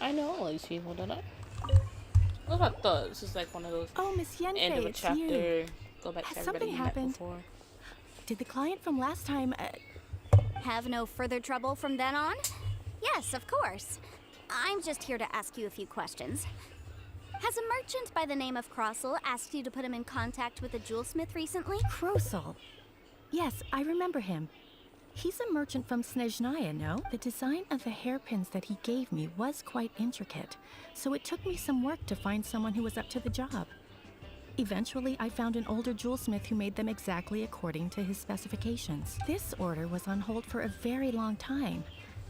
[SPEAKER 1] I know all these people, don't I? What I thought this is like one of those
[SPEAKER 15] Miss Yenfei,
[SPEAKER 1] end of a
[SPEAKER 15] it's
[SPEAKER 1] chapter.
[SPEAKER 15] you.
[SPEAKER 1] Go back to
[SPEAKER 15] Has
[SPEAKER 1] everybody
[SPEAKER 15] something
[SPEAKER 1] you met
[SPEAKER 15] happened?
[SPEAKER 1] before.
[SPEAKER 15] Did the client from last time,
[SPEAKER 3] Have no further trouble from then on? Yes, of course. I'm just here to ask you a few questions. Has a merchant by the name of Crossel asked you to put him in contact with a jewelsmith recently?
[SPEAKER 15] Krosel? Yes, I remember him. He's a merchant from Snezhnaya, no? The design of the hairpins that he gave me was quite intricate, so it took me some work to find someone who was up to the job. Eventually, I found an older jewelsmith who made them exactly according to his specifications. This order was on hold for a very long time,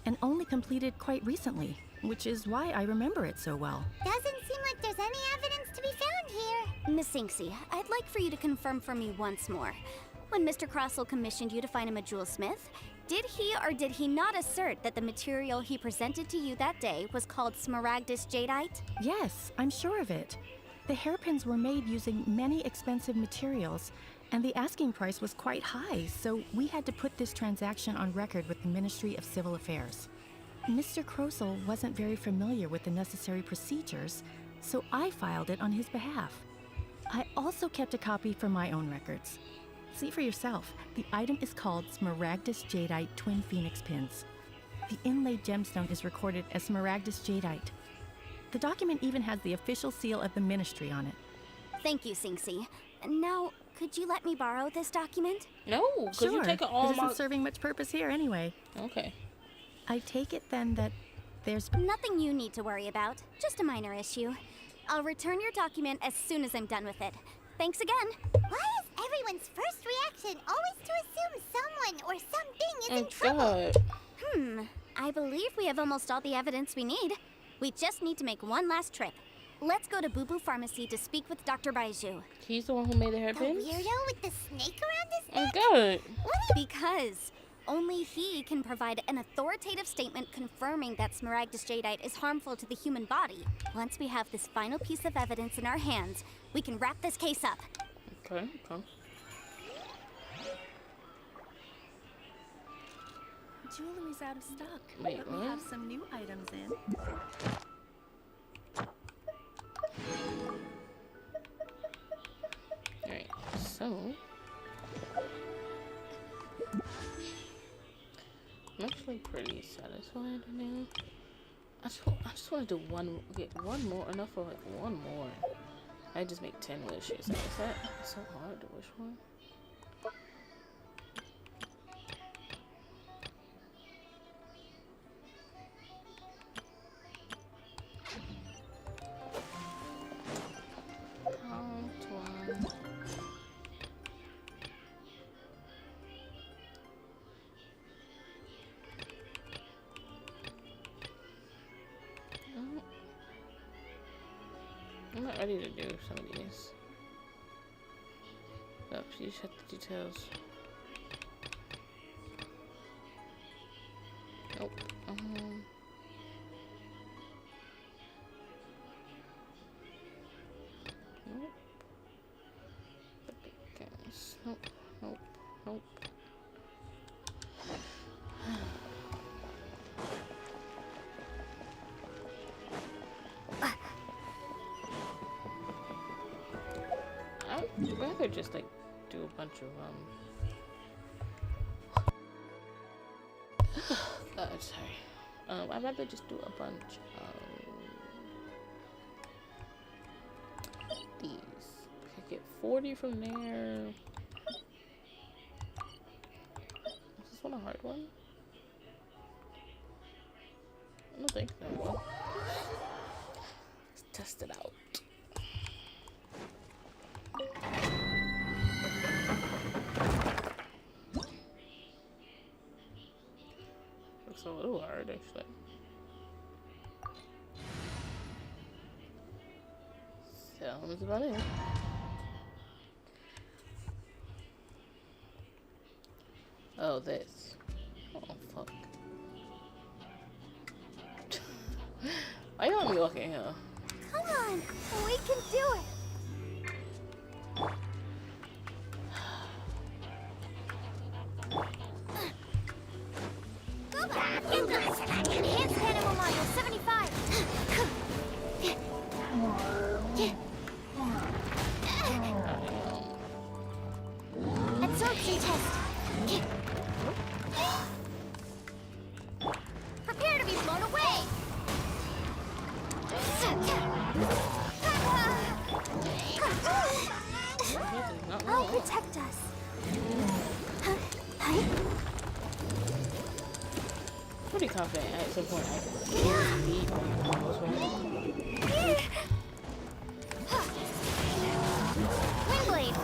[SPEAKER 15] and only completed quite recently, which is why I remember it so well.
[SPEAKER 4] Doesn't seem like there's any evidence to be found here.
[SPEAKER 3] Miss Inksy, I'd like for you to confirm for me once more. When Mr. Crossel commissioned you to find him a jewelsmith, did he or did he not assert that the material he presented to you that day was called Smaragdus Jadeite?
[SPEAKER 15] Yes, I'm sure of it. The hairpins were made using many expensive materials, and the asking price was quite high, so we had to put this transaction on record with the Ministry of Civil Affairs. Mr. Krosel wasn't very familiar with the necessary procedures, so I filed it on his behalf. I also kept a copy for my own records. See for yourself, the item is called Smaragdus Jadeite Twin Phoenix Pins. The inlaid gemstone is recorded as Smaragdus Jadeite. The document even has the official seal of the ministry on it.
[SPEAKER 3] Thank you, Sinksy. Now, could you let me borrow this document?
[SPEAKER 1] No, because
[SPEAKER 15] Sure,
[SPEAKER 1] you take it all
[SPEAKER 15] it isn't serving much purpose here anyway.
[SPEAKER 1] Okay.
[SPEAKER 15] I take it then that there's
[SPEAKER 3] Nothing you need to worry about. Just a minor issue. I'll return your document as soon as I'm done with it. Thanks again.
[SPEAKER 4] Why is everyone's first reaction always to assume someone or something is in trouble?
[SPEAKER 3] I believe we have almost all the evidence we need. We just need to make one last trip. Let's go to Boo Boo Pharmacy to speak with Dr. Baiju.
[SPEAKER 1] He's the one who made the
[SPEAKER 4] The
[SPEAKER 1] hairpins?
[SPEAKER 4] weirdo with the snake around his neck?
[SPEAKER 1] Oh, God.
[SPEAKER 3] Because only he can provide an authoritative statement confirming that Smaragdus Jadeite is harmful to the human body. Once we have this final piece of evidence in our hands, we can wrap this case up.
[SPEAKER 1] Okay.
[SPEAKER 15] jewelry's out of stock.
[SPEAKER 1] Wait,
[SPEAKER 15] but we
[SPEAKER 1] what?
[SPEAKER 15] have some new items in.
[SPEAKER 1] Alright, so I'm actually pretty satisfied now. I just want to do get one more, enough for like one more. I just make 10 wishes. Is that so hard to wish for? I'm not ready to do some of these. Oh, please check the details. Nope. Nope. Guys. Nope. Nope. Nope. I'd rather just like do a bunch of sorry. I'd rather just do a bunch of these. I get 40 from there. Is this one a hard one? I don't think so. Let's test it out. Looks a little hard, actually. Sounds about it. Oh, this. Oh, fuck. Why you want me walking here?
[SPEAKER 4] Come on, we can do it. Enhanced animal module 75. Potency test. Prepare to be blown away. I'll protect us.
[SPEAKER 1] Pretty confident at some point I can beat
[SPEAKER 4] Windblade.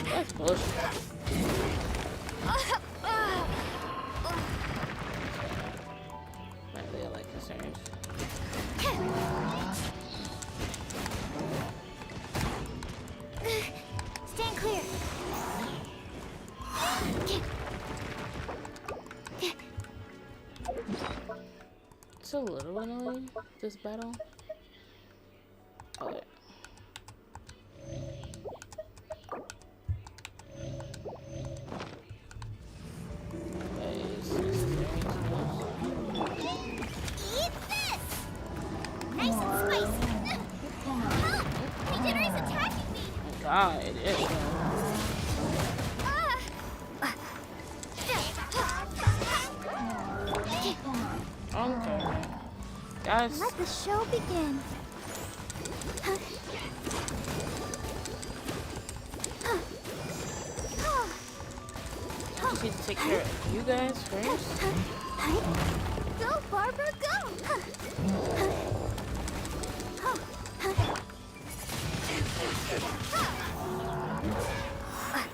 [SPEAKER 1] That's bullshit. Not really like concerns.
[SPEAKER 4] Stand clear.
[SPEAKER 1] It's a little annoying, this battle. Okay.
[SPEAKER 4] Eat this! Nice and spicy. Help! My dinner is attacking me.
[SPEAKER 1] God, it is. Okay. Guys.
[SPEAKER 4] Let the show begin.
[SPEAKER 1] I just need to take care of you guys first.
[SPEAKER 4] Go, Barbara, go!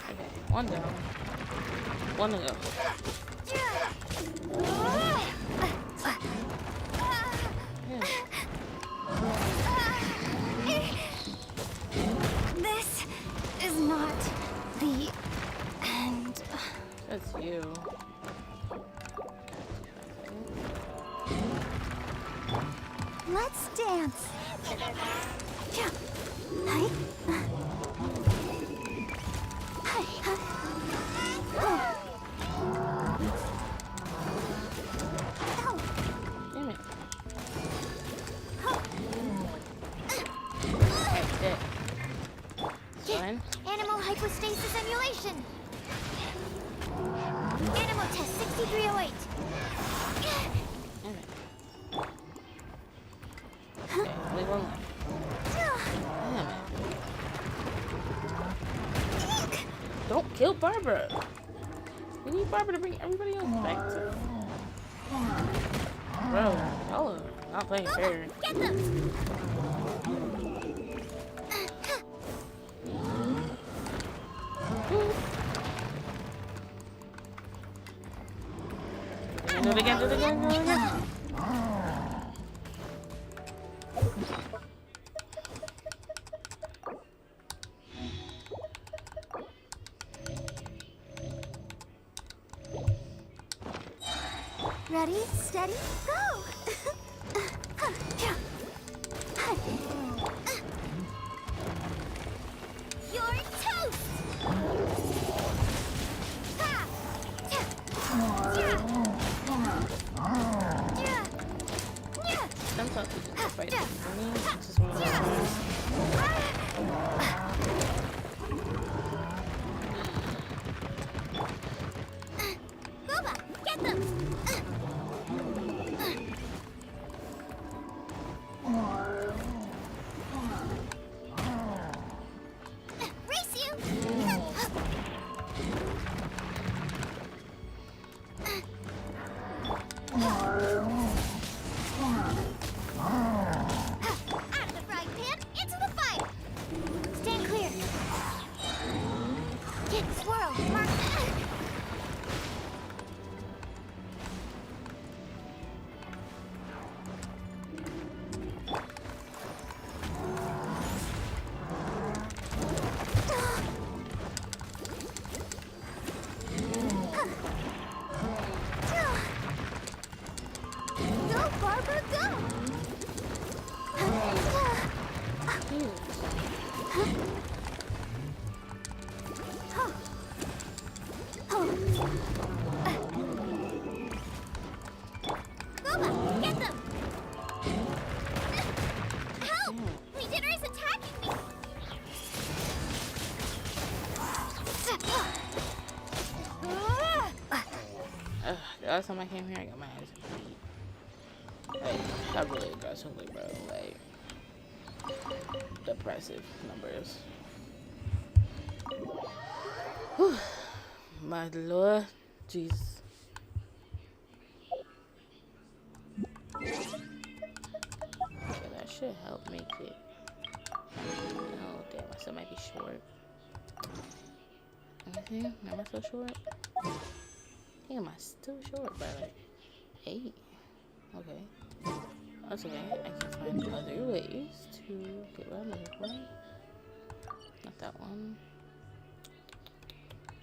[SPEAKER 1] Okay, one down. One to go.
[SPEAKER 4] This is not the end.
[SPEAKER 1] That's you.
[SPEAKER 4] Let's dance.
[SPEAKER 1] Damn it. Fine.
[SPEAKER 4] Animal hypostasis emulation. Animal test 6308.
[SPEAKER 1] Okay, only one left. Damn it. Don't kill Barbara. We need Barbara to bring everybody else back to. Bro, y'all are not playing fair.
[SPEAKER 4] Get them!
[SPEAKER 1] Do it again, do it again, do it again.
[SPEAKER 4] Ready, steady, go! You're toast!
[SPEAKER 1] Sometimes we just fight for me. It's just one of those things.
[SPEAKER 4] Boba, get them! Race you! Out of the frying pan, into the fire! Stand clear. Get swirl, mark. Go, Barbara, go! Boba, get them!
[SPEAKER 1] last time I came here, I got my ass beat. Like, heavily aggressively, bro. Like, depressive numbers. Whew. My lord. Jesus. Okay, that should help make it. Oh, damn, I still might be short. Let me see. Am I still short? Damn, am I still short by like 8? Okay. That's okay. I can find other ways to get what I'm looking for. Not that one.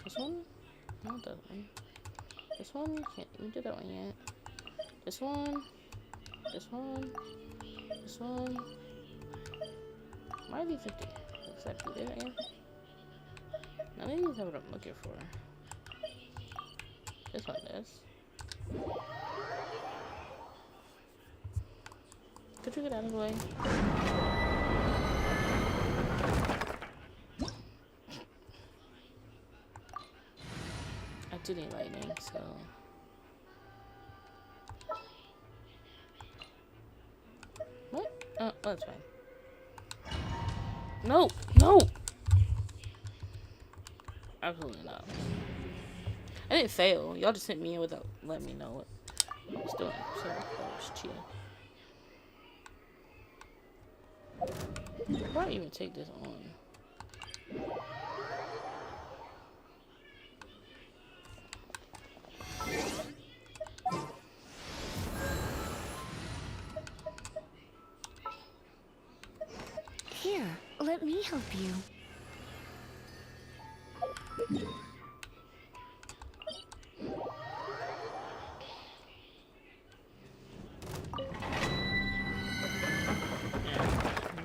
[SPEAKER 1] This one? Not that one. This one? Can't even do that one yet. This one? This one? This one? Why are these empty? Looks that be there, I guess. None of these are what I'm looking for. This one does. Could you get out of the way? I do need lightning, so. What? Oh, that's fine. No! No! Absolutely not. I didn't fail. Y'all just sent me in without letting me know what I was doing. So that was chill. Why even take this on?
[SPEAKER 3] Here, let me help you.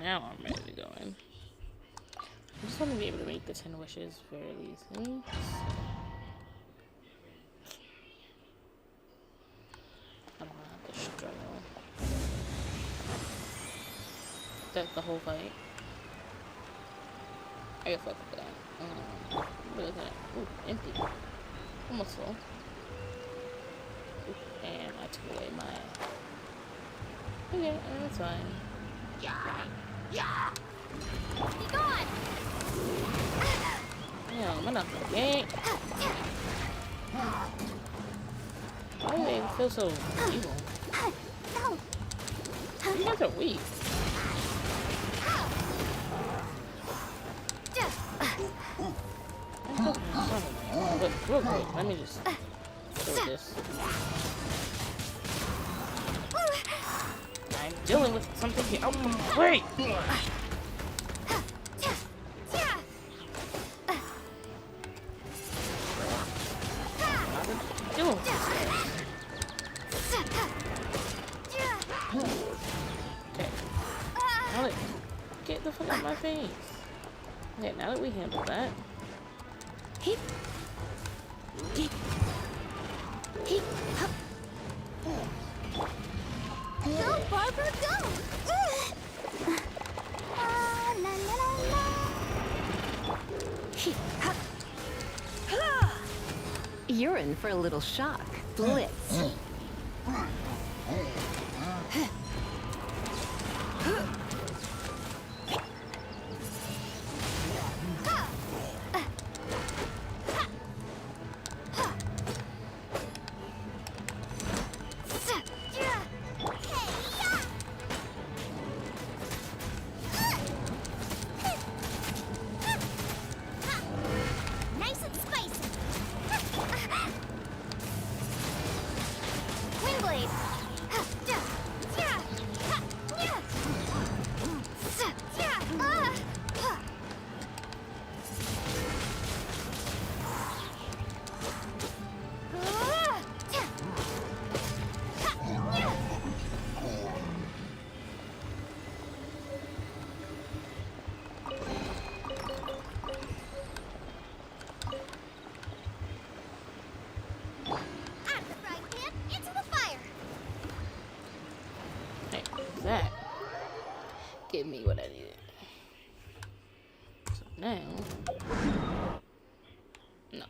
[SPEAKER 1] Now I'm ready to go in. I just want to be able to make the 10 wishes very easily. I don't have to struggle. That's the whole fight. I guess fuck with that. What is that? Ooh, empty. Almost full. Ooh, and I took away my. Okay, that's fine.
[SPEAKER 4] Yeah! Be gone!
[SPEAKER 1] Yeah, I'm not gonna gank. Why do they feel so evil? You guys are weak. Look, real quick, let me just do this. I'm dealing with something here. Oh, wait! Get the fuck out of my face. Okay, now that we handle that.
[SPEAKER 4] Go, Barber, go! La, la, la, la.
[SPEAKER 16] You're in for a little shock. Blitz.
[SPEAKER 4] Nice and spicy. Windblade.
[SPEAKER 1] That give me what I needed. So now, no.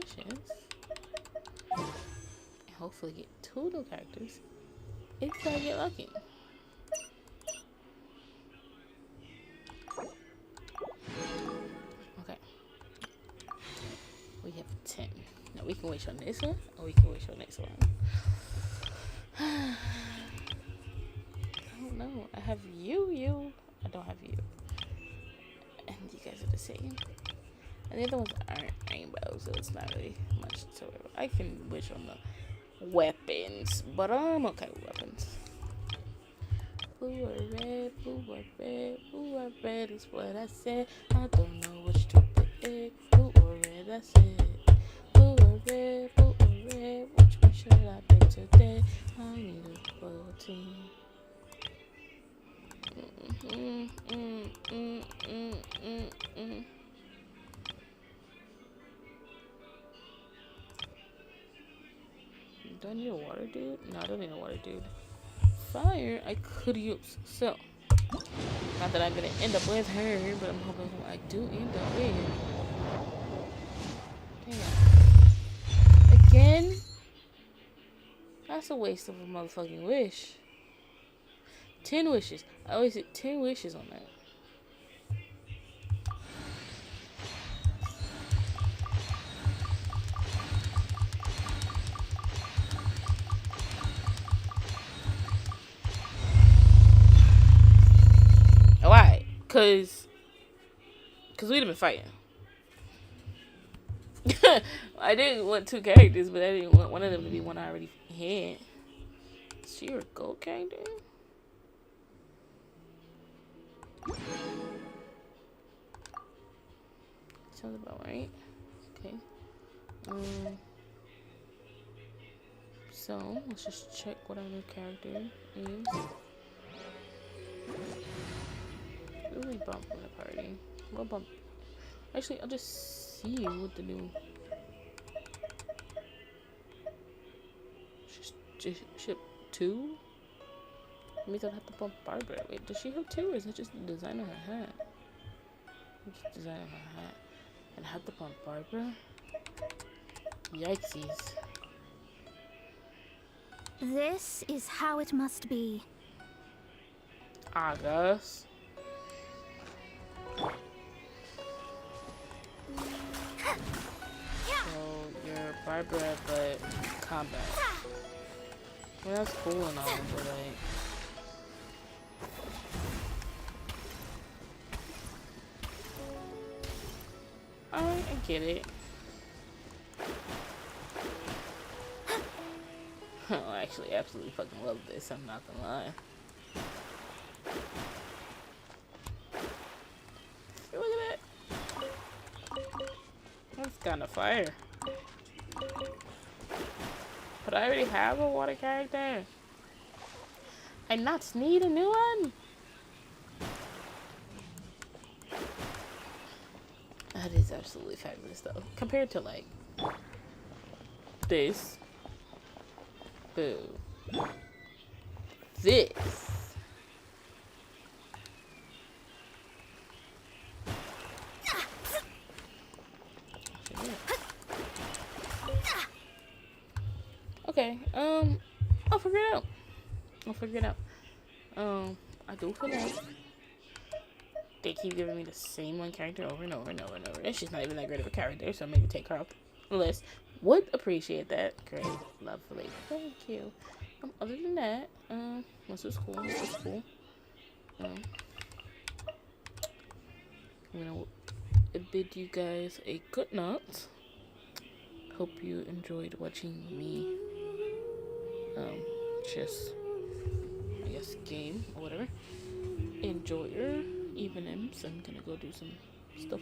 [SPEAKER 1] missions. And hopefully get 2 new characters if I get lucky. Okay. We have 10. Now we can wish on this one, or we can wish on this one. I don't know. I have you. I don't have you. And you guys are the same. And the other ones aren't rainbow, so it's not really much to it. I can wish on the weapons, but I'm okay with weapons. Blue or red, blue or red, blue or red is what I said. I don't know which to pick. Blue or red, that's it. Blue or red, which one should I pick today? I need a protein. Do I need a water dude? No, I don't need a water dude. Fire, I could use. So, not that I'm gonna end up with her, but I'm hoping who I do end up with. Damn. Again? That's a waste of a motherfucking wish. 10 wishes. I wasted 10 wishes on that. Why? Cause we'd have been fighting. I didn't want 2 characters, but I didn't want one of them to be one I already had. Is she your gold character? Sounds about right. Okay. So let's just check what our new character is. Who do we bump in the party? We'll bump. Actually, I'll just see what the new. Ship 2? That means I'd have to bump Barbara. Wait, does she have 2 or is it just the design of her hat? Just the design of her hat. And I have to bump Barbara? Yikesies.
[SPEAKER 3] This is how it must be.
[SPEAKER 1] I guess. So you're Barbara, but combat. Well, that's cool and all, but like. Alright, I get it. I actually absolutely fucking love this, I'm not gonna lie. Look at that. That's kind of fire. But I already have a water character. I not need a new one. That is absolutely fabulous though. Compared to like this. Boo. This. Okay, I'll figure it out. I do feel like they keep giving me the same one character over and over and over and over. And she's not even that great of a character, so maybe take her off the list. Would appreciate that. Great. Lovely. Thank you. Other than that, this is cool. I'm gonna bid you guys a good night. Hope you enjoyed watching me just I guess game or whatever. Enjoy your evenings. I'm gonna go do some stuff.